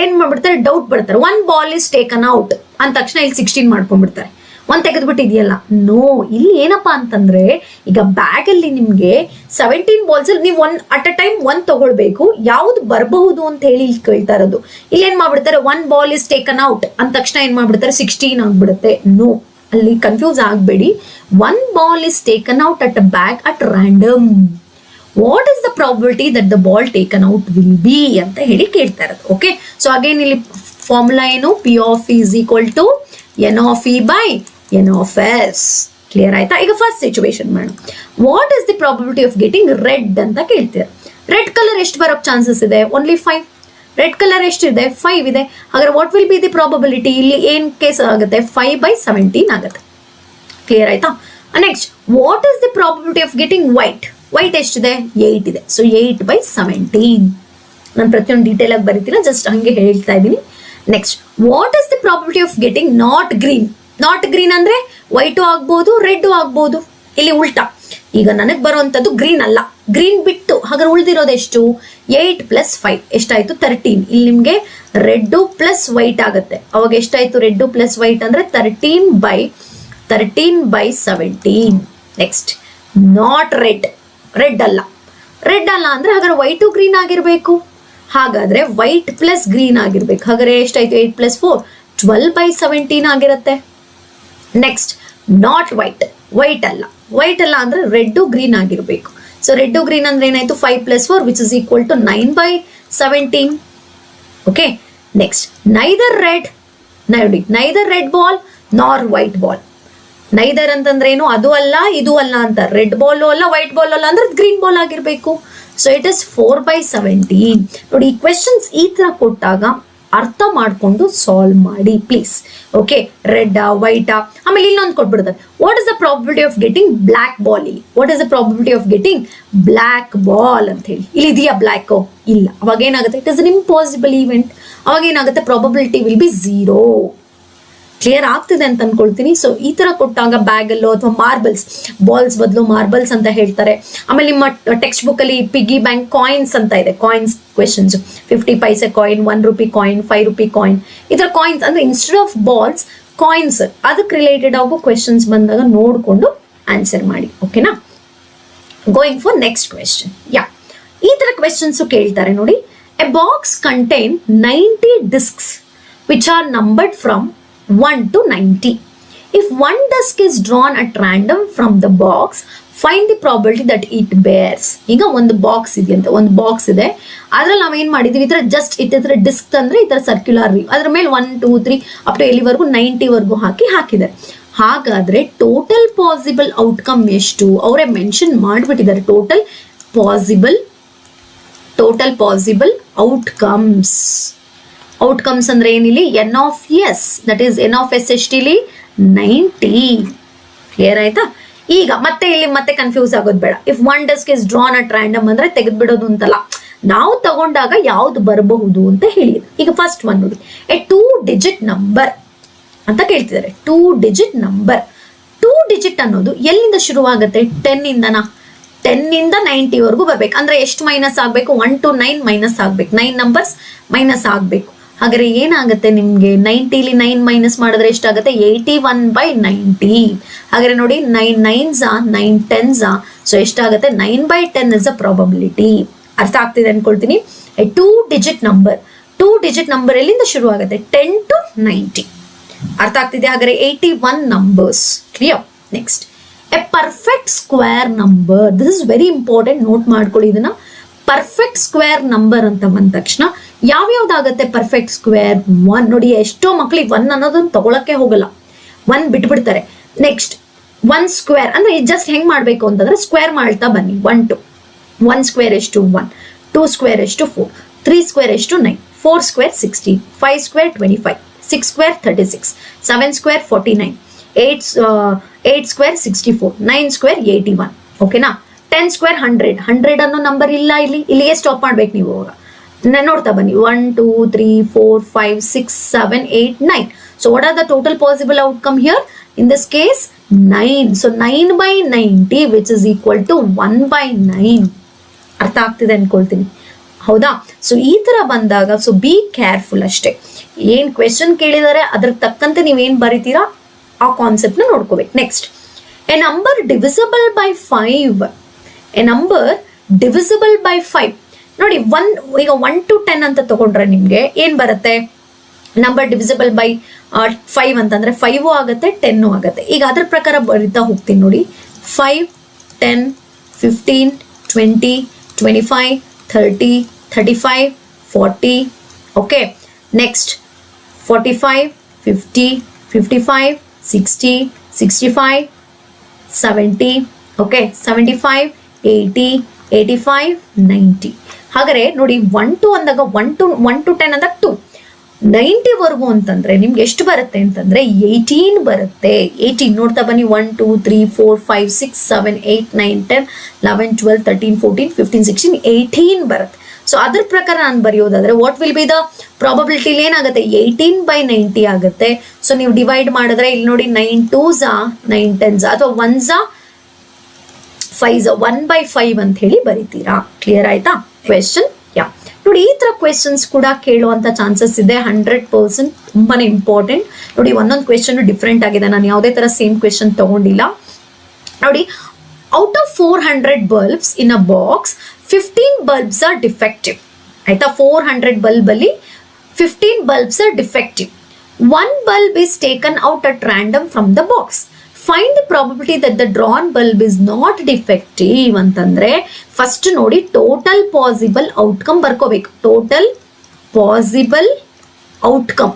ಏನ್ ಮಾಡ್ಬಿಡ್ತಾರೆ, ಡೌಟ್ ಬರ್ತಾರೆ, 1 ಬಾಲ್ ಇಸ್ ಟೇಕನ್ ಔಟ್ ಅಂದ ತಕ್ಷಣ ಇಲ್ಲಿ 16 ಮಾಡ್ಕೊಂಡ್ಬಿಡ್ತಾರೆ, 1 ತೆಗೆದ್ಬಿಟ್ಟಿದೆಯಲ್ಲ. ನೋ, ಇಲ್ಲಿ ಏನಪ್ಪಾ ಅಂತಂದ್ರೆ ಈಗ ಬ್ಯಾಗ್ ಅಲ್ಲಿ ನಿಮ್ಗೆ 17 ಬಾಲ್ಸ್ ಅಲ್ಲಿ ನೀವು ಅಟ್ ಅ ಟೈಮ್ 1 ತಗೊಳ್ಬೇಕು, ಯಾವ್ದು ಬರಬಹುದು ಅಂತ ಹೇಳಿ ಇಲ್ಲಿ ಕೇಳ್ತಾ ಇರೋದು. ಇಲ್ಲಿ ಏನ್ ಮಾಡ್ಬಿಡ್ತಾರೆ, 1 ಬಾಲ್ ಇಸ್ ಟೇಕನ್ ಔಟ್ ಅಂದ ತಕ್ಷಣ ಏನ್ ಮಾಡ್ಬಿಡ್ತಾರೆ, 16 ಆಗ್ಬಿಡುತ್ತೆ. ನೋ, ಅಲ್ಲಿ ಕನ್ಫ್ಯೂಸ್ ಆಗಬೇಡಿ. 1 ball is taken out at a bag at random. What is the probability that the ball taken out will be ಅಂತ ಹೇಳಿ ಕೇಳ್ತಾ ಇರೋದು. ಓಕೆ, ಸೊ ಅಗೇನ್ ಇಲ್ಲಿ ಫಾರ್ಮುಲಾ ಏನು, P of E is equal to N of E by N of S. Clear ಆಯ್ತಾ. ಈಗ first situation ಮಾಡೋಣ. What is the probability of getting red ಅಂತ ಕೇಳ್ತೀರ. ರೆಡ್ ಕಲರ್ ಎಷ್ಟು ಬರೋಕ್ ಚಾನ್ಸಸ್ ಇದೆ, ಓನ್ಲಿ 5. ರೆಡ್ ಕಲರ್ ಎಷ್ಟಿದೆ, 5 ಇದೆ. ಹಾಗಾದ್ರೆ what will be the probability, ಇಲ್ಲಿ ಏನ್ ಕೇಸ್ ಆಗುತ್ತೆ, 5/17 ಆಗುತ್ತೆ. ಕ್ಲಿಯರ್ ಆಯ್ತಾ. Next, what is the probability of getting white. White ಎಷ್ಟಿದೆ, 8 ಇದೆ. ಸೊ 8/17. ನಾನು ಪ್ರತಿಯೊಂದು ಡೀಟೇಲ್ ಆಗಿ ಬರೀತಿಲ್ಲ, ಜಸ್ಟ್ ಹಂಗೆ ಹೇಳ್ತಾ ಇದ್ದೀನಿ. Next, what is the probability of getting not green. Not green ಅಂದ್ರೆ ವೈಟು ಆಗ್ಬೋದು, ರೆಡ್ ಆಗ್ಬೋದು. ಇಲ್ಲಿ ಉಲ್ಟಾ, ಈಗ ನನಗೆ ಬರುವಂತದ್ದು ಗ್ರೀನ್ ಅಲ್ಲ, ಗ್ರೀನ್ ಬಿಟ್ಟು. ಹಾಗಾದ್ರೆ ಉಳಿದಿರೋದು ಎಷ್ಟು, 8 + 5 ಎಷ್ಟಾಯ್ತು, 13. ಇಲ್ಲಿ ನಿಮ್ಗೆ ರೆಡ್ ಪ್ಲಸ್ ವೈಟ್ ಆಗುತ್ತೆ. ಅವಾಗ ಎಷ್ಟಾಯ್ತು, ರೆಡ್ ಪ್ಲಸ್ ವೈಟ್ ಅಂದ್ರೆ 13/17. Next, not red. ರೆಡ್ ಅಲ್ಲ ಅಂದ್ರೆ ಹಾಗಾದ್ರೆ ವೈಟು ಗ್ರೀನ್ ಆಗಿರ್ಬೇಕು. ಹಾಗಾದ್ರೆ ವೈಟ್ ಪ್ಲಸ್ ಗ್ರೀನ್ ಆಗಿರ್ಬೇಕು. ಹಾಗಾದ್ರೆ ಎಷ್ಟಾಯ್ತು, 8 + 4 12/17 ಆಗಿರುತ್ತೆ. Next, not white. ವೈಟ್ ಅಲ್ಲ ಅಂದ್ರೆ ರೆಡ್ ಗ್ರೀನ್ ಆಗಿರ್ಬೇಕು. ಸೊ ರೆಡ್ ಗ್ರೀನ್ ಅಂದ್ರೆ ಏನಾಯ್ತು, 5 + 4 which is equal to 9/17. Okay, next, neither red. ನೋಡಿ, neither red ball nor white ball. Neither ಅಂತಂದ್ರೆ ಏನು, ಅದು ಅಲ್ಲ ಇದು ಅಲ್ಲ ಅಂತ. ರೆಡ್ ಬಾಲ್ ಅಲ್ಲ, ವೈಟ್ ಬಾಲ್ ಅಲ್ಲ ಅಂದ್ರೆ ಗ್ರೀನ್ ಬಾಲ್ ಆಗಿರ್ಬೇಕು. So it is 4/17. ನೋಡಿ, ಈ ಕ್ವೆಶನ್ಸ್ ಈ ತರ ಕೊಟ್ಟಾಗ ಅರ್ಥ ಮಾಡ್ಕೊಂಡು ಸಾಲ್ವ್ ಮಾಡಿ ಪ್ಲೀಸ್. ಓಕೆ, ರೆಡ್ ವೈಟ್, ಆಮೇಲೆ ಇನ್ನೊಂದು ಕೊಟ್ಬಿಡ್ತಾರೆ, what is the probability of getting black ball. ಇಲ್ಲಿ what is the probability of getting black ball ಅಂತ ಹೇಳಿ. ಇಲ್ಲಿ ಇದೆಯಾ ಬ್ಲ್ಯಾಕ್, ಇಲ್ಲ. ಅವಾಗ ಏನಾಗುತ್ತೆ, it is an impossible event. ಅವಾಗ ಏನಾಗುತ್ತೆ, ಪ್ರಾಬಬಿಲಿಟಿ ವಿಲ್ ಬಿ 0. ಕ್ಲಿಯರ್ ಆಗ್ತಿದೆ ಅಂತ ಅನ್ಕೊಳ್ತೀನಿ. ಸೊ ಈ ತರ ಕೊಟ್ಟಾಗ ಬ್ಯಾಗ್ ಅಲ್ಲೋ ಅಥವಾ ಮಾರ್ಬಲ್ಸ್, ಬಾಲ್ಸ್ ಬದಲು ಮಾರ್ಬಲ್ಸ್ ಅಂತ ಹೇಳ್ತಾರೆ. ಆಮೇಲೆ ನಿಮ್ಮ ಟೆಕ್ಸ್ಟ್ ಬುಕ್ ಅಲ್ಲಿ ಪಿಗ್ಗಿ ಬ್ಯಾಂಕ್ ಕಾಯಿನ್ಸ್ ಅಂತ ಇದೆ, coins questions, 50 paise coin, 1 rupee coin, 5 rupee coin, ಈ ತರ ಕಾಯಿನ್ಸ್ ಅಂದ್ರೆ ಇನ್ಸ್ಟೆಡ್ ಆಫ್ ಬಾಲ್ಸ್ ಕಾಯಿನ್ಸ್, ಅದಕ್ಕೆ ರಿಲೇಟೆಡ್ ಆಗೋ ಕ್ವೆಶನ್ಸ್ ಬಂದಾಗ ನೋಡ್ಕೊಂಡು ಆನ್ಸರ್ ಮಾಡಿ. ಓಕೆನಾ. Going for next question. ಈ ತರ ಕ್ವೆಶನ್ಸ್ ಕೇಳ್ತಾರೆ ನೋಡಿ. A box contain 90 discs which are numbered from 1 to 90. If one disc is drawn at random from the box, find the probability that it bears. ಈಗ ಒಂದು box ಇದೆ ಅಂತ, ಒಂದು box ಇದೆ, ಅದ್ರಲ್ಲಿ ನಾವು ಏನ್ ಮಾಡಿದ್ವಿ, ಈ ತರ ಜಸ್ಟ್ ಇತರ ಡಿಸ್ಕ್ ಅಂದ್ರೆ ಈ ತರ ಸರ್ಕ್ಯುಲರ್, ಅದ್ರ ಮೇಲೆ 1 2 3 ಅಪ್ ಟು ಎಲ್ಲಿವರೆಗೂ 90 ವರೆಗೂ ಹಾಕಿದ್ದಾರೆ. ಹಾಗಾದ್ರೆ ಟೋಟಲ್ ಪಾಸಿಬಲ್ ಔಟ್ಕಮ್ ಎಷ್ಟು ಅವರೇ ಮೆನ್ಷನ್ ಮಾಡಿಬಿಟ್ಟಿದ್ದಾರೆ. ಟೋಟಲ್ ಪಾಸಿಬಲ್ ಔಟ್ಕಮ್ಸ್ ಅಂದ್ರೆ ಏನಿಲ್ಲಿ, n of S, that is N of S ಎಷ್ಟಿಲ್ಲಿ 90. ಕ್ಲಿಯರ್ ಆಯ್ತಾ. ಈಗ ಮತ್ತೆ ಇಲ್ಲಿ ಮತ್ತೆ ಕನ್ಫ್ಯೂಸ್ ಆಗೋದು ಬೇಡ. If 1 disc is drawn at random ಅಂದ್ರೆ ತೆಗೆದ್ಬಿಡೋದು ಅಂತಲ್ಲ, ನಾವು ತಗೊಂಡಾಗ ಯಾವ್ದು ಬರಬಹುದು ಅಂತ ಹೇಳಿ. ಈಗ ಫಸ್ಟ್ ಒನ್ ನೋಡಿ, ಎ 2-digit ನಂಬರ್ ಅಂತ ಕೇಳ್ತಿದ್ದಾರೆ. 2-digit number. 2-digit ಅನ್ನೋದು ಎಲ್ಲಿಂದ ಶುರುವಾಗುತ್ತೆ, 10 ಇಂದನಾ. 10 ಇಂದ 90 ವರೆಗೂ ಬರ್ಬೇಕು. ಅಂದ್ರೆ ಎಷ್ಟು ಮೈನಸ್ ಆಗ್ಬೇಕು, 1 to 9 ಮೈನಸ್ ಆಗ್ಬೇಕು, 9 ನಂಬರ್ಸ್ ಮೈನಸ್ ಆಗ್ಬೇಕು. ಹಾಗಾದ್ರೆ ಏನಾಗುತ್ತೆ ನಿಮ್ಗೆ, 90ಲಿ 9 ಮೈನಸ್ ಮಾಡಿದ್ರೆ ಎಷ್ಟಾಗುತ್ತೆ, 81/90. ಹಾಗಾದ್ರೆ ನೋಡಿ, 9 9s 9 10s, ಸೊ ಎಷ್ಟಾಗುತ್ತೆ, 9/10 ಇಸ್ ಅ ಪ್ರಾಬಬಿಲಿಟಿ. ಅರ್ಥ ಆಗ್ತಿದೆ ಅನ್ಕೊಳ್ತೀನಿ. 2-digit ನಂಬರ್ ಎಲ್ಲಿಂದ ಶುರು ಆಗುತ್ತೆ, 10 to 90. ಅರ್ಥ ಆಗ್ತಿದೆ. ಹಾಗಾದ್ರೆ 81 numbers. Clear. Next, A perfect square number. This is very important, note ಮಾಡ್ಕೊಳ್ಳಿ ಇದನ್ನ. ಪರ್ಫೆಕ್ಟ್ ಸ್ಕ್ವೇರ್ ನಂಬರ್ ಅಂತ ಬಂದ ತಕ್ಷಣ ಯಾವ್ಯಾವ್ದಾಗತ್ತೆ ಪರ್ಫೆಕ್ಟ್ ಸ್ಕ್ವೇರ್, 1. ನೋಡಿ, ಎಷ್ಟೋ ಮಕ್ಳಿಗೆ 1 ಅನ್ನೋದನ್ನ ತಗೊಳಕ್ಕೆ ಹೋಗಲ್ಲ, 1 ಬಿಟ್ಬಿಡ್ತಾರೆ. ನೆಕ್ಸ್ಟ್, 1 ಸ್ಕ್ವೇರ್ ಅಂದ್ರೆ ಜಸ್ಟ್ ಹೆಂಗ್ ಮಾಡ್ಬೇಕು ಅಂತಂದ್ರೆ ಸ್ಕ್ವೇರ್ ಮಾಡ್ತಾ ಬನ್ನಿ. 1 2, 1 ಸ್ಕ್ವೇರ್ ಎಷ್ಟು 1, 2 ಸ್ಕ್ವೇರ್ ಎಷ್ಟು 4, 3 ಸ್ಕ್ವೇರ್ ಎಷ್ಟು 9, 4 square 16, 5 square 25, 6 square 36, 7 square 49, 8 square 64, 9 square 81. ಓಕೆನಾ? 10 square 100. 100 ಅನ್ನೋ ನಂಬರ್ ಇಲ್ಲ, ಇಲ್ಲಿಗೆ ಸ್ಟಾಪ್ ಮಾಡ್ಬೇಕು ನೀವು. ನೋಡ್ತಾ ಬನ್ನಿ, 1 2 3 4 5 6 7 8 9. So what are the total possible outcome here? In this case 9. So 9 by 90 which is equal to 1 by 9. ಅರ್ಥ ಆಗ್ತಿದೆ ಅನ್ಕೊಳ್ತೀನಿ, ಹೌದಾ? ಸೊ ಈ ತರ ಬಂದಾಗ ಸೊ ಬಿ ಕೇರ್ಫುಲ್ ಅಷ್ಟೇ. ಏನ್ ಕ್ವೆಶನ್ ಕೇಳಿದಾರೆ ಅದ್ರ ತಕ್ಕಂತೆ ನೀವೇನ್ ಬರಿತೀರಾ ಆ ಕಾನ್ಸೆಪ್ಟ್ ನ ನೋಡ್ಕೋಬೇಕು. Next, a number divisible by 5. A number divisible by 5. ನೋಡಿ, ಈಗ 1 to 10 ಅಂತ ತಗೊಂಡ್ರೆ ನಿಮ್ಗೆ ಏನ್ ಬರುತ್ತೆ? ನಂಬರ್ ಡಿವಿಸಿಬಲ್ ಬೈ 5 ಅಂತಂದ್ರೆ 5 ಆಗುತ್ತೆ 10 ಆಗುತ್ತೆ. ಈಗ ಅದ್ರ ಪ್ರಕಾರ ಬರಿತಾ ಹೋಗ್ತೀನಿ ನೋಡಿ. 5 10 15 20 25 30 35 40. Okay, next 45 50 55 60 65 70. ಓಕೆ, 75 80 85 90. ಹಾಗಾದ್ರೆ ನೋಡಿ, 1 to ಅಂದಾಗ 1 to 10 ಅಂದಾಗ 2, 90 ವರೆಗೂ ಅಂತಂದ್ರೆ ನಿಮ್ಗೆ ಎಷ್ಟು ಬರುತ್ತೆ ಅಂತಂದ್ರೆ 18 ಬರುತ್ತೆ. 18 ನೋಡ್ತಾ ಬನ್ನಿ, 1 2 3 4 5 6 7 8 9 10 11 12 13 14 15 16 18 ಬರುತ್ತೆ. ಸೊ ಅದ್ರ ಪ್ರಕಾರ ನಾನು ಬರೆಯೋದಾದ್ರೆ what will be the probability? ಏನಾಗುತ್ತೆ? 18 by 90 ಆಗುತ್ತೆ. ಸೊ ನೀವು ಡಿವೈಡ್ ಮಾಡಿದ್ರೆ ಇಲ್ಲಿ ನೋಡಿ, 9 2s 9 10s ಅಥವಾ 1s 5s 1 by 5 ಅಂತ ಹೇಳಿ ಬರೀತೀರಾ. ಕ್ಲಿಯರ್ ಆಯ್ತಾ ಕ್ವೆಶನ್? ಯಾ, ನೋಡಿ, ಈ ತರ ಕ್ವೆಶನ್ಸ್ ಕೂಡ ಕೇಳುವಂತ ಚಾನ್ಸಸ್ ಇದೆ. 100% ತುಂಬಾನೇ ಇಂಪಾರ್ಟೆಂಟ್. ನೋಡಿ, ಒಂದೊಂದು ಕ್ವೆಶನ್ ಡಿಫ್ರೆಂಟ್ ಆಗಿದೆ, ನಾನು ಯಾವುದೇ ತರ ಸೇಮ್ ಕ್ವೆಶನ್ ತಗೊಂಡಿಲ್ಲ. ನೋಡಿ, out of 400 bulbs in a box 15 bulbs are defective. ಆಯ್ತಾ? 400 bulb ಅಲ್ಲಿ 15 bulbs are defective. 1 bulb is taken out at random from the box. Find the probability that the drawn bulb is not defective ಅಂತಂದ್ರೆ first ನೋಡಿ total possible outcome ಬರ್ಕೋಬೇಕು. Total possible outcome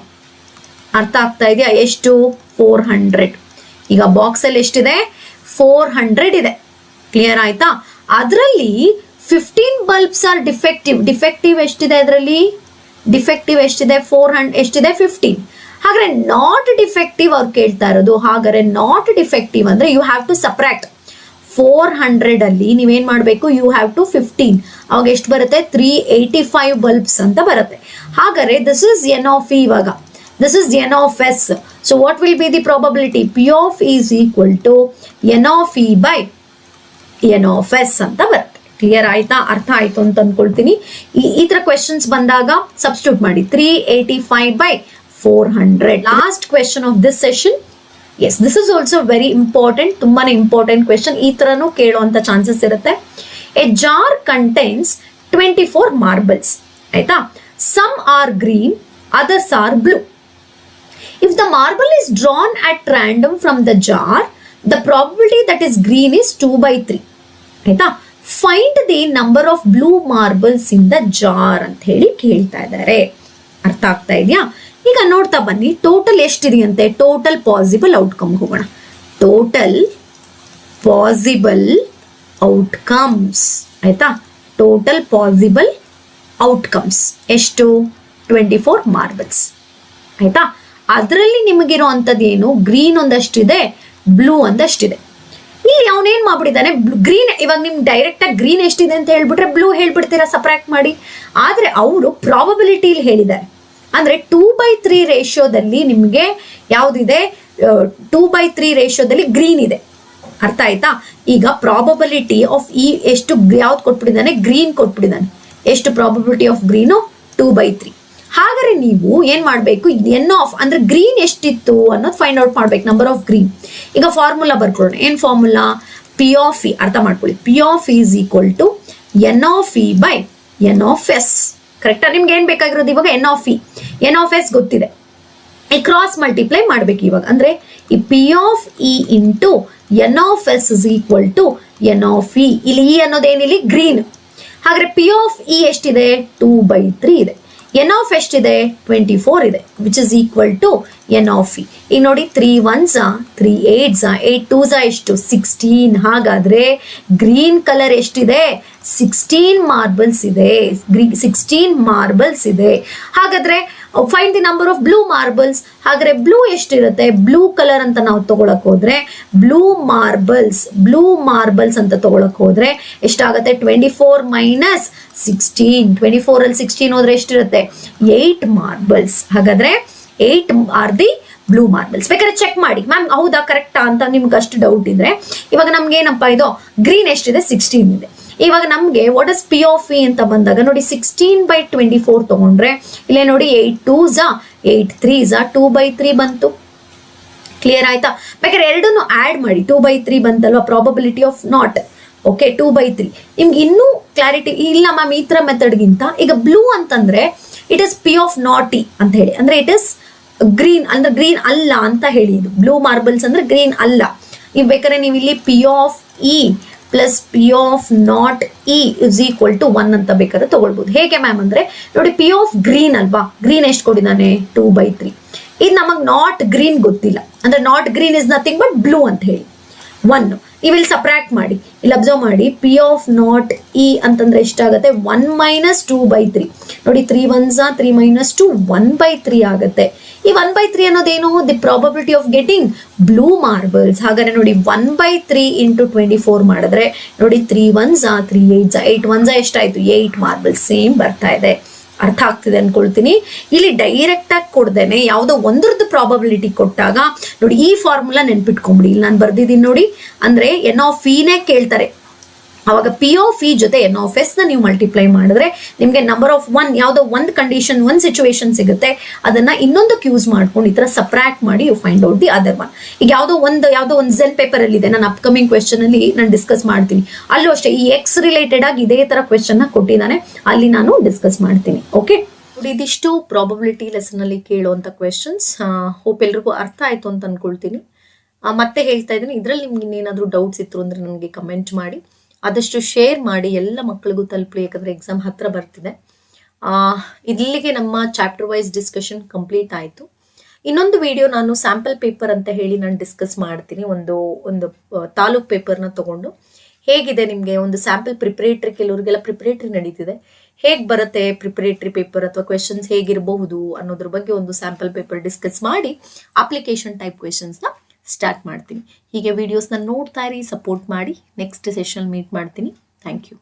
ಅರ್ಥ ಆಗ್ತಾ ಇದೆಯಾ? ಎಷ್ಟು? 400. ಈಗ ಬಾಕ್ಸ್ ಅಲ್ಲಿ ಎಷ್ಟಿದೆ? 400 ಇದೆ. ಕ್ಲಿಯರ್ ಆಯ್ತಾ? ಅದರಲ್ಲಿ 15 bulbs ಆರ್ ಡಿಫೆಕ್ಟಿವ್. ಡಿಫೆಕ್ಟಿವ್ ಎಷ್ಟಿದೆ ಅದರಲ್ಲಿ? ಡಿಫೆಕ್ಟಿವ್ ಎಷ್ಟಿದೆ? 400 ಎಷ್ಟಿದೆ? 15. ಹಾಗಾದ್ರೆ ನಾಟ್ ಡಿಫೆಕ್ಟಿವ್ ಅವ್ರು ಕೇಳ್ತಾ ಇರೋದು. ಹಾಗಾದ್ರೆ ನಾಟ್ ಡಿಫೆಕ್ಟಿವ್ ಅಂದ್ರೆ ಯು ಹ್ಯಾವ್ ಟು ಸಪ್ರಾಕ್ಟ್ 400 ಅಲ್ಲಿ ನೀವೇನ್ ಮಾಡ್ಬೇಕು? You have to 15. ಅವಾಗ ಎಷ್ಟು ಬರುತ್ತೆ? 385 bulbs ಅಂತ ಬರುತ್ತೆ. ಹಾಗಾದ್ರೆ this is n of E. ಇವಾಗ this is n of S. So what will be the probability? P of is equal to N of E by N of S ಅಂತ ಬರುತ್ತೆ. Clear ಆಯ್ತಾ? ಅರ್ಥ ಆಯ್ತು ಅಂತ ಅನ್ಕೊಳ್ತೀನಿ. ಈ ತರ ಕ್ವೆಶನ್ಸ್ ಬಂದಾಗ ಸಬ್ಸ್ಟಿಟ್ಯೂಟ್ ಮಾಡಿ. 385 by 400. Last question of this session. Yes, this is also very important. ತುಂಬಾನೇ ಇಂಪಾರ್ಟೆಂಟ್ ಕ್ವೆಶನ್. ಈ ತರನು ಕೇಳುವಂತ ಚಾನ್ಸಸ್ ಇರುತ್ತೆ. A jar contains 24 marbles. ಆಯ್ತಾ? Some are green, others are blue. If the marble is drawn at random from the jar, the probability that is green is 2 by 3. ಆಯ್ತಾ? Find the number of blue marbles in the jar ಅಂತ ಹೇಳಿ ಕೇಳ್ತಾ ಇದ್ದಾರೆ. ಅರ್ಥ ಆಗ್ತಾ ಇದೆಯಾ? ಈಗ ನೋಡ್ತಾ ಬನ್ನಿ, ಟೋಟಲ್ ಎಷ್ಟಿದೆಯಂತೆ? ಟೋಟಲ್ ಪಾಸಿಬಲ್ ಔಟ್ಕಮ್ ಹೋಗೋಣ. Total possible outcomes. ಆಯ್ತಾ? ಟೋಟಲ್ ಪಾಸಿಬಲ್ ಔಟ್ಕಮ್ಸ್ ಎಷ್ಟು? 24 marbles. ಆಯ್ತಾ? ಅದರಲ್ಲಿ ನಿಮಗಿರೋ ಅಂಥದ್ದು ಏನು? ಗ್ರೀನ್ ಒಂದಷ್ಟಿದೆ, ಬ್ಲೂ ಒಂದಷ್ಟಿದೆ. ಇಲ್ಲಿ ಅವನೇನ್ ಮಾಡ್ಬಿಟ್ಟಿದ್ದಾನೆ? ಗ್ರೀನ್. ಇವಾಗ ನಿಮ್ಗೆ ಡೈರೆಕ್ಟ್ ಆಗಿ ಗ್ರೀನ್ ಎಷ್ಟಿದೆ ಅಂತ ಹೇಳ್ಬಿಟ್ರೆ ಬ್ಲೂ ಹೇಳ್ಬಿಡ್ತೀರಾ ಸಪ್ರಾಕ್ಟ್ ಮಾಡಿ. ಆದ್ರೆ ಅವರು ಪ್ರಾಬಬಿಲಿಟಿಲಿ ಹೇಳಿದ್ದಾರೆ. ಅಂದ್ರೆ 2 by 3 ರೇಷಿಯೋದಲ್ಲಿ ನಿಮಗೆ ಯಾವ್ದಿದೆ? 2 by 3 ರೇಷಿಯೋದಲ್ಲಿ ಗ್ರೀನ್ ಇದೆ. ಅರ್ಥ ಆಯ್ತಾ? ಈಗ ಪ್ರಾಬಬಿಲಿಟಿ ಆಫ್ ಈ ಎಷ್ಟು ಯಾವ್ದು ಕೊಟ್ಬಿಟ್ಟಿದ್ದಾನೆ? ಗ್ರೀನ್ ಕೊಟ್ಬಿಟ್ಟಿದ್ದಾನೆ. ಎಷ್ಟು ಪ್ರಾಬಬಿಲಿಟಿ ಆಫ್ ಗ್ರೀನು? 2 by 3. ಹಾಗಾದ್ರೆ ನೀವು ಏನ್ ಮಾಡ್ಬೇಕು? ಎನ್ ಆಫ್ ಅಂದ್ರೆ ಗ್ರೀನ್ ಎಷ್ಟಿತ್ತು ಅನ್ನೋದು ಫೈಂಡ್ ಔಟ್ ಮಾಡ್ಬೇಕು. Number of green. ಈಗ ಫಾರ್ಮುಲಾ ಬರ್ಕೊಳ್ಳೋಣ. ಏನ್ ಫಾರ್ಮುಲಾ? P of E. ಅರ್ಥ ಮಾಡ್ಕೊಳ್ಳಿ. P of is equal to N of E by N of S. ಕರೆಕ್ಟಾ? ನಿಮ್ಗೆ ಏನ್ ಬೇಕಾಗಿರೋದು ಇವಾಗ? N of E. N of S ಗೊತ್ತಿದೆ. ಈ ಕ್ರಾಸ್ ಮಲ್ಟಿಪ್ಲೈ ಮಾಡ್ಬೇಕು ಇವಾಗ. ಅಂದ್ರೆ ಈ P of E into N of S is equal to N of E. ಇಲ್ಲಿ ಇ ಅನ್ನೋದೇನಿಲ್ಲಿ? ಗ್ರೀನ್. ಹಾಗಾದ್ರೆ ಪಿ ಆಫ್ ಇ ಎಷ್ಟಿದೆ? 2 by 3 ಇದೆ. ಎನ್ ಆಫ್ ಎಷ್ಟಿದೆ? 24 ಇದೆ. Which is equal to N of E. ಈಗ ನೋಡಿ, 3 1s 3 8s 8 2s ಎಷ್ಟು? 16. ಹಾಗಾದ್ರೆ ಗ್ರೀನ್ ಕಲರ್ ಎಷ್ಟಿದೆ? 16 marbles ಇದೆ. 16 marbles ಇದೆ. ಹಾಗಾದ್ರೆ find the number of blue marbles. ಹಾಗಾದ್ರೆ ಬ್ಲೂ ಎಷ್ಟಿರುತ್ತೆ, ಬ್ಲೂ ಕಲರ್ ಅಂತ ನಾವು ತಗೊಳಕ್ ಹೋದ್ರೆ ಬ್ಲೂ ಮಾರ್ಬಲ್ಸ್ ಅಂತ ತಗೊಳಕ್ ಹೋದ್ರೆ ಎಷ್ಟಾಗುತ್ತೆ, 24 ಮೈನಸ್ 16. 24 ಅಲ್ಲಿ 16 ಹೋದ್ರೆ ಎಷ್ಟಿರುತ್ತೆ, 8 ಮಾರ್ಬಲ್ಸ್. ಹಾಗಾದ್ರೆ 8 ಆರ್ ದಿ ಬ್ಲೂ ಮಾರ್ಬಲ್ಸ್. ಬೇಕಾದ್ರೆ ಚೆಕ್ ಮಾಡಿ ಮ್ಯಾಮ್ ಹೌದಾ ಕರೆಕ್ಟಾ ಅಂತ ನಿಮ್ಗೆ ಅಷ್ಟು ಡೌಟ್ ಇದ್ರೆ. ಇವಾಗ ನಮ್ಗೆ ಏನಪ್ಪಾ ಇದು ಗ್ರೀನ್ ಎಷ್ಟಿದೆ, 16 ಇದೆ. ಇವಾಗ ನಮ್ಗೆ what is P of E ಅಂತ ಬಂದಾಗ ನೋಡಿ 16/24 ತಗೊಂಡ್ರೆ ಇಲ್ಲೇ ನೋಡಿ 8 2s 8 3s 2/3 ಬಂತು. ಕ್ಲಿಯರ್ ಆಯ್ತಾ? ಬೇಕಾದ್ರೆ ಎರಡನ್ನು ಆಡ್ ಮಾಡಿ, 2/3 ಬಂತಲ್ವಾ, ಪ್ರಾಬಬಿಲಿಟಿ ಆಫ್ ನಾಟ್. ಓಕೆ, 2/3. ನಿಮ್ಗೆ ಇನ್ನೂ ಕ್ಲಾರಿಟಿ ಇಲ್ಲ ಮ್ಯಾಮ್ ಈ ತರ ಮೆಥಡ್ಗಿಂತ. ಈಗ ಬ್ಲೂ ಅಂತಂದ್ರೆ it is P of not E ಅಂತ ಹೇಳಿ, ಅಂದ್ರೆ ಇಟ್ ಇಸ್ ಗ್ರೀನ್ ಅಂದ್ರೆ ಗ್ರೀನ್ ಅಲ್ಲ ಅಂತ ಹೇಳಿ. ಇದು ಬ್ಲೂ ಮಾರ್ಬಲ್ಸ್ ಅಂದ್ರೆ ಗ್ರೀನ್ ಅಲ್ಲ. ನೀವು ಬೇಕಾದ್ರೆ ನೀವು ಇಲ್ಲಿ P of E plus P of not E is equal to 1 ಅಂತ ಬೇಕಾದ್ರೆ ತಗೊಳ್ಬಹುದು. ಹೇಗೆ ಮ್ಯಾಮ್ ಅಂದ್ರೆ ನೋಡಿ, ಪಿ ಆಫ್ ಗ್ರೀನ್ ಅಲ್ವಾ, ಗ್ರೀನ್ ಎಷ್ಟು ಕೊಟ್ಟಿದ್ದಾನೆ, 2/3. ಇದು ನಮಗ್ ನಾಟ್ ಗ್ರೀನ್ ಗೊತ್ತಿಲ್ಲ, ಅಂದ್ರೆ not green is nothing but blue ಅಂತ ಹೇಳಿ 1. ನೀವಿಲ್ಲಿ ಸಪ್ರಾಕ್ಟ್ ಮಾಡಿ, ಇಲ್ಲಿ ಅಬ್ಸರ್ವ್ ಮಾಡಿ, ಪಿ ಆಫ್ ನಾಟ್ ಇ ಅಂತಂದ್ರೆ ಎಷ್ಟಾಗುತ್ತೆ, 1 ಮೈನಸ್ 2/3. ನೋಡಿ 3 1s 3 ಮೈನಸ್ 2 1/3 ಆಗುತ್ತೆ. ಈ 1/3 ಅನ್ನೋದೇನು, the probability of getting blue marbles. ಹಾಗಾದ್ರೆ ನೋಡಿ 1/3 ಇಂಟು 24 ಮಾಡಿದ್ರೆ ನೋಡಿ 3 1s 3 8s 8 1s ಎಷ್ಟಾಯ್ತು, 8 ಮಾರ್ಬಲ್ಸ್ ಸೇಮ್ ಬರ್ತಾ ಇದೆ. ಅರ್ಥ ಆಗ್ತಿದೆ ಅನ್ಕೊಳ್ತೀನಿ. ಇಲ್ಲಿ ಡೈರೆಕ್ಟ್ ಆಗಿ ಕೊಡ್ದೇನೆ ಯಾವುದೋ ಒಂದ್ರದ್ದು ಪ್ರಾಬಬಿಲಿಟಿ ಕೊಟ್ಟಾಗ ನೋಡಿ ಈ ಫಾರ್ಮುಲಾ ನೆನ್ಪಿಟ್ಕೊಂಬಿಡಿ. ಇಲ್ಲಿ ನಾನು ಬರ್ದಿದ್ದೀನಿ ನೋಡಿ, ಅಂದ್ರೆ ಎನ್ ಆಫ್ ಇನೇ ಕೇಳ್ತಾರೆ, ಅವಾಗ ಪಿ ಆಫ್ ಇ ಜೊತೆ ಎನ್ ಆಫ್ ಎಸ್ ನ ನೀವು ಮಲ್ಟಿಪ್ಲೈ ಮಾಡಿದ್ರೆ ನಿಮ್ಗೆ ನಂಬರ್ ಆಫ್ 1 ಯಾವುದೋ ಒಂದು ಕಂಡೀಷನ್ ಒಂದು ಸಿಚುವೇಶನ್ ಸಿಗುತ್ತೆ. ಅದನ್ನ ಇನ್ನೊಂದಕ್ಕೆ ಯೂಸ್ ಮಾಡ್ಕೊಂಡು ಈ ತರ ಸಪ್ರಾಕ್ಟ್ ಮಾಡಿ you find out the other one. ಈಗ ಯಾವುದೋ ಒಂದು ಜೆಲ್ ಪೇಪರ್ ಅಲ್ಲಿ ಇದೆ, ನಾನು ಅಪ್ಕಮಿಂಗ್ ಕ್ವೆಶ್ಚನ್ ಅಲ್ಲಿ ನಾನು ಡಿಸ್ಕಸ್ ಮಾಡ್ತೀನಿ. ಅಲ್ಲೂ ಅಷ್ಟೇ ಈ ಎಕ್ಸ್ ರಿಲೇಟೆಡ್ ಆಗಿ ಇದೇ ತರ ಕ್ವೆಶ್ಚನ್ ನ ಕೊಟ್ಟಿದ್ದಾನೆ, ಅಲ್ಲಿ ನಾನು ಡಿಸ್ಕಸ್ ಮಾಡ್ತೀನಿ. ಓಕೆ, ಇದಿಷ್ಟು ಪ್ರಾಬಬಿಲಿಟಿ ಲೆಸನ್ ಅಲ್ಲಿ ಕೇಳುವಂತ ಕ್ವೆಶ್ಚನ್ಸ್. ಹೋಪ್ ಎಲ್ರಿಗೂ ಅರ್ಥ ಆಯ್ತು ಅಂತ ಅನ್ಕೊಳ್ತೀನಿ. ಮತ್ತೆ ಹೇಳ್ತಾ ಇದ್ದೀನಿ, ಇದ್ರಲ್ಲಿ ನಿಮ್ಗೆ ಇನ್ನೇನಾದ್ರೂ ಡೌಟ್ಸ್ ಇತ್ತು ಅಂದ್ರೆ ನನಗೆ ಕಮೆಂಟ್ ಮಾಡಿ, ಆದಷ್ಟು ಶೇರ್ ಮಾಡಿ, ಎಲ್ಲ ಮಕ್ಕಳಿಗೂ ತಲುಪಲಿ. ಯಾಕಂದ್ರೆ ಎಕ್ಸಾಮ್ ಹತ್ರ ಬರ್ತಿದೆ. ಇಲ್ಲಿಗೆ ನಮ್ಮ ಚಾಪ್ಟರ್ ವೈಸ್ ಡಿಸ್ಕಷನ್ ಕಂಪ್ಲೀಟ್ ಆಯಿತು. ಇನ್ನೊಂದು ವಿಡಿಯೋ ನಾನು ಸ್ಯಾಂಪಲ್ ಪೇಪರ್ ಅಂತ ಹೇಳಿ ನಾನು ಡಿಸ್ಕಸ್ ಮಾಡ್ತೀನಿ. ಒಂದು ತಾಲೂಕ್ ಪೇಪರ್ನ ತಗೊಂಡು ಹೇಗಿದೆ ನಿಮಗೆ ಒಂದು ಸ್ಯಾಂಪಲ್ ಪ್ರಿಪರೇಟರಿ, ಕೆಲವರಿಗೆಲ್ಲ ಪ್ರಿಪರೇಟರಿ ನಡೀತಿದೆ, ಹೇಗೆ ಬರುತ್ತೆ ಪ್ರಿಪರೇಟರಿ ಪೇಪರ್ ಅಥವಾ ಕ್ವೆಶನ್ಸ್ ಹೇಗಿರಬಹುದು ಅನ್ನೋದ್ರ ಬಗ್ಗೆ ಒಂದು ಸ್ಯಾಂಪಲ್ ಪೇಪರ್ ಡಿಸ್ಕಸ್ ಮಾಡಿ ಅಪ್ಲಿಕೇಶನ್ ಟೈಪ್ ಕ್ವೆಶನ್ಸ್ನ ಸ್ಟಾರ್ಟ್ ಮಾಡ್ತೀನಿ. ಹೀಗೆ ವಿಡಿಯೋಸ್ನ ನೋಡ್ತಾ ಇರಿ, ಸಪೋರ್ಟ್ ಮಾಡಿ. ನೆಕ್ಸ್ಟ್ ಸೆಷನ್ ಮೀಟ್ ಮಾಡ್ತೀನಿ. Thank you.